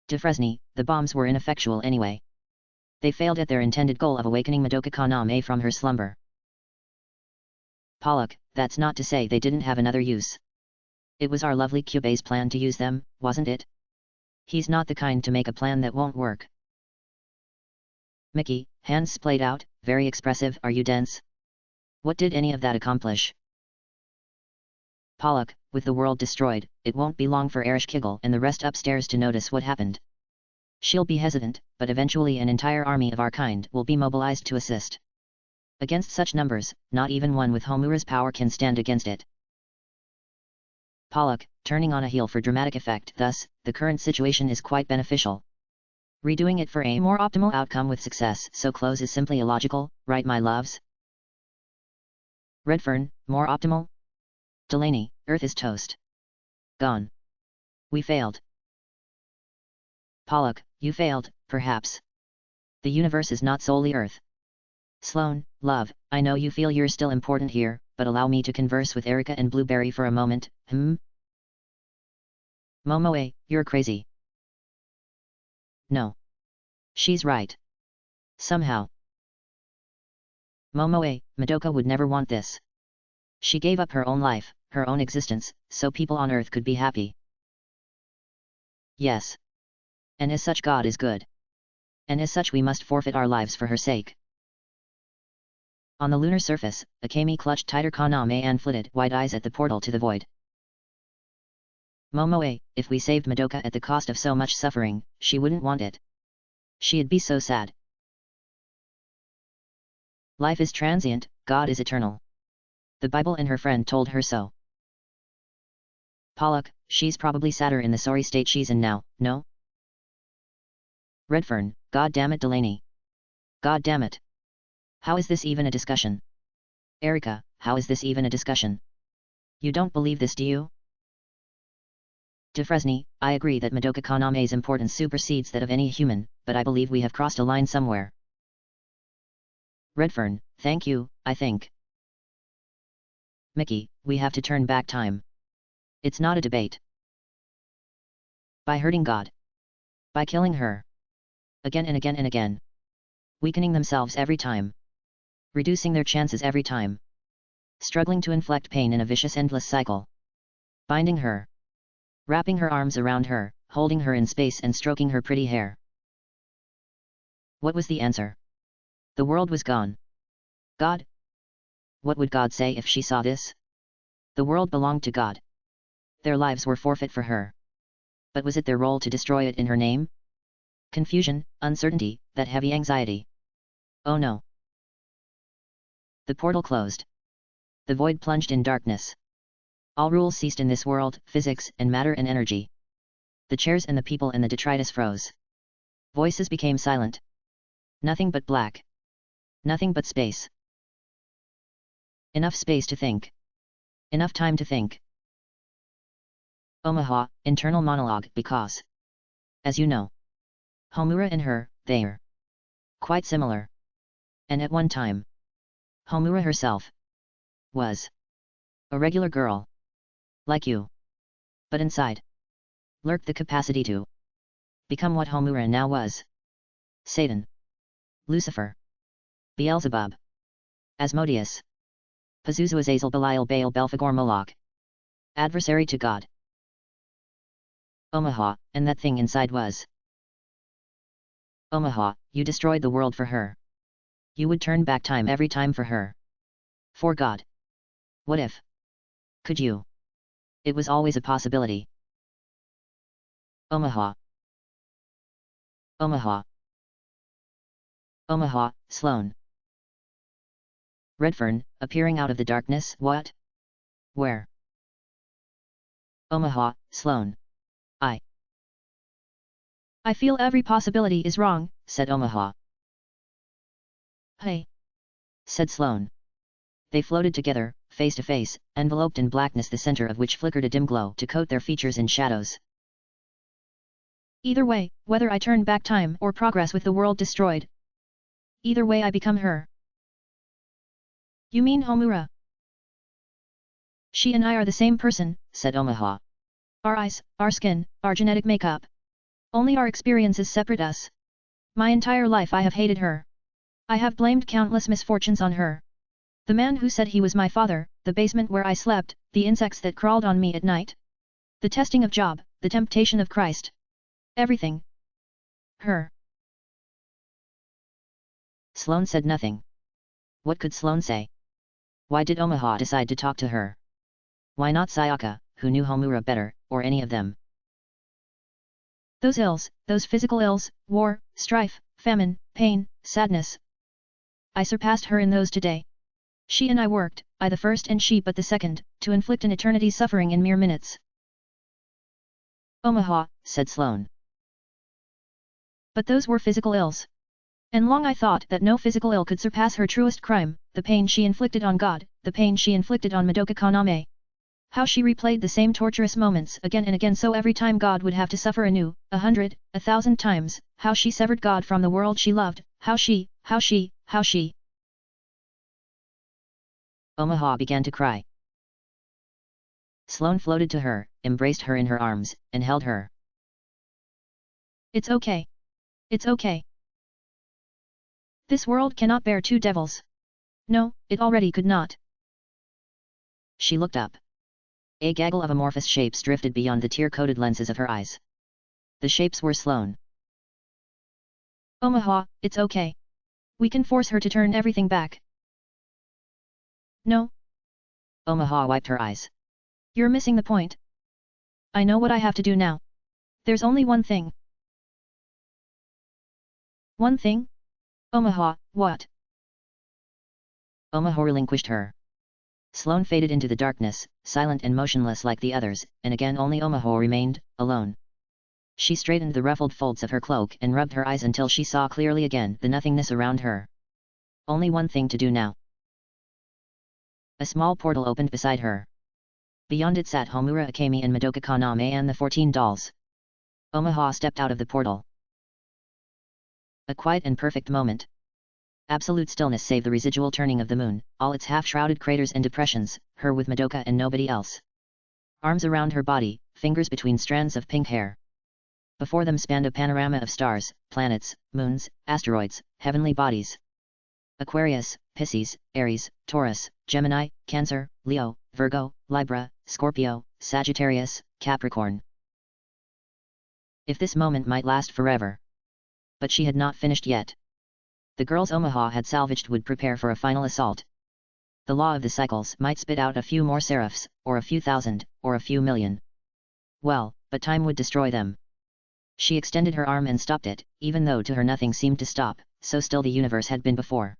Defresni, the bombs were ineffectual anyway. They failed at their intended goal of awakening Madoka Kaname from her slumber. Pollock, that's not to say they didn't have another use. It was our lovely Kyubei's plan to use them, wasn't it? He's not the kind to make a plan that won't work. Mickey, hands splayed out, very expressive. Are you dense? What did any of that accomplish? Pollock, with the world destroyed, it won't be long for Ereshkigal and the rest upstairs to notice what happened. She'll be hesitant, but eventually an entire army of our kind will be mobilized to assist. Against such numbers, not even one with Homura's power can stand against it. Pollock, turning on a heel for dramatic effect. Thus, the current situation is quite beneficial. Redoing it for a more optimal outcome with success so close is simply illogical, right my loves? Redfern, more optimal? Delaney, Earth is toast. Gone. We failed. Pollock, you failed, perhaps. The universe is not solely Earth. Sloane, love, I know you feel you're still important here, but allow me to converse with Erika and Blueberry for a moment, Momoe, you're crazy. No. She's right. Somehow. Momoe, Madoka would never want this. She gave up her own life, her own existence, so people on Earth could be happy. Yes. And as such God is good. And as such we must forfeit our lives for her sake. On the lunar surface, Akemi clutched tighter Kaname and flitted wide eyes at the portal to the void. Momoe, if we saved Madoka at the cost of so much suffering, she wouldn't want it. She'd be so sad. Life is transient, God is eternal. The Bible and her friend told her so. Pollock, she's probably sadder in the sorry state she's in now, no? Redfern, God damn it Delaney. God damn it. How is this even a discussion? Erika, how is this even a discussion? You don't believe this, do you? Defresne, I agree that Madoka Kaname's importance supersedes that of any human, but I believe we have crossed a line somewhere. Redfern, thank you, I think. Mickey, we have to turn back time. It's not a debate. By hurting God. By killing her. Again and again and again. Weakening themselves every time. Reducing their chances every time. Struggling to inflict pain in a vicious endless cycle. Binding her. Wrapping her arms around her, holding her in space and stroking her pretty hair. What was the answer? The world was gone. God? What would God say if she saw this? The world belonged to God. Their lives were forfeit for her. But was it their role to destroy it in her name? Confusion, uncertainty, that heavy anxiety. Oh no. The portal closed. The void plunged in darkness. All rules ceased in this world, physics and matter and energy. The chairs and the people and the detritus froze. Voices became silent. Nothing but black. Nothing but space. Enough space to think. Enough time to think. Omaha, internal monologue, because, as you know, Homura and her, they're quite similar. And at one time, Homura herself was a regular girl. Like you. But inside lurked the capacity to become what Homura now was. Satan. Lucifer. Beelzebub. Asmodeus. Pazuzu Azazel Belial Baal Belphegor Moloch. Adversary to God. Omaha, and that thing inside was. Omaha, you destroyed the world for her. You would turn back time every time for her. For God. What if? Could you? It was always a possibility. Omaha. Omaha. Omaha, Sloane. Redfern, appearing out of the darkness. What? Where? Omaha, Sloane. I feel every possibility is wrong, said Omaha. Hey, said Sloane. They floated together, face to face, enveloped in blackness, the center of which flickered a dim glow to coat their features in shadows. Either way, whether I turn back time or progress with the world destroyed, either way I become her. You mean Homura? She and I are the same person, said Omaha. Our eyes, our skin, our genetic makeup. Only our experiences separate us. My entire life I have hated her. I have blamed countless misfortunes on her. The man who said he was my father, the basement where I slept, the insects that crawled on me at night. The testing of Job, the temptation of Christ. Everything. Her. Sloane said nothing. What could Sloane say? Why did Omaha decide to talk to her? Why not Sayaka, who knew Homura better, or any of them? Those ills, those physical ills, war, strife, famine, pain, sadness. I surpassed her in those today. She and I worked, I the first and she but the second, to inflict an eternity's suffering in mere minutes. Omaha, said Sloane. But those were physical ills. And long I thought that no physical ill could surpass her truest crime, the pain she inflicted on God, the pain she inflicted on Madoka Kaname. How she replayed the same torturous moments again and again so every time God would have to suffer anew, 100, 1,000 times, how she severed God from the world she loved, how she... Omaha began to cry. Sloane floated to her, embraced her in her arms, and held her. It's okay. It's okay. This world cannot bear two devils. No, it already could not. She looked up. A gaggle of amorphous shapes drifted beyond the tear-coated lenses of her eyes. The shapes were Sloane. Omaha, it's okay. We can force her to turn everything back. No. Omaha wiped her eyes. You're missing the point. I know what I have to do now. There's only one thing. One thing? Omaha, what? Omaha relinquished her. Sloane faded into the darkness, silent and motionless like the others, and again only Omaha remained, alone. She straightened the ruffled folds of her cloak and rubbed her eyes until she saw clearly again the nothingness around her. Only one thing to do now. A small portal opened beside her. Beyond it sat Homura Akemi and Madoka Kaname and the 14 dolls. Omaha stepped out of the portal. A quiet and perfect moment. Absolute stillness save the residual turning of the moon, all its half-shrouded craters and depressions, her with Madoka and nobody else. Arms around her body, fingers between strands of pink hair. Before them spanned a panorama of stars, planets, moons, asteroids, heavenly bodies. Aquarius, Pisces, Aries, Taurus, Gemini, Cancer, Leo, Virgo, Libra, Scorpio, Sagittarius, Capricorn. If this moment might last forever. But she had not finished yet. The girls Omaha had salvaged would prepare for a final assault. The law of the cycles might spit out a few more seraphs, or a few thousand, or a few million. Well, but time would destroy them. She extended her arm and stopped it, even though to her nothing seemed to stop, so still the universe had been before.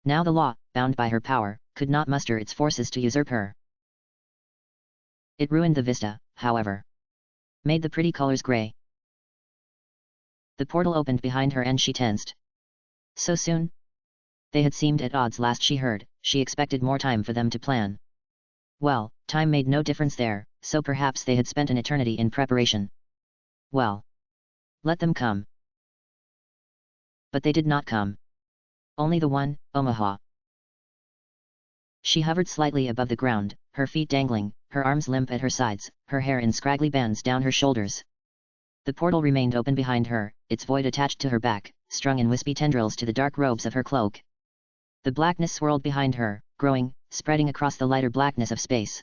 Now the law, bound by her power, could not muster its forces to usurp her. It ruined the vista, however. Made the pretty colors grey. The portal opened behind her and she tensed. So soon? They had seemed at odds last she heard, she expected more time for them to plan. Well, time made no difference there, so perhaps they had spent an eternity in preparation. Well. Let them come. But they did not come. Only the one, Omaha. She hovered slightly above the ground, her feet dangling, her arms limp at her sides, her hair in scraggly bands down her shoulders. The portal remained open behind her, its void attached to her back, strung in wispy tendrils to the dark robes of her cloak. The blackness swirled behind her, growing, spreading across the lighter blackness of space.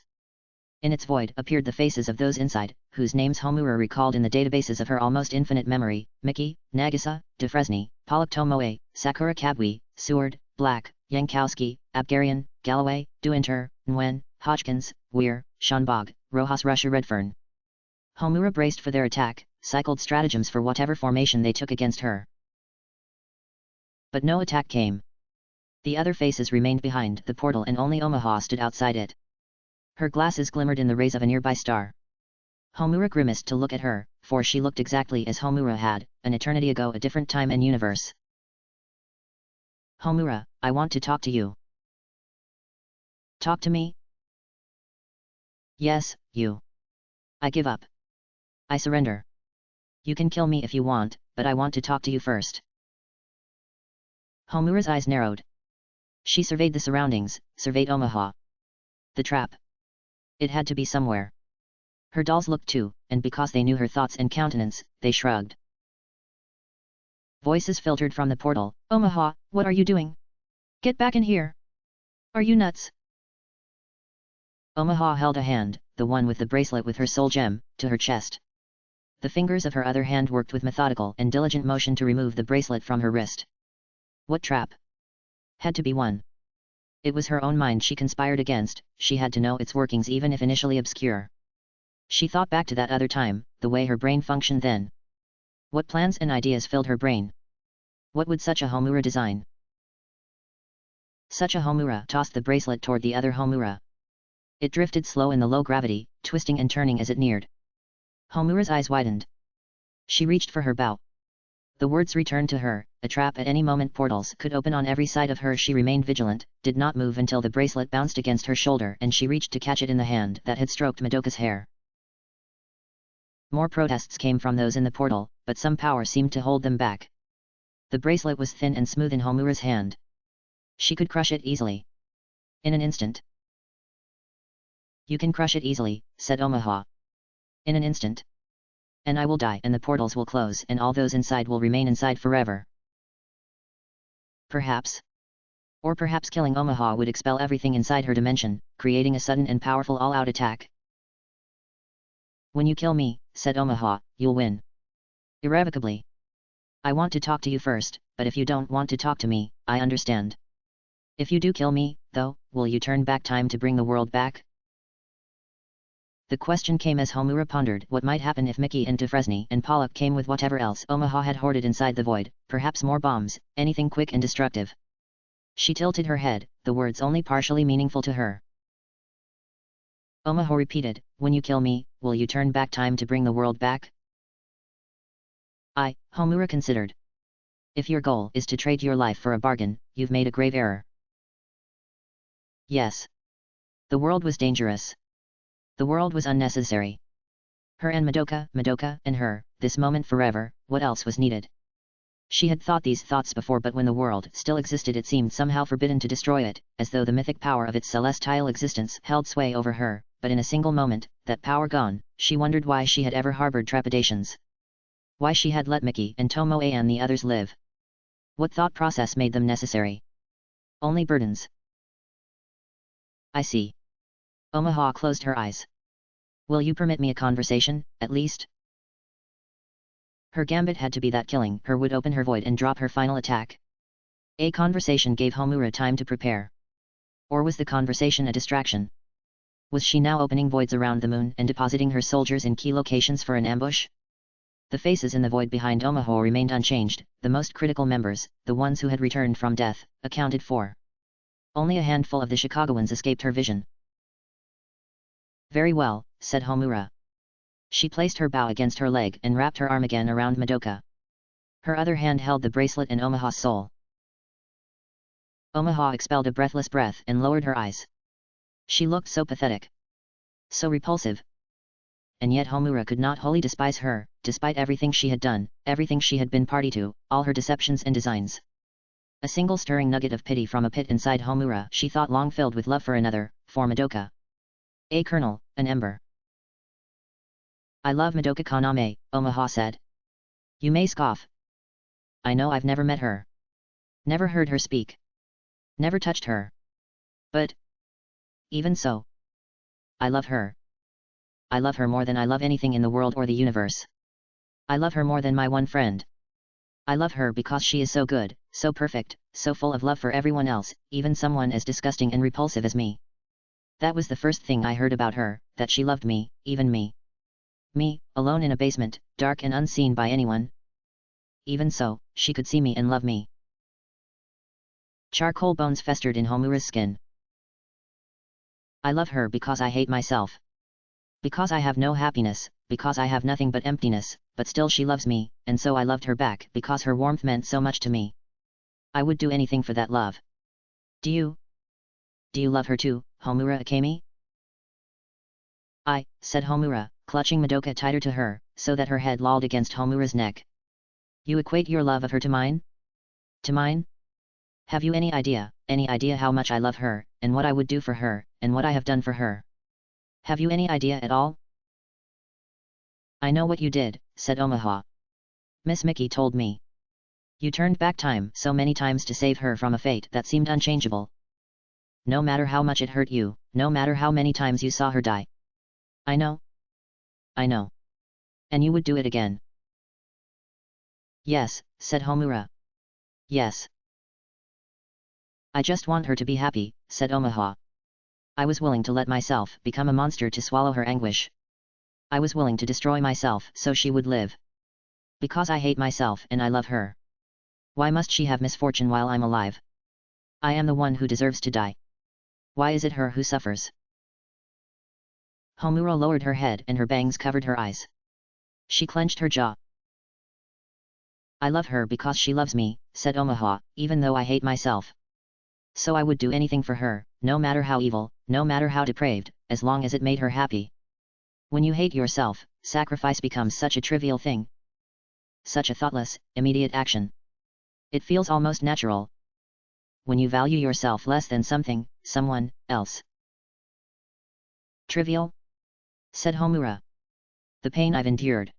In its void appeared the faces of those inside, whose names Homura recalled in the databases of her almost infinite memory: Miki, Nagisa, Defresni, Pollock Tomoe, Sakura Kabui, Seward, Black, Yankowski, Abgarian, Galloway, Duinter, Nguyen, Hodgkins, Weir, Schonbog, Rojas Russia Redfern. Homura braced for their attack, cycled stratagems for whatever formation they took against her. But no attack came. The other faces remained behind the portal and only Omaha stood outside it. Her glasses glimmered in the rays of a nearby star. Homura grimaced to look at her, for she looked exactly as Homura had, an eternity ago, a different time and universe. Homura, I want to talk to you. Talk to me? Yes, you. I give up. I surrender. You can kill me if you want, but I want to talk to you first. Homura's eyes narrowed. She surveyed the surroundings, surveyed Omaha. The trap. It had to be somewhere. Her dolls looked too, and because they knew her thoughts and countenance, they shrugged. Voices filtered from the portal. Omaha, what are you doing? Get back in here! Are you nuts? Omaha held a hand, the one with the bracelet with her soul gem, to her chest. The fingers of her other hand worked with methodical and diligent motion to remove the bracelet from her wrist. What trap? Had to be one. It was her own mind she conspired against, she had to know its workings even if initially obscure. She thought back to that other time, the way her brain functioned then. What plans and ideas filled her brain? What would such a Homura design? Such a Homura tossed the bracelet toward the other Homura. It drifted slow in the low gravity, twisting and turning as it neared. Homura's eyes widened. She reached for her bow. The words returned to her, a trap at any moment, portals could open on every side of her. She remained vigilant, did not move until the bracelet bounced against her shoulder and she reached to catch it in the hand that had stroked Madoka's hair. More protests came from those in the portal, but some power seemed to hold them back. The bracelet was thin and smooth in Homura's hand. She could crush it easily. In an instant. You can crush it easily, said Omaha. In an instant. And I will die and the portals will close and all those inside will remain inside forever. Perhaps. Or perhaps killing Omaha would expel everything inside her dimension, creating a sudden and powerful all-out attack. When you kill me, said Omaha, you'll win. Irrevocably. I want to talk to you first, but if you don't want to talk to me, I understand. If you do kill me, though, will you turn back time to bring the world back? The question came as Homura pondered what might happen if Mickey and Dufresne and Pollock came with whatever else Omaha had hoarded inside the void, perhaps more bombs, anything quick and destructive. She tilted her head, the words only partially meaningful to her. Omaha repeated, when you kill me, will you turn back time to bring the world back? Homura considered. If your goal is to trade your life for a bargain, you've made a grave error. Yes. The world was dangerous. The world was unnecessary. Her and Madoka and her, this moment forever, what else was needed? She had thought these thoughts before, but when the world still existed it seemed somehow forbidden to destroy it, as though the mythic power of its celestial existence held sway over her, but in a single moment, that power gone, she wondered why she had ever harbored trepidations. Why she had let Mickey and Tomoe and the others live. What thought process made them necessary? Only burdens. I see. Omaha closed her eyes. Will you permit me a conversation, at least? Her gambit had to be that killing her would open her void and drop her final attack. A conversation gave Homura time to prepare. Or was the conversation a distraction? Was she now opening voids around the moon and depositing her soldiers in key locations for an ambush? The faces in the void behind Omaha remained unchanged, the most critical members, the ones who had returned from death, accounted for. Only a handful of the Chicagoans escaped her vision. Very well, said Homura. She placed her bow against her leg and wrapped her arm again around Madoka. Her other hand held the bracelet and Omaha's soul. Omaha expelled a breathless breath and lowered her eyes. She looked so pathetic. So repulsive. And yet Homura could not wholly despise her, despite everything she had done, everything she had been party to, all her deceptions and designs. A single stirring nugget of pity from a pit inside Homura she thought long filled with love for another, for Madoka. A kernel, an ember. I love Madoka Kaname, Omaha said. You may scoff. I know I've never met her. Never heard her speak. Never touched her. But even so, I love her. I love her more than I love anything in the world or the universe. I love her more than my one friend. I love her because she is so good, so perfect, so full of love for everyone else, even someone as disgusting and repulsive as me. That was the first thing I heard about her, that she loved me, even me. Me, alone in a basement, dark and unseen by anyone. Even so, she could see me and love me. Charcoal bones festered in Homura's skin. I love her because I hate myself. Because I have no happiness, because I have nothing but emptiness, but still she loves me, and so I loved her back because her warmth meant so much to me. I would do anything for that love. Do you? Do you love her too, Homura Akemi? Said Homura, clutching Madoka tighter to her, so that her head lolled against Homura's neck. You equate your love of her to mine? To mine? Have you any idea how much I love her, and what I would do for her, and what I have done for her? Have you any idea at all? I know what you did, said Omaha. Miss Mickey told me. You turned back time so many times to save her from a fate that seemed unchangeable. No matter how much it hurt you, no matter how many times you saw her die. I know. I know. And you would do it again. Yes, said Homura. Yes. I just want her to be happy, said Omaha. I was willing to let myself become a monster to swallow her anguish. I was willing to destroy myself so she would live. Because I hate myself and I love her. Why must she have misfortune while I'm alive? I am the one who deserves to die. Why is it her who suffers? Homura lowered her head and her bangs covered her eyes. She clenched her jaw. I love her because she loves me, said Omaha, even though I hate myself. So I would do anything for her, no matter how evil, no matter how depraved, as long as it made her happy. When you hate yourself, sacrifice becomes such a trivial thing. Such a thoughtless, immediate action. It feels almost natural. When you value yourself less than something, someone else. Trivial? Said Homura. The pain I've endured.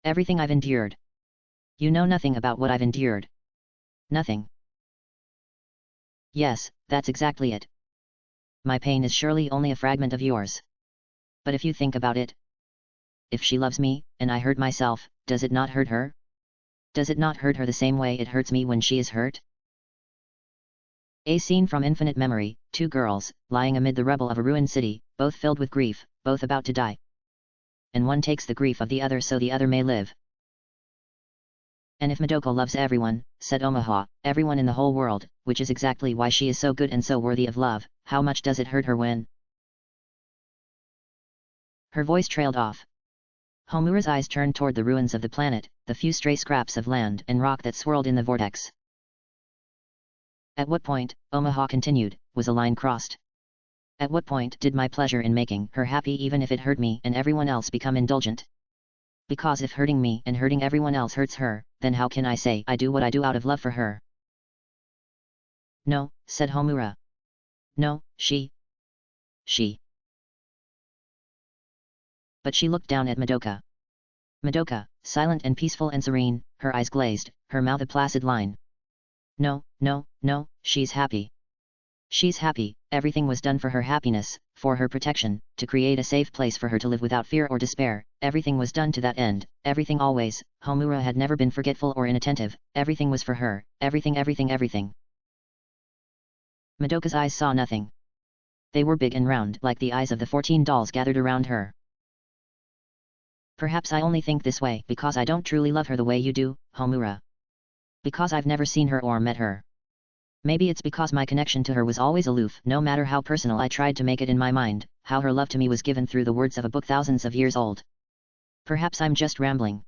Everything I've endured. You know nothing about what I've endured. Nothing. Yes, that's exactly it. My pain is surely only a fragment of yours. But if you think about it, if she loves me, and I hurt myself, does it not hurt her? Does it not hurt her the same way it hurts me when she is hurt? A scene from infinite memory, two girls, lying amid the rubble of a ruined city, both filled with grief, both about to die. And one takes the grief of the other so the other may live. And if Madoka loves everyone, said Omaha, everyone in the whole world, which is exactly why she is so good and so worthy of love, how much does it hurt her when? Her voice trailed off. Homura's eyes turned toward the ruins of the planet, the few stray scraps of land and rock that swirled in the vortex. At what point, Omaha continued, was a line crossed? At what point did my pleasure in making her happy even if it hurt me and everyone else become indulgent? Because if hurting me and hurting everyone else hurts her, then how can I say I do what I do out of love for her? No, said Homura. No, she. But she looked down at Madoka. Madoka, silent and peaceful and serene, her eyes glazed, her mouth a placid line. No, she's happy. She's happy, everything was done for her happiness, for her protection, to create a safe place for her to live without fear or despair, everything was done to that end, everything always, Homura had never been forgetful or inattentive, everything was for her, everything. Madoka's eyes saw nothing. They were big and round like the eyes of the 14 dolls gathered around her. Perhaps I only think this way because I don't truly love her the way you do, Homura. Because I've never seen her or met her. Maybe it's because my connection to her was always aloof, no matter how personal I tried to make it in my mind, how her love to me was given through the words of a book thousands of years old. Perhaps I'm just rambling.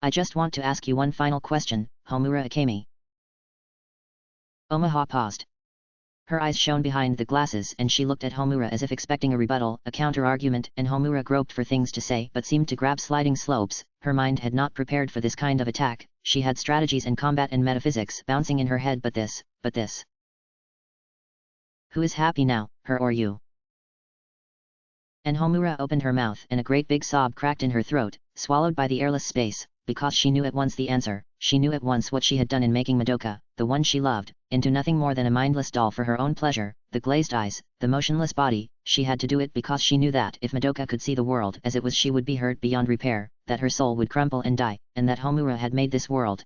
I just want to ask you one final question, Homura Akemi. Omaha paused. Her eyes shone behind the glasses and she looked at Homura as if expecting a rebuttal, a counter-argument, and Homura groped for things to say but seemed to grab sliding slopes. Her mind had not prepared for this kind of attack, she had strategies and combat and metaphysics bouncing in her head but this. Who is happy now, her or you? And Homura opened her mouth and a great big sob cracked in her throat, swallowed by the airless space, because she knew at once the answer, she knew at once what she had done in making Madoka, the one she loved, into nothing more than a mindless doll for her own pleasure, the glazed eyes, the motionless body, she had to do it because she knew that if Madoka could see the world as it was she would be hurt beyond repair, that her soul would crumble and die, and that Homura had made this world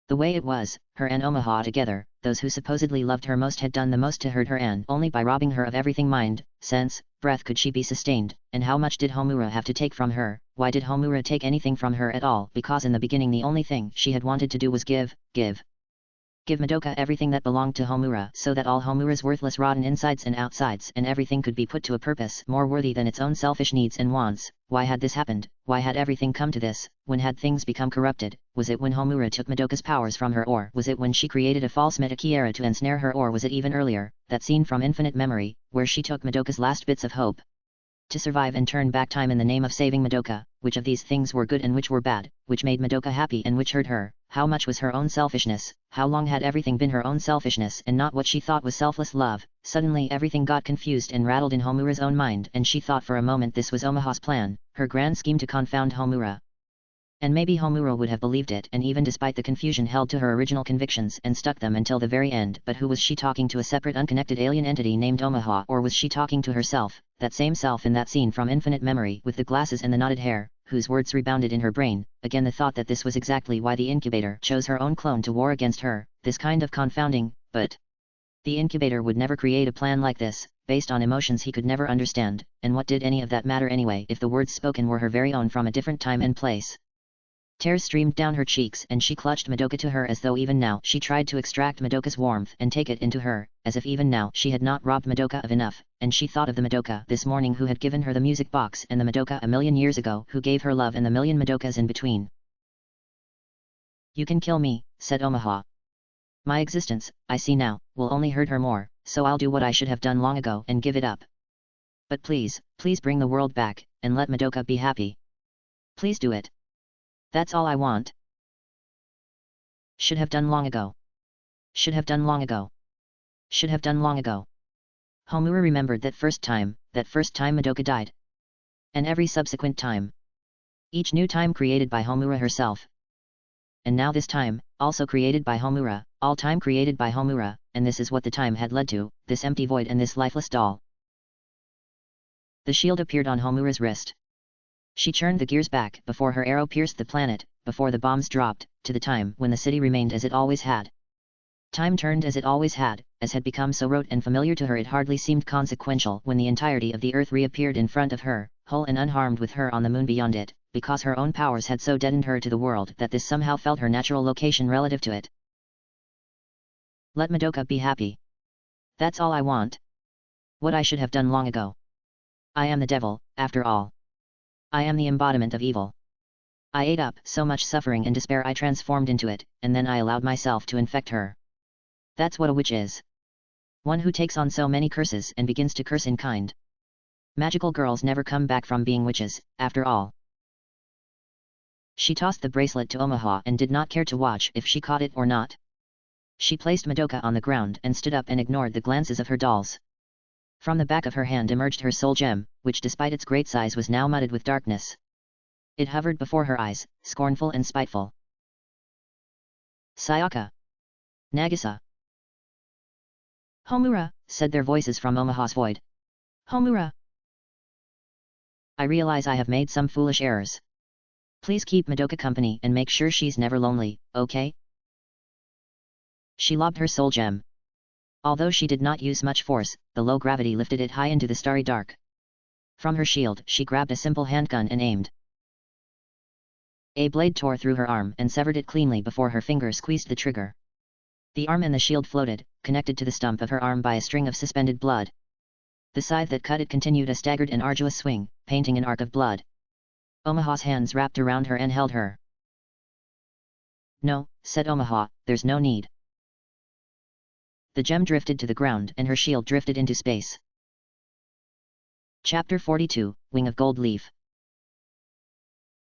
the way it was, her and Omaha together, those who supposedly loved her most had done the most to hurt her and only by robbing her of everything mind, sense, breath could she be sustained, and how much did Homura have to take from her, why did Homura take anything from her at all? Because in the beginning the only thing she had wanted to do was give Madoka everything that belonged to Homura so that all Homura's worthless rotten insides and outsides and everything could be put to a purpose more worthy than its own selfish needs and wants. Why had this happened? Why had everything come to this? When had things become corrupted? Was it when Homura took Madoka's powers from her, or was it when she created a false Metakiera to ensnare her, or was it even earlier, that scene from infinite memory, where she took Madoka's last bits of hope to survive and turn back time in the name of saving Madoka? Which of these things were good and which were bad, which made Madoka happy and which hurt her? How much was her own selfishness? How long had everything been her own selfishness and not what she thought was selfless love? Suddenly everything got confused and rattled in Homura's own mind, and she thought for a moment this was Omaha's plan, her grand scheme to confound Homura. And maybe Homura would have believed it, and even despite the confusion held to her original convictions and stuck them until the very end. But who was she talking to? A separate unconnected alien entity named Omaha, or was she talking to herself, that same self in that scene from Infinite Memory with the glasses and the knotted hair, whose words rebounded in her brain? Again the thought that this was exactly why the incubator chose her own clone to war against her, this kind of confounding, but the incubator would never create a plan like this, based on emotions he could never understand, and what did any of that matter anyway if the words spoken were her very own from a different time and place? Tears streamed down her cheeks and she clutched Madoka to her as though even now she tried to extract Madoka's warmth and take it into her, as if even now she had not robbed Madoka of enough, and she thought of the Madoka this morning who had given her the music box and the Madoka a million years ago who gave her love and the million Madokas in between. "You can kill me," said Omaha. "My existence, I see now, will only hurt her more, so I'll do what I should have done long ago and give it up. But please, please bring the world back, and let Madoka be happy. Please do it. That's all I want. Should have done long ago. Should have done long ago. Should have done long ago." Homura remembered that first time Madoka died. And every subsequent time. Each new time created by Homura herself. And now this time, also created by Homura, all time created by Homura, and this is what the time had led to, this empty void and this lifeless doll. The shield appeared on Homura's wrist. She churned the gears back before her arrow pierced the planet, before the bombs dropped, to the time when the city remained as it always had. Time turned as it always had, as had become so rote and familiar to her it hardly seemed consequential when the entirety of the earth reappeared in front of her, whole and unharmed with her on the moon beyond it, because her own powers had so deadened her to the world that this somehow felt her natural location relative to it. Let Madoka be happy. That's all I want. What I should have done long ago. I am the devil, after all. I am the embodiment of evil. I ate up so much suffering and despair I transformed into it, and then I allowed myself to infect her. That's what a witch is. One who takes on so many curses and begins to curse in kind. Magical girls never come back from being witches, after all. She tossed the bracelet to Omaha and did not care to watch if she caught it or not. She placed Madoka on the ground and stood up and ignored the glances of her dolls. From the back of her hand emerged her soul gem, which despite its great size was now mudded with darkness. It hovered before her eyes, scornful and spiteful. "Sayaka. Nagisa." "Homura," said their voices from Omaha's void. "Homura. I realize I have made some foolish errors. Please keep Madoka company and make sure she's never lonely, okay?" She lobbed her soul gem. Although she did not use much force, the low gravity lifted it high into the starry dark. From her shield she grabbed a simple handgun and aimed. A blade tore through her arm and severed it cleanly before her finger squeezed the trigger. The arm and the shield floated, connected to the stump of her arm by a string of suspended blood. The scythe that cut it continued a staggered and arduous swing, painting an arc of blood. Omaha's hands wrapped around her and held her. "No," said Omaha, "there's no need." The gem drifted to the ground and her shield drifted into space. Chapter 42, Wing of Gold Leaf.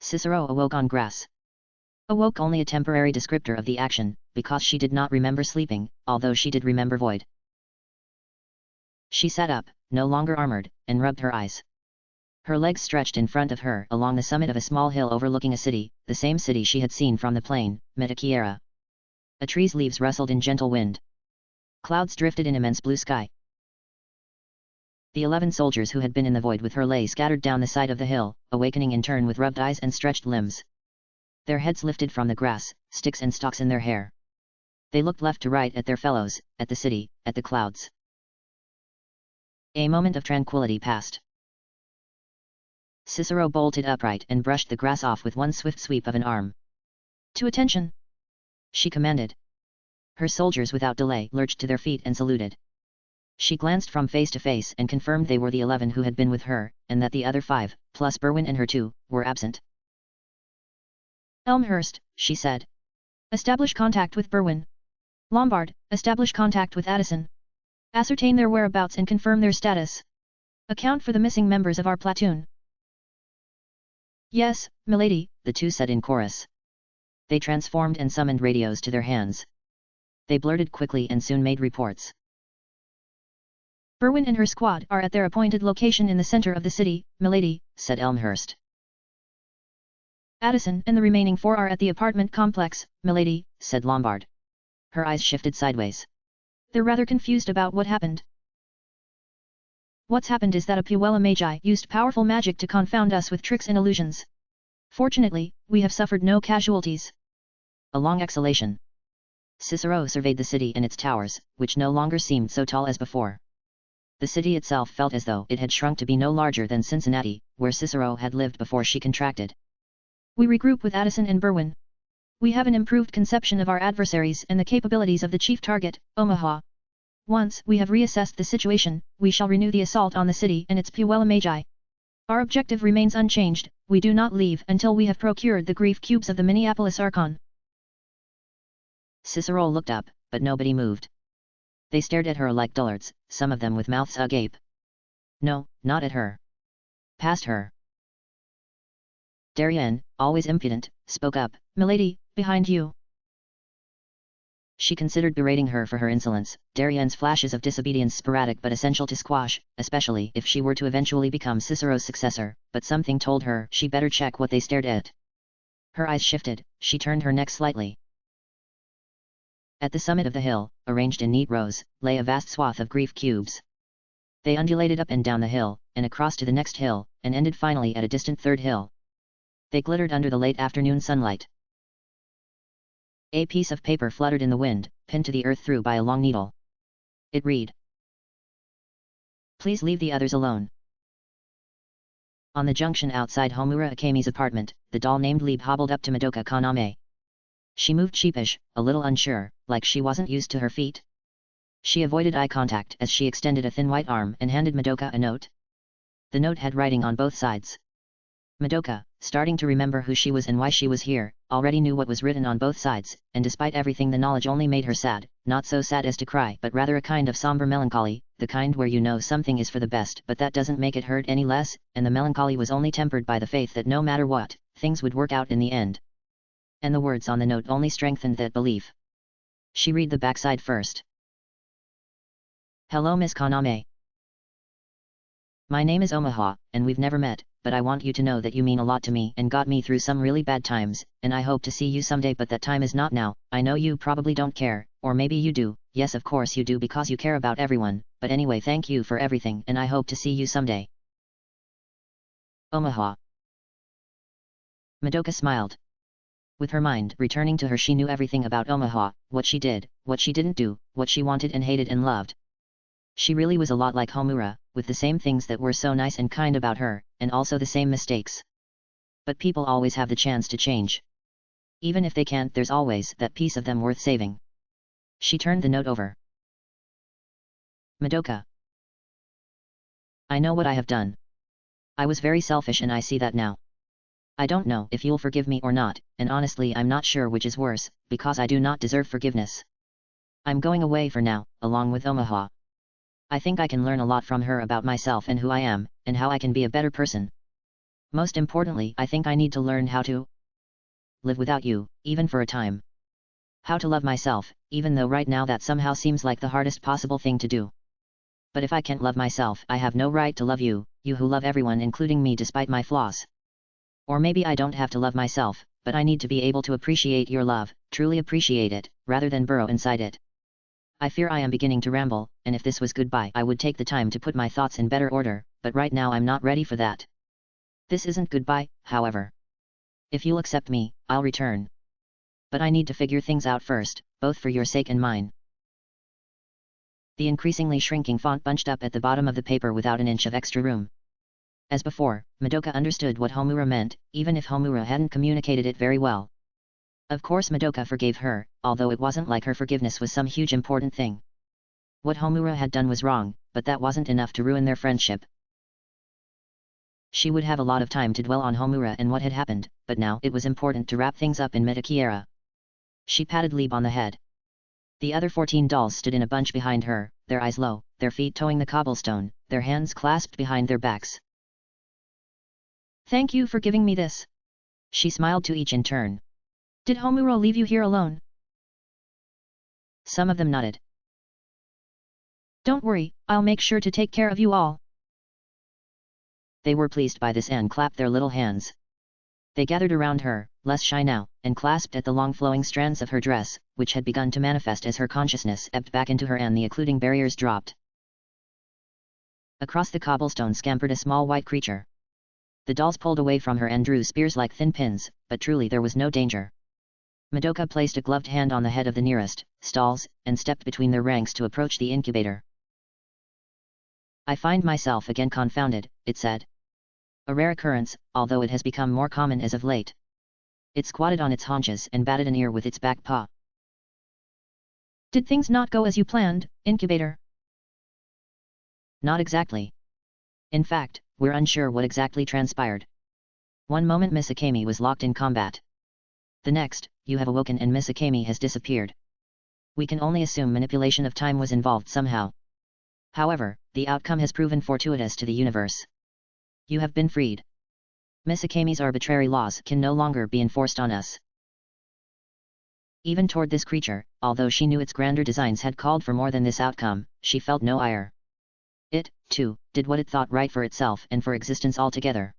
Cicero awoke on grass. Awoke only a temporary descriptor of the action, because she did not remember sleeping, although she did remember void. She sat up, no longer armored, and rubbed her eyes. Her legs stretched in front of her along the summit of a small hill overlooking a city, the same city she had seen from the plain, Magica. A tree's leaves rustled in gentle wind. Clouds drifted in immense blue sky. The 11 soldiers who had been in the void with her lay scattered down the side of the hill, awakening in turn with rubbed eyes and stretched limbs. Their heads lifted from the grass, sticks and stalks in their hair. They looked left to right at their fellows, at the city, at the clouds. A moment of tranquility passed. Cicero bolted upright and brushed the grass off with one swift sweep of an arm. "To attention!" she commanded. Her soldiers without delay lurched to their feet and saluted. She glanced from face to face and confirmed they were the 11 who had been with her, and that the other 5, plus Berwin and her 2, were absent. "Elmhurst," she said. "Establish contact with Berwin. Lombard, establish contact with Addison. Ascertain their whereabouts and confirm their status. Account for the missing members of our platoon." "Yes, milady," the 2 said in chorus. They transformed and summoned radios to their hands. They blurted quickly and soon made reports. "Berwin and her squad are at their appointed location in the center of the city, milady," said Elmhurst. Addison and the remaining 4 are at the apartment complex, milady, said Lombard. Her eyes shifted sideways. They're rather confused about what happened. What's happened is that a Puella Magi used powerful magic to confound us with tricks and illusions. Fortunately, we have suffered no casualties. A long exhalation. Cicero surveyed the city and its towers, which no longer seemed so tall as before. The city itself felt as though it had shrunk to be no larger than Cincinnati, where Cicero had lived before she contracted. We regroup with Addison and Berwin. We have an improved conception of our adversaries and the capabilities of the chief target, Omaha. Once we have reassessed the situation, we shall renew the assault on the city and its Puella Magi. Our objective remains unchanged, we do not leave until we have procured the grief cubes of the Minneapolis Archon. Cicero looked up, but nobody moved. They stared at her like dullards, some of them with mouths agape. No, not at her. Past her. Darien, always impudent, spoke up, Milady, behind you. She considered berating her for her insolence, Darien's flashes of disobedience sporadic but essential to squash, especially if she were to eventually become Cicero's successor, but something told her she better check what they stared at. Her eyes shifted, she turned her neck slightly. At the summit of the hill, arranged in neat rows, lay a vast swath of grief cubes. They undulated up and down the hill, and across to the next hill, and ended finally at a distant third hill. They glittered under the late afternoon sunlight. A piece of paper fluttered in the wind, pinned to the earth through by a long needle. It read, "Please leave the others alone." On the junction outside Homura Akami's apartment, the doll named Lieb hobbled up to Madoka Kaname. She moved sheepish, a little unsure, like she wasn't used to her feet. She avoided eye contact as she extended a thin white arm and handed Madoka a note. The note had writing on both sides. Madoka, starting to remember who she was and why she was here, already knew what was written on both sides, and despite everything the knowledge only made her sad, not so sad as to cry but rather a kind of somber melancholy, the kind where you know something is for the best but that doesn't make it hurt any less, and the melancholy was only tempered by the faith that no matter what, things would work out in the end. And the words on the note only strengthened that belief. She read the backside first. "Hello Miss Kaname. My name is Omaha, and we've never met, but I want you to know that you mean a lot to me and got me through some really bad times, and I hope to see you someday but that time is not now. I know you probably don't care, or maybe you do, yes of course you do because you care about everyone, but anyway thank you for everything and I hope to see you someday. Omaha." Madoka smiled. With her mind returning to her she knew everything about Omaha, what she did, what she didn't do, what she wanted and hated and loved. She really was a lot like Homura, with the same things that were so nice and kind about her, and also the same mistakes. But people always have the chance to change. Even if they can't, there's always that piece of them worth saving. She turned the note over. Madoka. I know what I have done. I was very selfish and I see that now. I don't know if you'll forgive me or not, and honestly I'm not sure which is worse, because I do not deserve forgiveness. I'm going away for now, along with Omaha. I think I can learn a lot from her about myself and who I am, and how I can be a better person. Most importantly, I think I need to learn how to live without you, even for a time. How to love myself, even though right now that somehow seems like the hardest possible thing to do. But if I can't love myself, I have no right to love you, you who love everyone including me despite my flaws. Or maybe I don't have to love myself, but I need to be able to appreciate your love, truly appreciate it, rather than burrow inside it. I fear I am beginning to ramble, and if this was goodbye I would take the time to put my thoughts in better order, but right now I'm not ready for that. This isn't goodbye, however. If you'll accept me, I'll return. But I need to figure things out first, both for your sake and mine. The increasingly shrinking font bunched up at the bottom of the paper without an inch of extra room. As before, Madoka understood what Homura meant, even if Homura hadn't communicated it very well. Of course Madoka forgave her, although it wasn't like her forgiveness was some huge important thing. What Homura had done was wrong, but that wasn't enough to ruin their friendship. She would have a lot of time to dwell on Homura and what had happened, but now it was important to wrap things up in Metakiera. She patted Lieb on the head. The other 14 dolls stood in a bunch behind her, their eyes low, their feet toeing the cobblestone, their hands clasped behind their backs. Thank you for giving me this. She smiled to each in turn. Did Homura leave you here alone? Some of them nodded. Don't worry, I'll make sure to take care of you all. They were pleased by this and clapped their little hands. They gathered around her, less shy now, and clasped at the long flowing strands of her dress, which had begun to manifest as her consciousness ebbed back into her and the occluding barriers dropped. Across the cobblestone scampered a small white creature. The dolls pulled away from her and drew spears like thin pins, but truly there was no danger. Madoka placed a gloved hand on the head of the nearest stalls, and stepped between their ranks to approach the incubator. "I find myself again confounded," it said. A rare occurrence, although it has become more common as of late. It squatted on its haunches and batted an ear with its back paw. "Did things not go as you planned, incubator?" "Not exactly. In fact, we're unsure what exactly transpired. One moment Miss Akemi was locked in combat. The next, you have awoken and Miss Akemi has disappeared. We can only assume manipulation of time was involved somehow. However, the outcome has proven fortuitous to the universe. You have been freed. Miss Akemi's arbitrary laws can no longer be enforced on us." Even toward this creature, although she knew its grander designs had called for more than this outcome, she felt no ire. It, too, did what it thought right for itself and for existence altogether.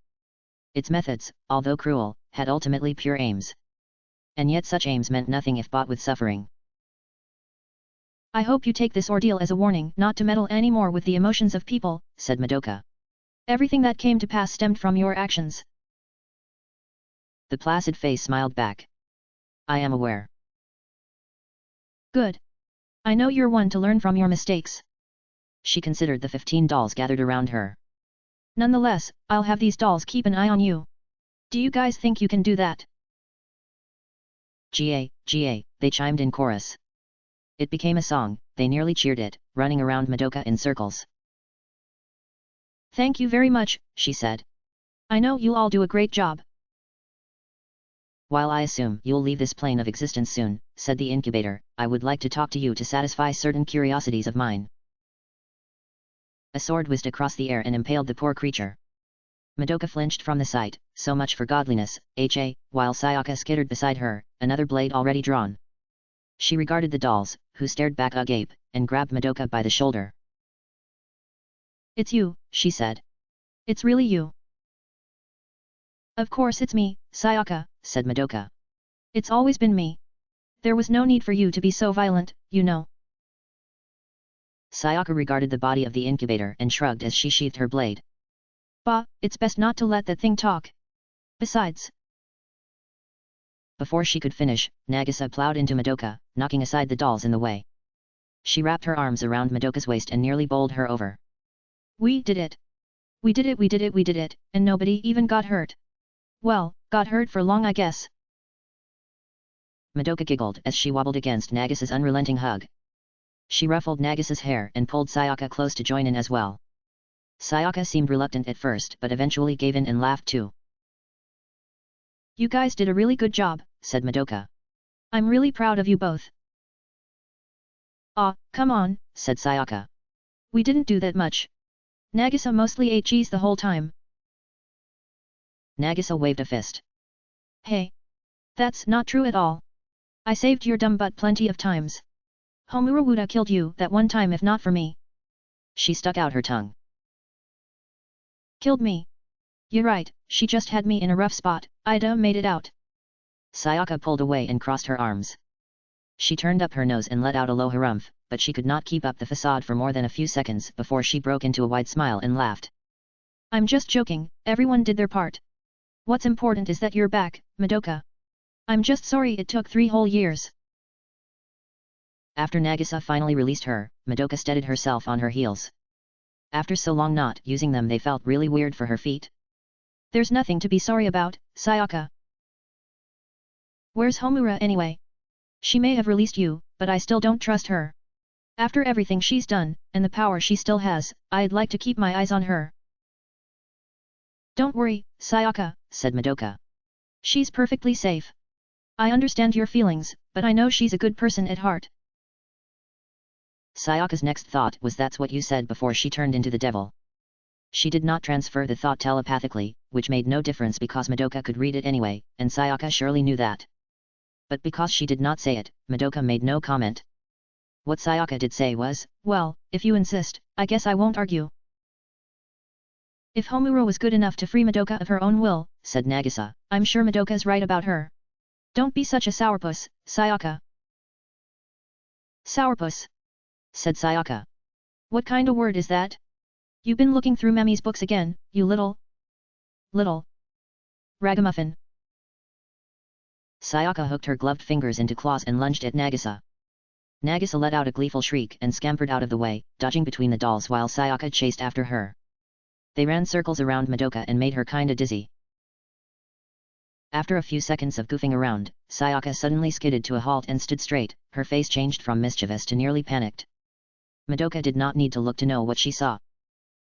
Its methods, although cruel, had ultimately pure aims. And yet such aims meant nothing if bought with suffering. "I hope you take this ordeal as a warning not to meddle any more with the emotions of people," said Madoka. "Everything that came to pass stemmed from your actions." The placid face smiled back. "I am aware." "Good. I know you're one to learn from your mistakes." She considered the 15 dolls gathered around her. "Nonetheless, I'll have these dolls keep an eye on you. Do you guys think you can do that?" "Ga," they chimed in chorus. It became a song, they nearly cheered it, running around Madoka in circles. "Thank you very much," she said. "I know you'll all do a great job." "While I assume you'll leave this plane of existence soon," said the incubator, "I would like to talk to you to satisfy certain curiosities of mine." A sword whizzed across the air and impaled the poor creature. Madoka flinched from the sight, so much for godliness, while Sayaka skittered beside her, another blade already drawn. She regarded the dolls, who stared back agape, and grabbed Madoka by the shoulder. "It's you," she said. "It's really you." "Of course it's me, Sayaka," said Madoka. "It's always been me. There was no need for you to be so violent, you know." Sayaka regarded the body of the incubator and shrugged as she sheathed her blade. "Bah, it's best not to let that thing talk. Besides..." Before she could finish, Nagisa plowed into Madoka, knocking aside the dolls in the way. She wrapped her arms around Madoka's waist and nearly bowled her over. "We did it. We did it, and nobody even got hurt. Well, got hurt for long I guess." Madoka giggled as she wobbled against Nagisa's unrelenting hug. She ruffled Nagisa's hair and pulled Sayaka close to join in as well. Sayaka seemed reluctant at first but eventually gave in and laughed too. "You guys did a really good job," said Madoka. "I'm really proud of you both." "Ah, come on," said Sayaka. "We didn't do that much. Nagisa mostly ate cheese the whole time." Nagisa waved a fist. "Hey! That's not true at all. I saved your dumb butt plenty of times. Homura woulda killed you that one time if not for me." She stuck out her tongue. "Killed me? You're right, she just had me in a rough spot, I'da made it out." Sayaka pulled away and crossed her arms. She turned up her nose and let out a low harumph, but she could not keep up the facade for more than a few seconds before she broke into a wide smile and laughed. "I'm just joking, everyone did their part. What's important is that you're back, Madoka. I'm just sorry it took 3 whole years." After Nagisa finally released her, Madoka steadied herself on her heels. After so long not using them they felt really weird for her feet. "There's nothing to be sorry about, Sayaka. Where's Homura anyway? She may have released you, but I still don't trust her. After everything she's done, and the power she still has, I'd like to keep my eyes on her." "Don't worry, Sayaka," said Madoka. "She's perfectly safe. I understand your feelings, but I know she's a good person at heart." Sayaka's next thought was that's what you said before she turned into the devil. She did not transfer the thought telepathically, which made no difference because Madoka could read it anyway, and Sayaka surely knew that. But because she did not say it, Madoka made no comment. What Sayaka did say was, "Well, if you insist, I guess I won't argue." If Homura was good enough to free Madoka of her own will, said Nagisa. I'm sure Madoka's right about her. Don't be such a sourpuss, Sayaka. Sourpuss, said Sayaka. What kind of word is that? You been looking through Mami's books again, you little ragamuffin. Sayaka hooked her gloved fingers into claws and lunged at Nagisa. Nagisa let out a gleeful shriek and scampered out of the way, dodging between the dolls while Sayaka chased after her. They ran circles around Madoka and made her kinda dizzy. After a few seconds of goofing around, Sayaka suddenly skidded to a halt and stood straight, her face changed from mischievous to nearly panicked. Madoka did not need to look to know what she saw.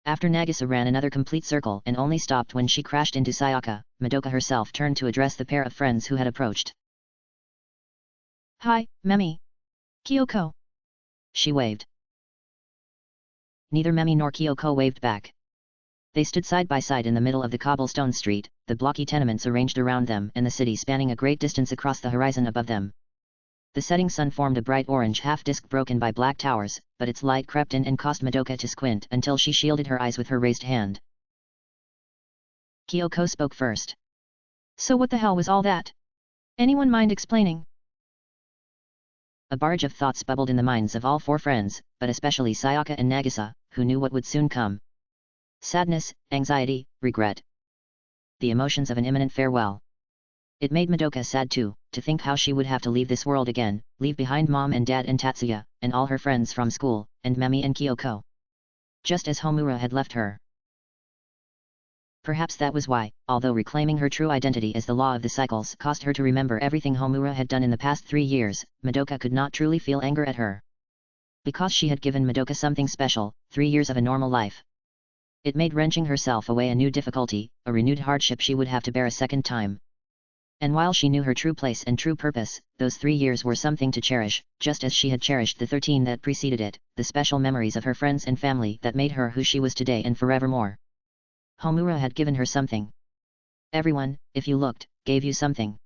After Nagisa ran another complete circle and only stopped when she crashed into Sayaka, Madoka herself turned to address the pair of friends who had approached. Hi, Mami. Kyoko. She waved. Neither Mami nor Kyoko waved back. They stood side by side in the middle of the cobblestone street, the blocky tenements arranged around them and the city spanning a great distance across the horizon above them. The setting sun formed a bright orange half-disk broken by black towers, but its light crept in and caused Madoka to squint until she shielded her eyes with her raised hand. Kyoko spoke first. So what the hell was all that? Anyone mind explaining? A barrage of thoughts bubbled in the minds of all four friends, but especially Sayaka and Nagisa, who knew what would soon come. Sadness, anxiety, regret. The emotions of an imminent farewell. It made Madoka sad too, to think how she would have to leave this world again, leave behind Mom and Dad and Tatsuya, and all her friends from school, and Mami and Kyoko. Just as Homura had left her. Perhaps that was why, although reclaiming her true identity as the law of the cycles caused her to remember everything Homura had done in the past 3 years, Madoka could not truly feel anger at her. Because she had given Madoka something special, 3 years of a normal life. It made wrenching herself away a new difficulty, a renewed hardship she would have to bear a second time. And while she knew her true place and true purpose, those 3 years were something to cherish, just as she had cherished the 13 that preceded it, the special memories of her friends and family that made her who she was today and forevermore. Homura had given her something. Everyone, if you looked, gave you something.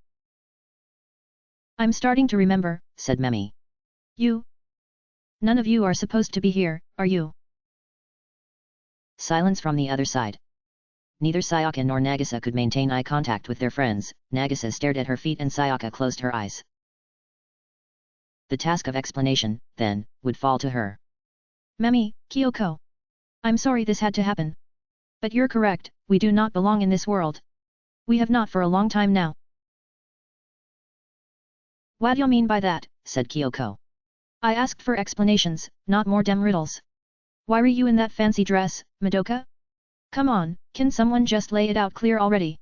I'm starting to remember, said Mami. You? None of you are supposed to be here, are you? Silence from the other side. Neither Sayaka nor Nagisa could maintain eye contact with their friends. Nagisa stared at her feet and Sayaka closed her eyes. The task of explanation, then, would fall to her. Mami, Kyoko. I'm sorry this had to happen. But you're correct, we do not belong in this world. We have not for a long time now. What do you mean by that? Said Kyoko. I asked for explanations, not more damn riddles. Why were you in that fancy dress, Madoka? Come on, can someone just lay it out clear already?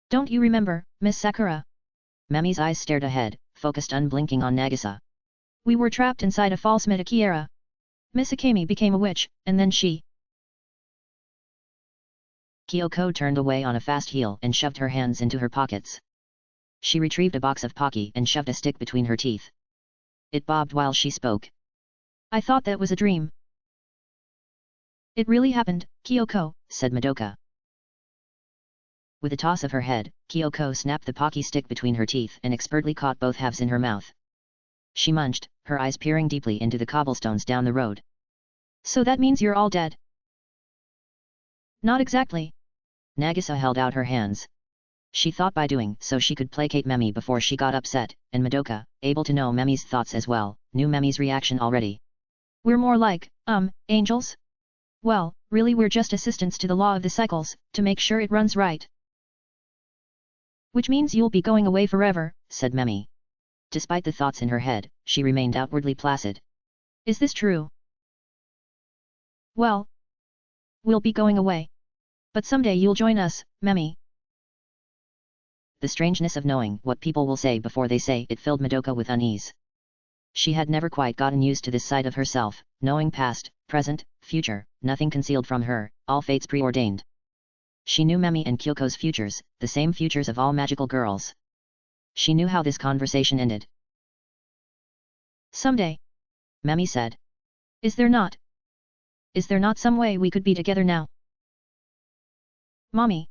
Don't you remember, Miss Sakura? Mami's eyes stared ahead, focused unblinking on Nagisa. We were trapped inside a false Mitaki era. Miss Akemi became a witch, and then she... Kyoko turned away on a fast heel and shoved her hands into her pockets. She retrieved a box of Pocky and shoved a stick between her teeth. It bobbed while she spoke. I thought that was a dream. It really happened, Kyoko, said Madoka. With a toss of her head, Kyoko snapped the Pocky stick between her teeth and expertly caught both halves in her mouth. She munched, her eyes peering deeply into the cobblestones down the road. So that means you're all dead? Not exactly. Nagisa held out her hands. She thought by doing so she could placate Mami before she got upset, and Madoka, able to know Mami's thoughts as well, knew Mami's reaction already. We're more like, angels? Well, really we're just assistants to the law of the cycles, to make sure it runs right. Which means you'll be going away forever, said Mami. Despite the thoughts in her head, she remained outwardly placid. Is this true? Well, we'll be going away. But someday you'll join us, Mami. The strangeness of knowing what people will say before they say it filled Madoka with unease. She had never quite gotten used to this side of herself, knowing past, present, future, nothing concealed from her, all fates preordained. She knew Mami and Kyoko's futures, the same futures of all magical girls. She knew how this conversation ended. Someday, Mami said. Is there not? Is there not some way we could be together now? Mommy.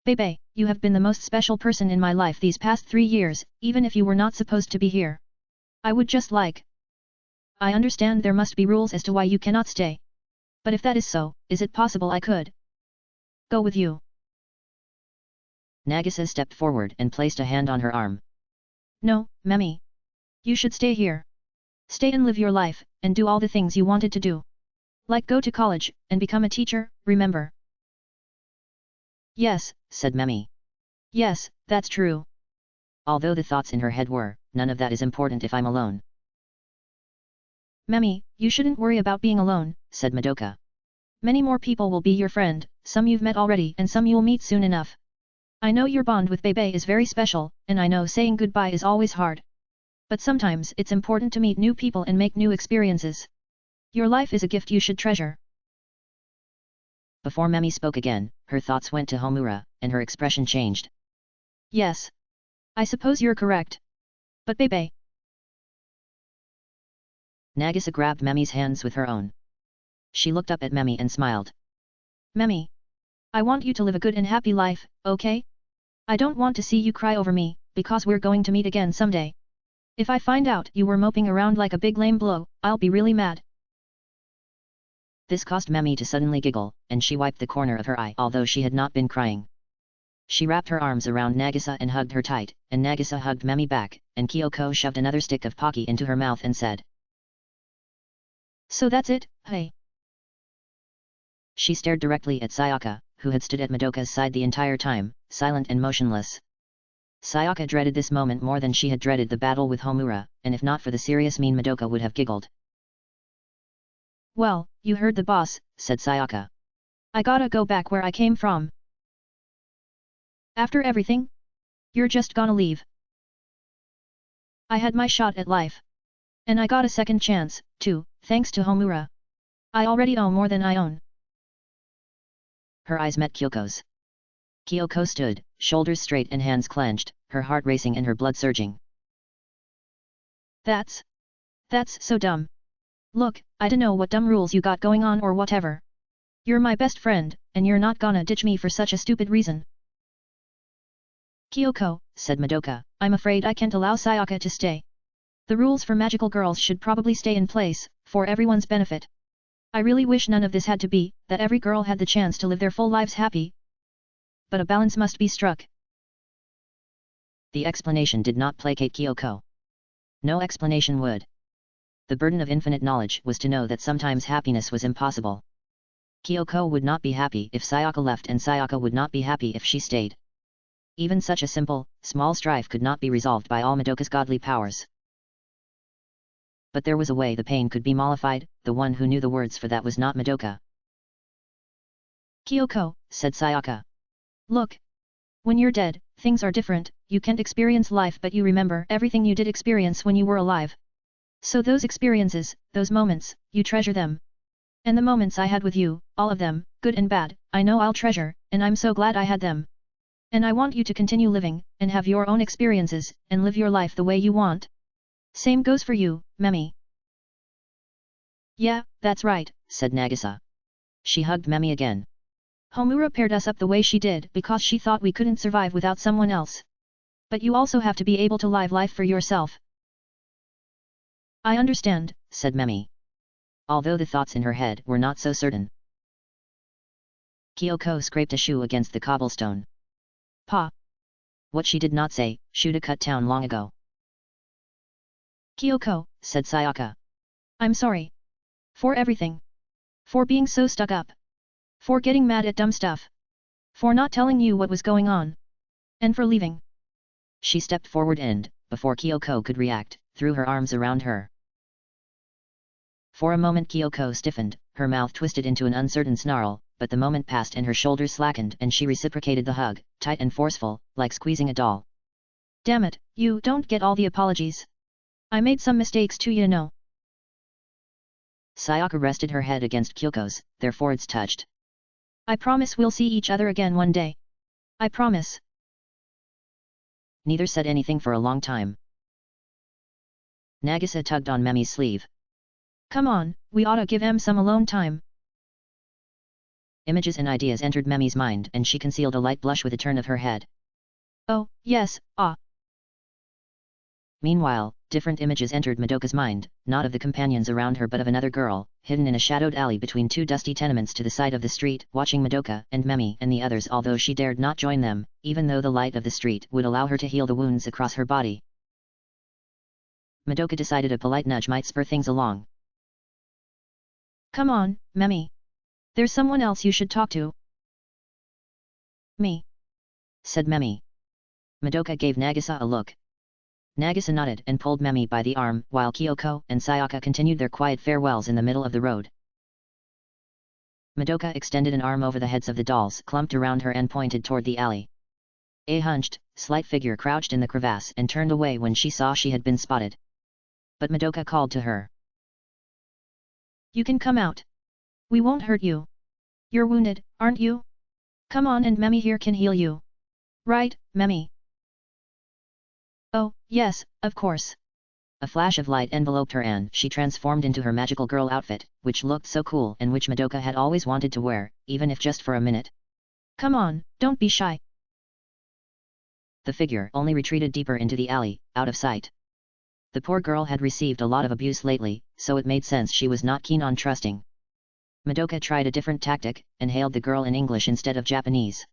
Bebe, you have been the most special person in my life these past 3 years, even if you were not supposed to be here. I would just like... I understand there must be rules as to why you cannot stay. But if that is so, is it possible I could, go with you. Nagisa stepped forward and placed a hand on her arm. No, Memi. You should stay here. Stay and live your life, and do all the things you wanted to do. Like go to college, and become a teacher, remember? Yes, said Memi. Yes, that's true. Although the thoughts in her head were, none of that is important if I'm alone. Memi, you shouldn't worry about being alone, said Madoka. Many more people will be your friend, some you've met already and some you'll meet soon enough. I know your bond with Bebe is very special, and I know saying goodbye is always hard. But sometimes it's important to meet new people and make new experiences. Your life is a gift you should treasure. Before Memi spoke again, her thoughts went to Homura, and her expression changed. Yes. I suppose you're correct. But Bebe. Nagisa grabbed Memi's hands with her own. She looked up at Memi and smiled. Memi. I want you to live a good and happy life, okay? I don't want to see you cry over me, because we're going to meet again someday. If I find out you were moping around like a big lame blow, I'll be really mad. This caused Memi to suddenly giggle, and she wiped the corner of her eye although she had not been crying. She wrapped her arms around Nagisa and hugged her tight, and Nagisa hugged Memi back, and Kyoko shoved another stick of Pocky into her mouth and said. So that's it, hey. She stared directly at Sayaka, who had stood at Madoka's side the entire time, silent and motionless. Sayaka dreaded this moment more than she had dreaded the battle with Homura, and if not for the serious mean Madoka would have giggled. Well, you heard the boss, said Sayaka. I gotta go back where I came from. After everything? You're just gonna leave. I had my shot at life. And I got a second chance, too, thanks to Homura. I already owe more than I own. Her eyes met Kyoko's. Kyoko stood, shoulders straight and hands clenched, her heart racing and her blood surging. That's so dumb. Look, I dunno what dumb rules you got going on or whatever. You're my best friend, and you're not gonna ditch me for such a stupid reason. Kyoko, said Madoka, I'm afraid I can't allow Sayaka to stay. The rules for magical girls should probably stay in place, for everyone's benefit. I really wish none of this had to be, that every girl had the chance to live their full lives happy. But a balance must be struck. The explanation did not placate Kyoko. No explanation would. The burden of infinite knowledge was to know that sometimes happiness was impossible. Kyoko would not be happy if Sayaka left and Sayaka would not be happy if she stayed. Even such a simple, small strife could not be resolved by all Madoka's godly powers. But there was a way the pain could be mollified, the one who knew the words for that was not Madoka. Kyoko, said Sayaka. Look. When you're dead, things are different, you can't experience life but you remember everything you did experience when you were alive. So those experiences, those moments, you treasure them. And the moments I had with you, all of them, good and bad, I know I'll treasure, and I'm so glad I had them. And I want you to continue living, and have your own experiences, and live your life the way you want. Same goes for you, Memi. Yeah, that's right, said Nagisa. She hugged Memi again. Homura paired us up the way she did because she thought we couldn't survive without someone else. But you also have to be able to live life for yourself. I understand, said Memi. Although the thoughts in her head were not so certain. Kyoko scraped a shoe against the cobblestone. Pa. What she did not say, should have cut down long ago. Kyoko, said Sayaka. I'm sorry. For everything. For being so stuck up. For getting mad at dumb stuff. For not telling you what was going on. And for leaving. She stepped forward and, before Kyoko could react, threw her arms around her. For a moment Kyoko stiffened, her mouth twisted into an uncertain snarl, but the moment passed and her shoulders slackened and she reciprocated the hug, tight and forceful, like squeezing a doll. Damn it, you don't get all the apologies. I made some mistakes too, you know. Sayaka rested her head against Kyoko's, their foreheads touched. I promise we'll see each other again one day. I promise. Neither said anything for a long time. Nagisa tugged on Memi's sleeve. Come on, we oughta give em some alone time. Images and ideas entered Memi's mind and she concealed a light blush with a turn of her head. Oh, yes, ah. Meanwhile, Different images entered Madoka's mind, not of the companions around her but of another girl, hidden in a shadowed alley between two dusty tenements to the side of the street, watching Madoka and Memi and the others, although she dared not join them, even though the light of the street would allow her to heal the wounds across her body. Madoka decided a polite nudge might spur things along. Come on, Memi. There's someone else you should talk to. Me, said Memi. Madoka gave Nagisa a look. Nagisa nodded and pulled Memi by the arm, while Kyoko and Sayaka continued their quiet farewells in the middle of the road. Madoka extended an arm over the heads of the dolls clumped around her and pointed toward the alley. A hunched, slight figure crouched in the crevasse and turned away when she saw she had been spotted. But Madoka called to her. You can come out. We won't hurt you. You're wounded, aren't you? Come on and Memi here can heal you. Right, Memi? Oh, yes, of course. A flash of light enveloped her and she transformed into her magical girl outfit, which looked so cool and which Madoka had always wanted to wear, even if just for a minute. Come on, don't be shy. The figure only retreated deeper into the alley, out of sight. The poor girl had received a lot of abuse lately, so it made sense she was not keen on trusting. Madoka tried a different tactic, and hailed the girl in English instead of Japanese.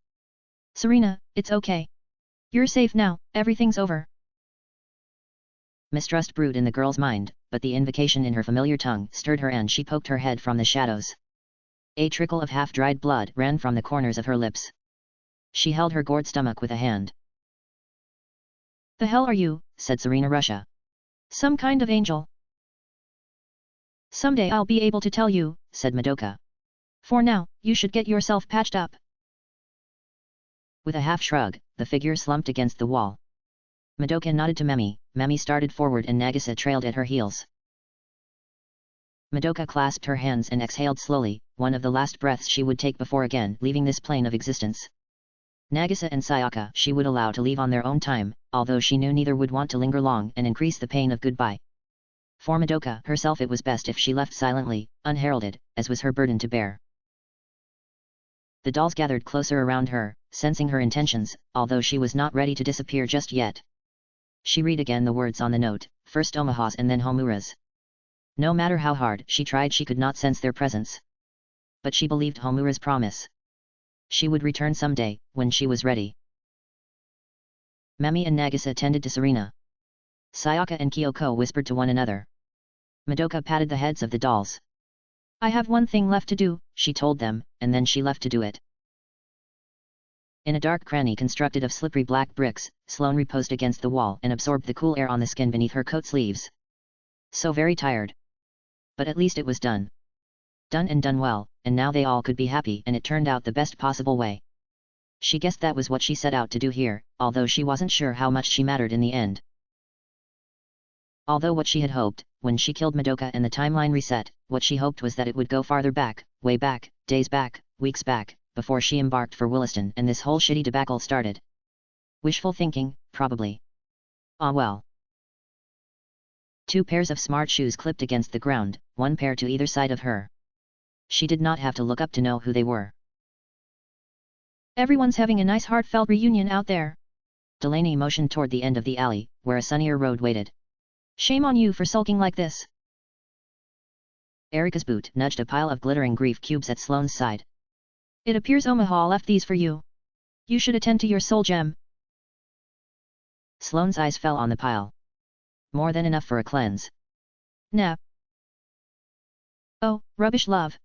Serena, it's okay. You're safe now, everything's over. Mistrust brewed in the girl's mind, but the invocation in her familiar tongue stirred her and she poked her head from the shadows. A trickle of half-dried blood ran from the corners of her lips. She held her gored stomach with a hand. The hell are you? Said Serena Russia. Some kind of angel. Someday I'll be able to tell you, said Madoka. For now, you should get yourself patched up. With a half shrug, the figure slumped against the wall. Madoka nodded to Memi. Memi started forward and Nagisa trailed at her heels. Madoka clasped her hands and exhaled slowly, one of the last breaths she would take before again leaving this plane of existence. Nagisa and Sayaka she would allow to leave on their own time, although she knew neither would want to linger long and increase the pain of goodbye. For Madoka herself it was best if she left silently, unheralded, as was her burden to bear. The dolls gathered closer around her, sensing her intentions, although she was not ready to disappear just yet. She read again the words on the note, first Omaha's and then Homura's. No matter how hard she tried she could not sense their presence. But she believed Homura's promise. She would return someday, when she was ready. Memi and Nagisa tended to Serena. Sayaka and Kyoko whispered to one another. Madoka patted the heads of the dolls. I have one thing left to do, she told them, and then she left to do it. In a dark cranny constructed of slippery black bricks, Sloane reposed against the wall and absorbed the cool air on the skin beneath her coat sleeves. So very tired. But at least it was done. Done and done well, and now they all could be happy and it turned out the best possible way. She guessed that was what she set out to do here, although she wasn't sure how much she mattered in the end. Although what she had hoped, when she killed Madoka and the timeline reset, what she hoped was that it would go farther back, way back, days back, weeks back, before she embarked for Williston and this whole shitty debacle started. Wishful thinking, probably. Ah well. 2 pairs of smart shoes clipped against the ground, 1 pair to either side of her. She did not have to look up to know who they were. Everyone's having a nice heartfelt reunion out there. Delaney motioned toward the end of the alley, where a sunnier road waited. Shame on you for sulking like this. Erika's boot nudged a pile of glittering grief cubes at Sloane's side. It appears Omaha left these for you. You should attend to your soul gem. Sloane's eyes fell on the pile. More than enough for a cleanse. Nah. Oh, rubbish love.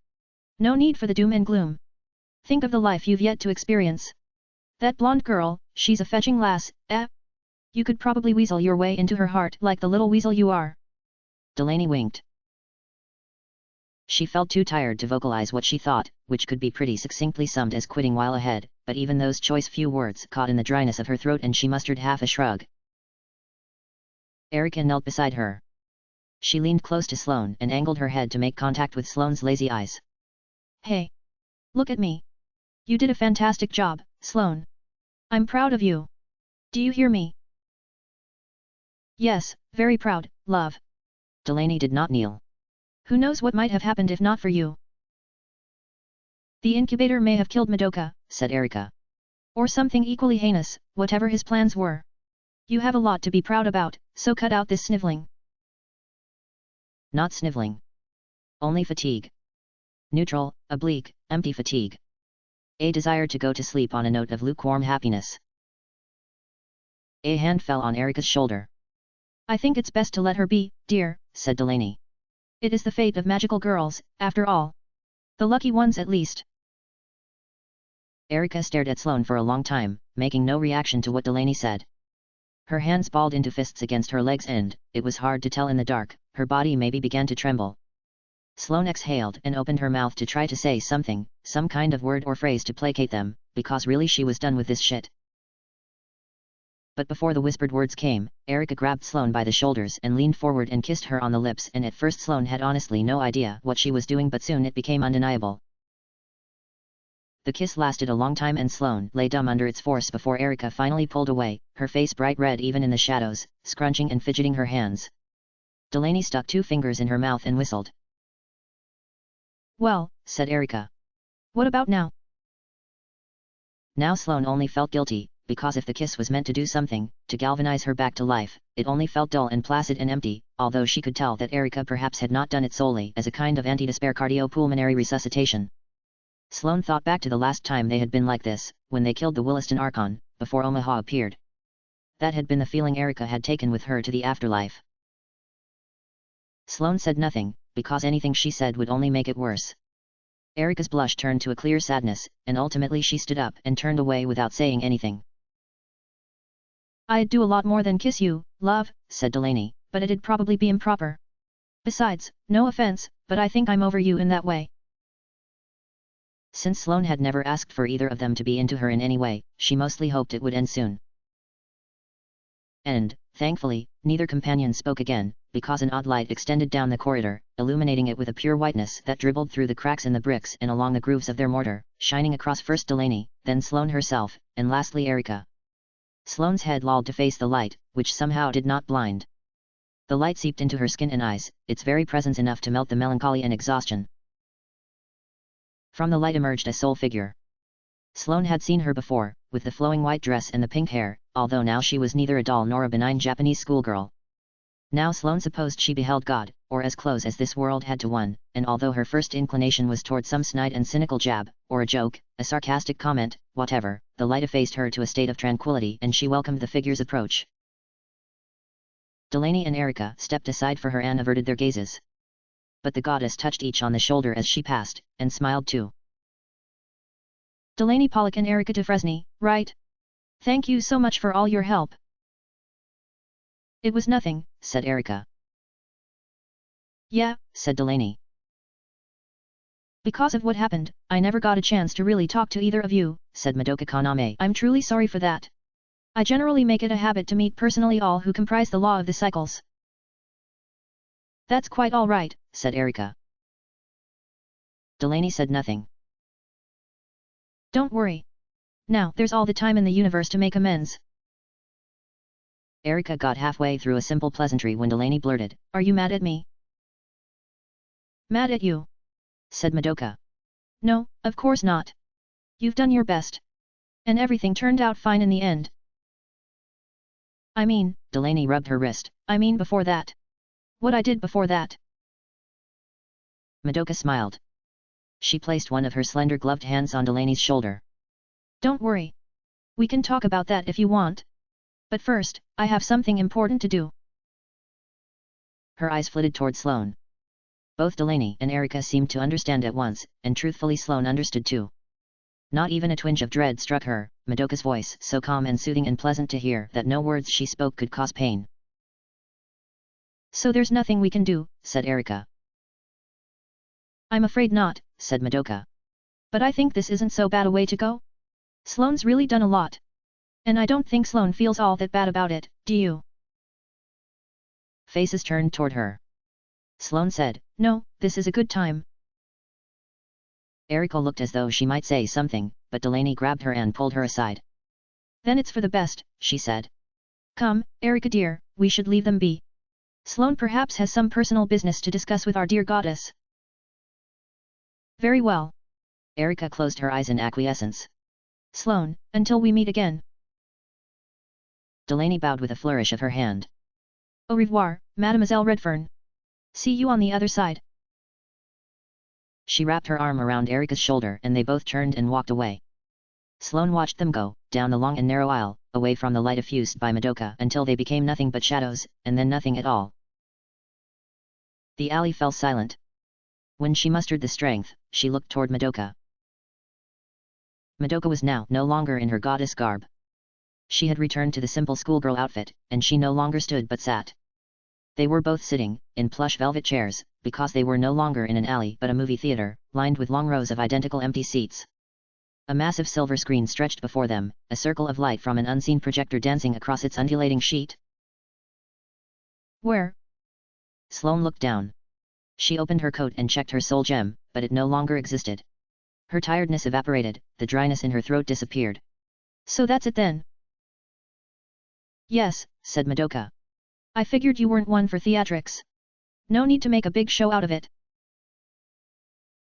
No need for the doom and gloom. Think of the life you've yet to experience. That blonde girl, she's a fetching lass, eh? You could probably weasel your way into her heart like the little weasel you are. Delaney winked. She felt too tired to vocalize what she thought, which could be pretty succinctly summed as quitting while ahead, but even those choice few words caught in the dryness of her throat and she mustered half a shrug. Erika knelt beside her. She leaned close to Sloane and angled her head to make contact with Sloane's lazy eyes. Hey! Look at me! You did a fantastic job, Sloane. I'm proud of you. Do you hear me? Yes, very proud, love. Delaney did not kneel. Who knows what might have happened if not for you? The incubator may have killed Madoka, said Erika. Or something equally heinous, whatever his plans were. You have a lot to be proud about, so cut out this sniveling. Not sniveling. Only fatigue. Neutral, oblique, empty fatigue. A desire to go to sleep on a note of lukewarm happiness. A hand fell on Erica's shoulder. I think it's best to let her be, dear, said Delaney. It is the fate of magical girls, after all. The lucky ones at least. Erica stared at Sloane for a long time, making no reaction to what Delaney said. Her hands balled into fists against her legs and, it was hard to tell in the dark, her body maybe began to tremble. Sloane exhaled and opened her mouth to try to say something, some kind of word or phrase to placate them, because really she was done with this shit. But before the whispered words came, Erica grabbed Sloane by the shoulders and leaned forward and kissed her on the lips, and at first Sloane had honestly no idea what she was doing, but soon it became undeniable. The kiss lasted a long time and Sloane lay dumb under its force before Erica finally pulled away, her face bright red even in the shadows, scrunching and fidgeting her hands. Delaney stuck 2 fingers in her mouth and whistled. Well, said Erica. What about now? Now Sloane only felt guilty, because if the kiss was meant to do something, to galvanize her back to life, it only felt dull and placid and empty, although she could tell that Erica perhaps had not done it solely as a kind of anti-despair cardiopulmonary resuscitation. Sloane thought back to the last time they had been like this, when they killed the Williston Archon, before Omaha appeared. That had been the feeling Erica had taken with her to the afterlife. Sloane said nothing, because anything she said would only make it worse. Erica's blush turned to a clear sadness, and ultimately she stood up and turned away without saying anything. I'd do a lot more than kiss you, love, said Delaney, but it'd probably be improper. Besides, no offense, but I think I'm over you in that way. Since Sloane had never asked for either of them to be into her in any way, she mostly hoped it would end soon. And, thankfully, neither companion spoke again, because an odd light extended down the corridor, illuminating it with a pure whiteness that dribbled through the cracks in the bricks and along the grooves of their mortar, shining across first Delaney, then Sloane herself, and lastly Erica. Sloane's head lolled to face the light, which somehow did not blind. The light seeped into her skin and eyes, its very presence enough to melt the melancholy and exhaustion. From the light emerged a sole figure. Sloane had seen her before, with the flowing white dress and the pink hair, although now she was neither a doll nor a benign Japanese schoolgirl. Now Sloane supposed she beheld God, or as close as this world had to one, and although her first inclination was toward some snide and cynical jab, or a joke, a sarcastic comment, whatever, the light effaced her to a state of tranquility and she welcomed the figure's approach. Delaney and Erica stepped aside for her and averted their gazes. But the goddess touched each on the shoulder as she passed, and smiled too. Delaney Pollock and Erica DeFresney, right? Thank you so much for all your help. It was nothing, said Erica. Yeah, said Delaney. Because of what happened, I never got a chance to really talk to either of you, said Madoka Kaname. I'm truly sorry for that. I generally make it a habit to meet personally all who comprise the law of the cycles. That's quite all right, said Erica. Delaney said nothing. Don't worry. Now there's all the time in the universe to make amends. Erica got halfway through a simple pleasantry when Delaney blurted, Are you mad at me? Mad at you? Said Madoka. No, of course not. You've done your best. And everything turned out fine in the end. I mean, Delaney rubbed her wrist, I mean before that. What I did before that. Madoka smiled. She placed one of her slender gloved hands on Delaney's shoulder. Don't worry. We can talk about that if you want. But first, I have something important to do. Her eyes flitted toward Sloane. Both Delaney and Erica seemed to understand at once, and truthfully Sloane understood too. Not even a twinge of dread struck her, Madoka's voice so calm and soothing and pleasant to hear that no words she spoke could cause pain. So there's nothing we can do, said Erica. I'm afraid not, said Madoka. But I think this isn't so bad a way to go. Sloane's really done a lot. And I don't think Sloane feels all that bad about it, do you? Faces turned toward her. Sloane said, No, this is a good time. Erica looked as though she might say something, but Delaney grabbed her and pulled her aside. Then it's for the best, she said. Come, Erica dear, we should leave them be. Sloane perhaps has some personal business to discuss with our dear goddess. Very well. Erica closed her eyes in acquiescence. Sloane, until we meet again. Delaney bowed with a flourish of her hand. Au revoir, Mademoiselle Redfern. See you on the other side. She wrapped her arm around Erika's shoulder and they both turned and walked away. Sloane watched them go, down the long and narrow aisle, away from the light effused by Madoka until they became nothing but shadows, and then nothing at all. The alley fell silent. When she mustered the strength, she looked toward Madoka. Madoka was now no longer in her goddess garb. She had returned to the simple schoolgirl outfit, and she no longer stood but sat. They were both sitting, in plush velvet chairs, because they were no longer in an alley but a movie theater, lined with long rows of identical empty seats. A massive silver screen stretched before them, a circle of light from an unseen projector dancing across its undulating sheet. Where? Sloane looked down. She opened her coat and checked her soul gem, but it no longer existed. Her tiredness evaporated, the dryness in her throat disappeared. So that's it then? Yes, said Madoka. I figured you weren't one for theatrics. No need to make a big show out of it.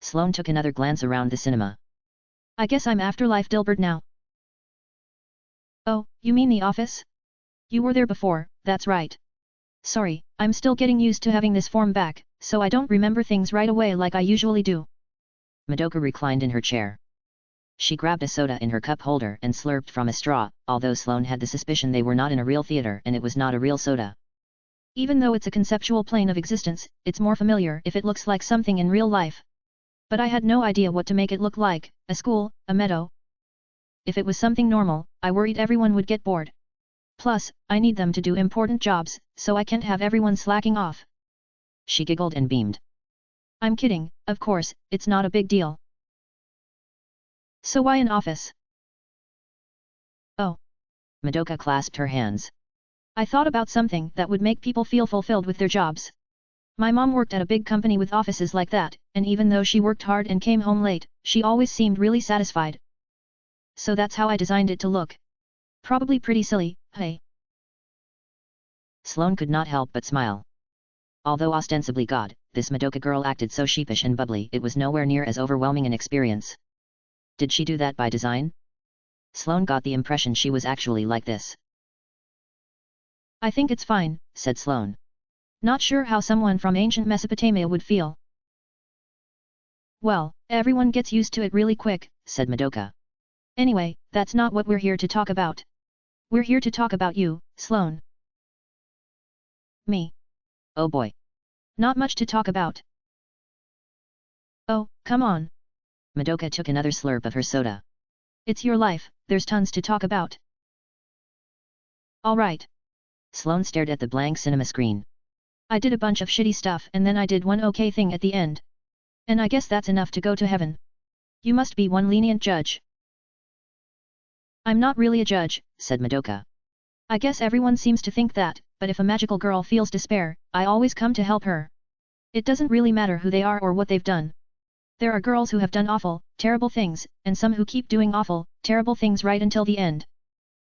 Sloane took another glance around the cinema. I guess I'm Afterlife Dilbert now. Oh, you mean The Office? You were there before, that's right. Sorry, I'm still getting used to having this form back, so I don't remember things right away like I usually do. Madoka reclined in her chair. She grabbed a soda in her cup holder and slurped from a straw, although Sloane had the suspicion they were not in a real theater and it was not a real soda. Even though it's a conceptual plane of existence, it's more familiar if it looks like something in real life. But I had no idea what to make it look like, a school, a meadow. If it was something normal, I worried everyone would get bored. Plus, I need them to do important jobs, so I can't have everyone slacking off. She giggled and beamed. I'm kidding, of course, it's not a big deal. So why an office? Oh. Madoka clasped her hands. I thought about something that would make people feel fulfilled with their jobs. My mom worked at a big company with offices like that, and even though she worked hard and came home late, she always seemed really satisfied. So that's how I designed it to look. Probably pretty silly, hey? Sloane could not help but smile. Although ostensibly God, this Madoka girl acted so sheepish and bubbly it was nowhere near as overwhelming an experience. Did she do that by design? Sloane got the impression she was actually like this. I think it's fine, said Sloane. Not sure how someone from ancient Mesopotamia would feel. Well, everyone gets used to it really quick, said Madoka. Anyway, that's not what we're here to talk about. We're here to talk about you, Sloane. Me. Oh boy. Not much to talk about. Oh, come on. Madoka took another slurp of her soda. It's your life, there's tons to talk about. All right. Sloane stared at the blank cinema screen. I did a bunch of shitty stuff and then I did one okay thing at the end. And I guess that's enough to go to heaven. You must be one lenient judge. I'm not really a judge, said Madoka. I guess everyone seems to think that, but if a magical girl feels despair, I always come to help her. It doesn't really matter who they are or what they've done. There are girls who have done awful, terrible things, and some who keep doing awful, terrible things right until the end.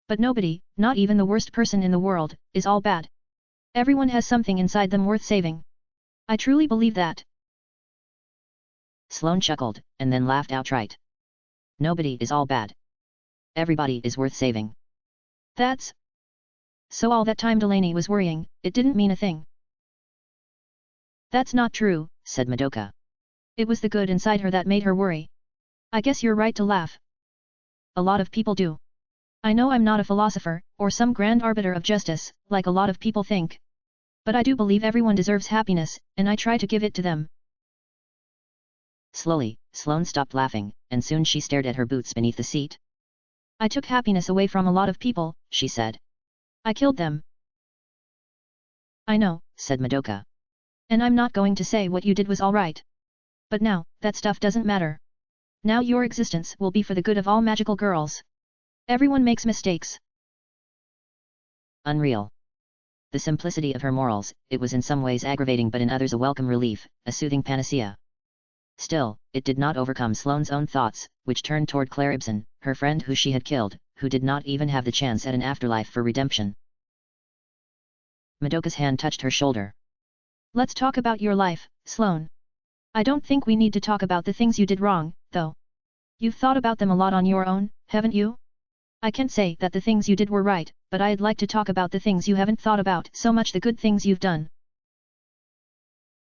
But nobody, not even the worst person in the world, is all bad. Everyone has something inside them worth saving. I truly believe that. Sloane chuckled, and then laughed outright. Nobody is all bad. Everybody is worth saving. That's... So all that time Delaney was worrying, it didn't mean a thing. That's not true, said Madoka. It was the good inside her that made her worry. I guess you're right to laugh. A lot of people do. I know I'm not a philosopher, or some grand arbiter of justice, like a lot of people think. But I do believe everyone deserves happiness, and I try to give it to them. Slowly, Sloane stopped laughing, and soon she stared at her boots beneath the seat. I took happiness away from a lot of people, she said. I killed them. I know, said Madoka. And I'm not going to say what you did was all right. But now, that stuff doesn't matter. Now your existence will be for the good of all magical girls. Everyone makes mistakes. Unreal. The simplicity of her morals, it was in some ways aggravating but in others a welcome relief, a soothing panacea. Still, it did not overcome Sloane's own thoughts, which turned toward Claire Ibsen, her friend who she had killed, who did not even have the chance at an afterlife for redemption. Madoka's hand touched her shoulder. Let's talk about your life, Sloane. I don't think we need to talk about the things you did wrong, though. You've thought about them a lot on your own, haven't you? I can't say that the things you did were right, but I'd like to talk about the things you haven't thought about so much, the good things you've done.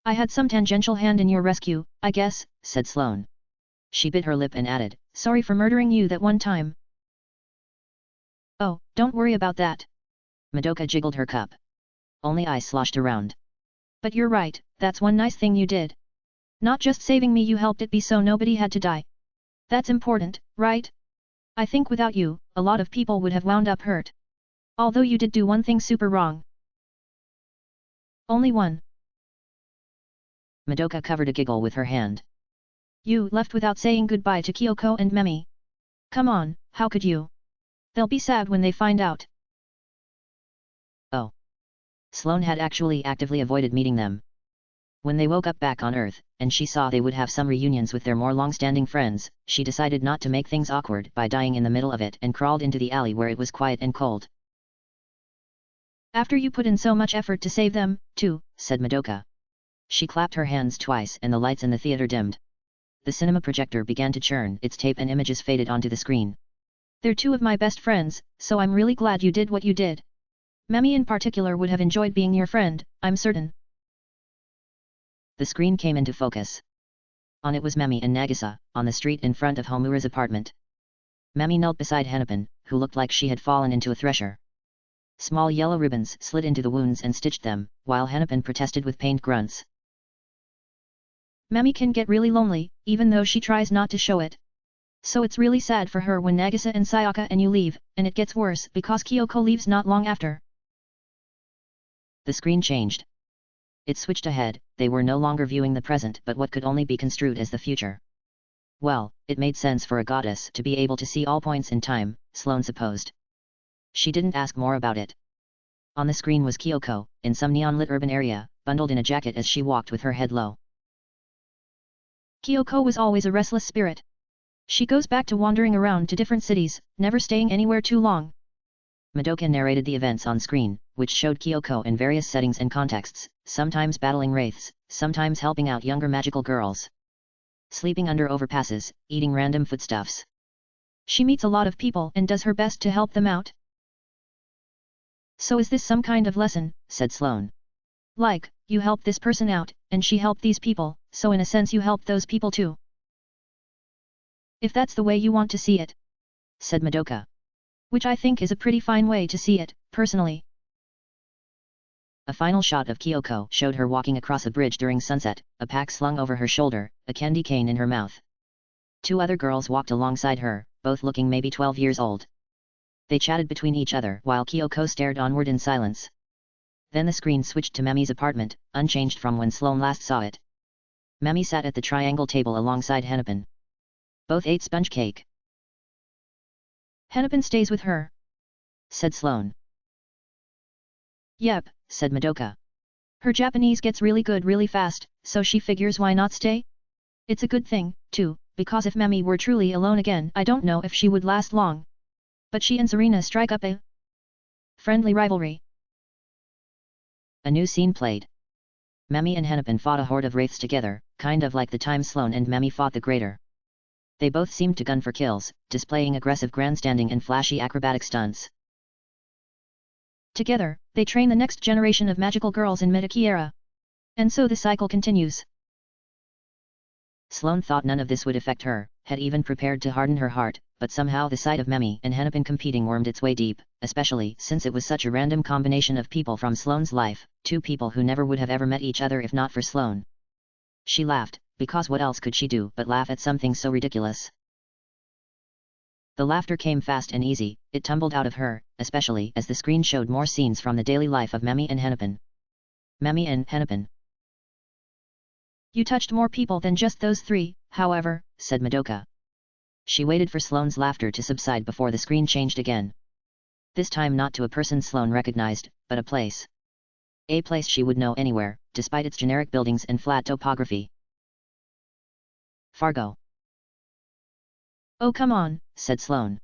I had some tangential hand in your rescue, I guess, said Sloane. She bit her lip and added, sorry for murdering you that one time. Oh, don't worry about that. Madoka jiggled her cup. Only I sloshed around. But you're right, that's one nice thing you did. Not just saving me, you helped it be so nobody had to die. That's important, right? I think without you, a lot of people would have wound up hurt. Although you did do one thing super wrong. Only one. Madoka covered a giggle with her hand. You left without saying goodbye to Kyoko and Memi. Come on, how could you? They'll be sad when they find out. Oh. Sloane had actually actively avoided meeting them. When they woke up back on Earth, and she saw they would have some reunions with their more long-standing friends, she decided not to make things awkward by dying in the middle of it and crawled into the alley where it was quiet and cold. After you put in so much effort to save them, too, said Madoka. She clapped her hands twice and the lights in the theater dimmed. The cinema projector began to churn its tape and images faded onto the screen. They're two of my best friends, so I'm really glad you did what you did. Memi in particular would have enjoyed being your friend, I'm certain. The screen came into focus. On it was Memi and Nagisa, on the street in front of Homura's apartment. Memi knelt beside Hennepin, who looked like she had fallen into a thresher. Small yellow ribbons slid into the wounds and stitched them, while Hennepin protested with pained grunts. Memi can get really lonely, even though she tries not to show it. So it's really sad for her when Nagisa and Sayaka and you leave, and it gets worse because Kyoko leaves not long after. The screen changed. It switched ahead, they were no longer viewing the present but what could only be construed as the future. Well, it made sense for a goddess to be able to see all points in time, Sloane supposed. She didn't ask more about it. On the screen was Kyoko, in some neon-lit urban area, bundled in a jacket as she walked with her head low. Kyoko was always a restless spirit. She goes back to wandering around to different cities, never staying anywhere too long. Madoka narrated the events on screen, which showed Kyoko in various settings and contexts, sometimes battling wraiths, sometimes helping out younger magical girls. Sleeping under overpasses, eating random foodstuffs. She meets a lot of people and does her best to help them out. So is this some kind of lesson, said Sloane. Like, you help this person out, and she helped these people, so in a sense you helped those people too. If that's the way you want to see it, said Madoka. Which I think is a pretty fine way to see it, personally. A final shot of Kyoko showed her walking across a bridge during sunset, a pack slung over her shoulder, a candy cane in her mouth. Two other girls walked alongside her, both looking maybe 12 years old. They chatted between each other while Kyoko stared onward in silence. Then the screen switched to Memi's apartment, unchanged from when Sloane last saw it. Memi sat at the triangle table alongside Hennepin. Both ate sponge cake. Hennepin stays with her, said Sloane. Yep, said Madoka. Her Japanese gets really good really fast, so she figures why not stay? It's a good thing, too, because if Memi were truly alone again I don't know if she would last long. But she and Serena strike up a friendly rivalry. A new scene played. Memi and Hennepin fought a horde of wraiths together, kind of like the time Sloane and Memi fought the Greater. They both seemed to gun for kills, displaying aggressive grandstanding and flashy acrobatic stunts. Together, they train the next generation of magical girls in Magica era. And so the cycle continues. Sloane thought none of this would affect her, had even prepared to harden her heart, but somehow the sight of Memi and Hennepin competing wormed its way deep, especially since it was such a random combination of people from Sloane's life, two people who never would have ever met each other if not for Sloane. She laughed, because what else could she do but laugh at something so ridiculous? The laughter came fast and easy, it tumbled out of her, especially as the screen showed more scenes from the daily life of Memi and Hennepin. Memi and Hennepin. You touched more people than just those three, however, said Madoka. She waited for Sloane's laughter to subside before the screen changed again. This time not to a person Sloane recognized, but a place. A place she would know anywhere, despite its generic buildings and flat topography. Fargo. Oh come on, said Sloane.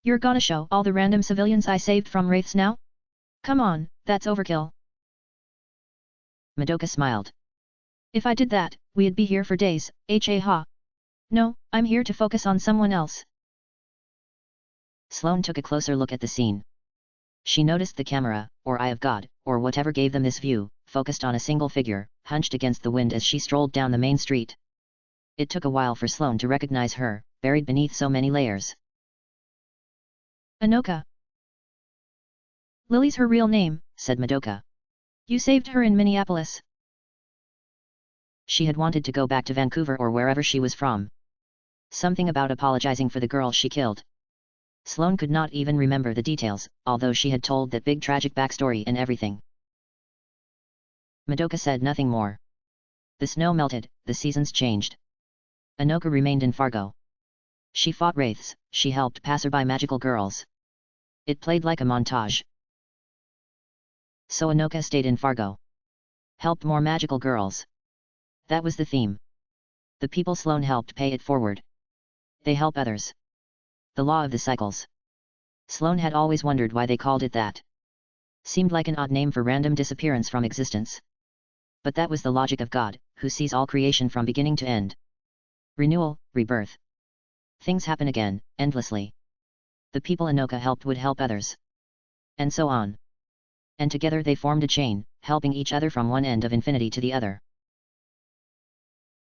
You're gonna show all the random civilians I saved from wraiths now? Come on, that's overkill. Madoka smiled. If I did that, we'd be here for days, ha. No, I'm here to focus on someone else. Sloane took a closer look at the scene. She noticed the camera, or eye of God, or whatever gave them this view, focused on a single figure, hunched against the wind as she strolled down the main street. It took a while for Sloane to recognize her, buried beneath so many layers. Anoka. Lily's her real name, said Madoka. You saved her in Minneapolis. She had wanted to go back to Vancouver or wherever she was from. Something about apologizing for the girl she killed. Sloane could not even remember the details, although she had told that big tragic backstory and everything. Madoka said nothing more. The snow melted, the seasons changed. Anoka remained in Fargo. She fought wraiths, she helped passerby magical girls. It played like a montage. So Anoka stayed in Fargo. Helped more magical girls. That was the theme. The people Sloane helped pay it forward. They help others. The law of the cycles. Sloane had always wondered why they called it that. Seemed like an odd name for random disappearance from existence. But that was the logic of God, who sees all creation from beginning to end. Renewal, rebirth. Things happen again, endlessly. The people Anoka helped would help others. And so on. And together they formed a chain, helping each other from one end of infinity to the other.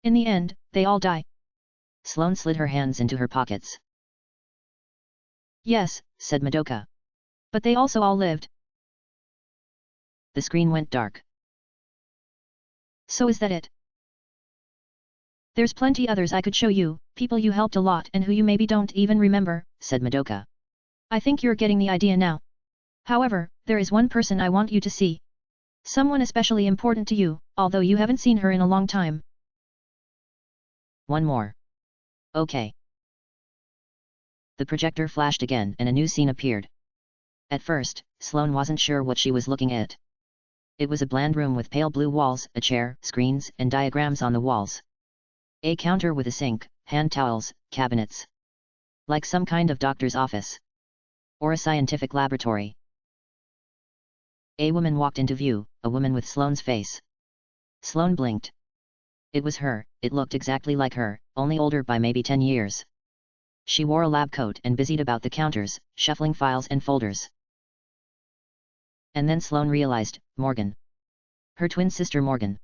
In the end, they all die. Sloane slid her hands into her pockets. Yes, said Madoka. But they also all lived. The screen went dark. So is that it? There's plenty others I could show you, people you helped a lot and who you maybe don't even remember, said Madoka. I think you're getting the idea now. However, there is one person I want you to see. Someone especially important to you, although you haven't seen her in a long time. One more. Okay. The projector flashed again and a new scene appeared. At first, Sloane wasn't sure what she was looking at. It was a bland room with pale blue walls, a chair, screens, and diagrams on the walls. A counter with a sink, hand towels, cabinets. Like some kind of doctor's office. Or a scientific laboratory. A woman walked into view, a woman with Sloane's face. Sloane blinked. It was her, it looked exactly like her, only older by maybe 10 years. She wore a lab coat and busied about the counters, shuffling files and folders. And then Sloane realized, Morgan. Her twin sister Morgan.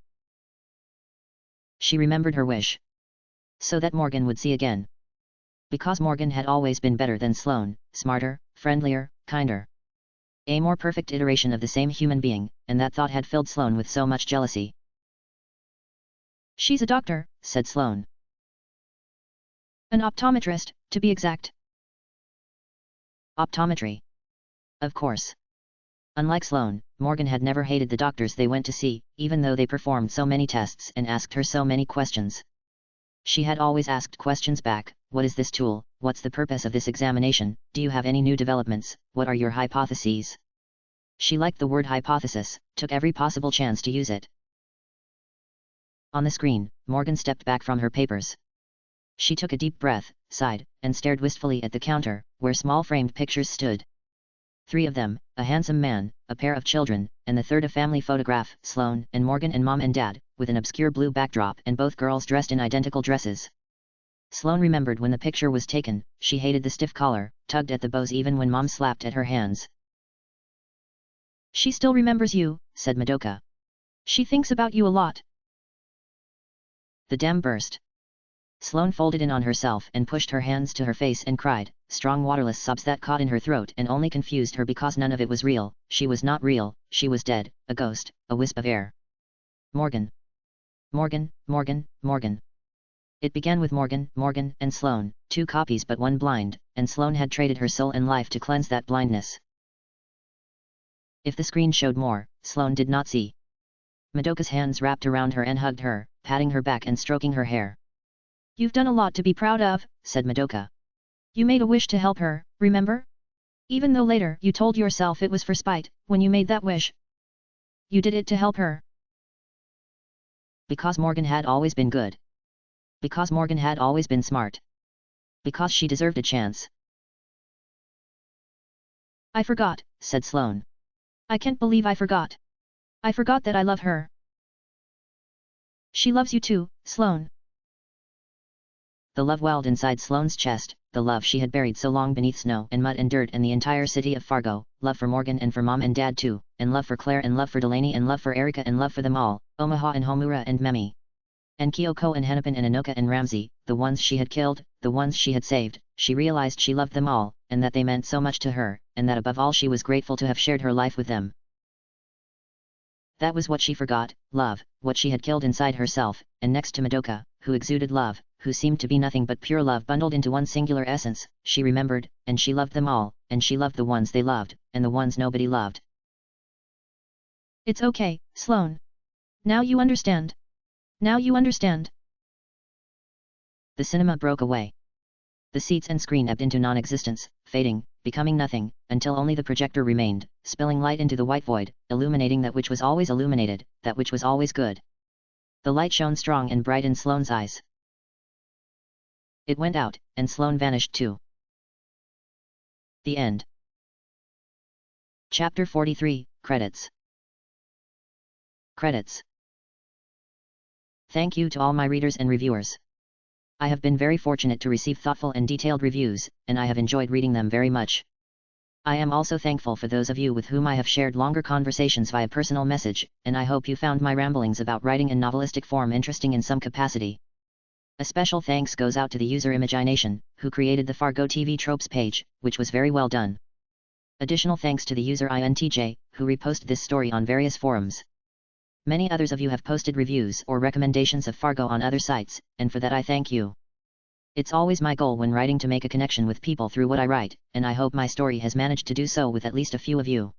She remembered her wish. So that Morgan would see again. Because Morgan had always been better than Sloane, smarter, friendlier, kinder. A more perfect iteration of the same human being, and that thought had filled Sloane with so much jealousy. She's a doctor, said Sloane. An optometrist, to be exact. Optometry. Of course. Unlike Sloane, Morgan had never hated the doctors they went to see, even though they performed so many tests and asked her so many questions. She had always asked questions back, what is this tool, what's the purpose of this examination, do you have any new developments, what are your hypotheses? She liked the word hypothesis, took every possible chance to use it. On the screen, Morgan stepped back from her papers. She took a deep breath, sighed, and stared wistfully at the counter, where small framed pictures stood. 3 of them, a handsome man, a pair of children, and the third a family photograph, Sloane and Morgan and Mom and Dad, with an obscure blue backdrop and both girls dressed in identical dresses. Sloane remembered when the picture was taken, she hated the stiff collar, tugged at the bows even when Mom slapped at her hands. She still remembers you, said Madoka. She thinks about you a lot. The dam burst. Sloane folded in on herself and pushed her hands to her face and cried, strong waterless sobs that caught in her throat and only confused her because none of it was real, she was not real, she was dead, a ghost, a wisp of air. Morgan. Morgan, Morgan, Morgan. It began with Morgan, Morgan, and Sloane, 2 copies but one blind, and Sloane had traded her soul and life to cleanse that blindness. If the screen showed more, Sloane did not see. Madoka's hands wrapped around her and hugged her, patting her back and stroking her hair. You've done a lot to be proud of, said Madoka. You made a wish to help her, remember? Even though later you told yourself it was for spite, when you made that wish. You did it to help her. Because Morgan had always been good. Because Morgan had always been smart. Because she deserved a chance. I forgot, said Sloane. I can't believe I forgot. I forgot that I love her. She loves you too, Sloane. The love welled inside Sloane's chest, the love she had buried so long beneath snow and mud and dirt and the entire city of Fargo, love for Morgan and for Mom and Dad too, and love for Claire and love for Delaney and love for Erica and love for them all, Omaha and Homura and Memi. And Kyoko and Hennepin and Anoka and Ramsey, the ones she had killed, the ones she had saved, she realized she loved them all, and that they meant so much to her, and that above all she was grateful to have shared her life with them. That was what she forgot, love, what she had killed inside herself, and next to Madoka, who exuded love, who seemed to be nothing but pure love bundled into one singular essence, she remembered, and she loved them all, and she loved the ones they loved, and the ones nobody loved. It's okay, Sloane. Now you understand. Now you understand. The cinema broke away. The seats and screen ebbed into non-existence, fading, becoming nothing, until only the projector remained, spilling light into the white void, illuminating that which was always illuminated, that which was always good. The light shone strong and bright in Sloane's eyes. It went out, and Sloane vanished too. The end. Chapter 43, Credits. Credits. Thank you to all my readers and reviewers. I have been very fortunate to receive thoughtful and detailed reviews, and I have enjoyed reading them very much. I am also thankful for those of you with whom I have shared longer conversations via personal message, and I hope you found my ramblings about writing in novelistic form interesting in some capacity. A special thanks goes out to the user Imagination, who created the Fargo TV tropes page, which was very well done. Additional thanks to the user INTJ, who reposted this story on various forums. Many others of you have posted reviews or recommendations of Fargo on other sites, and for that I thank you. It's always my goal when writing to make a connection with people through what I write, and I hope my story has managed to do so with at least a few of you.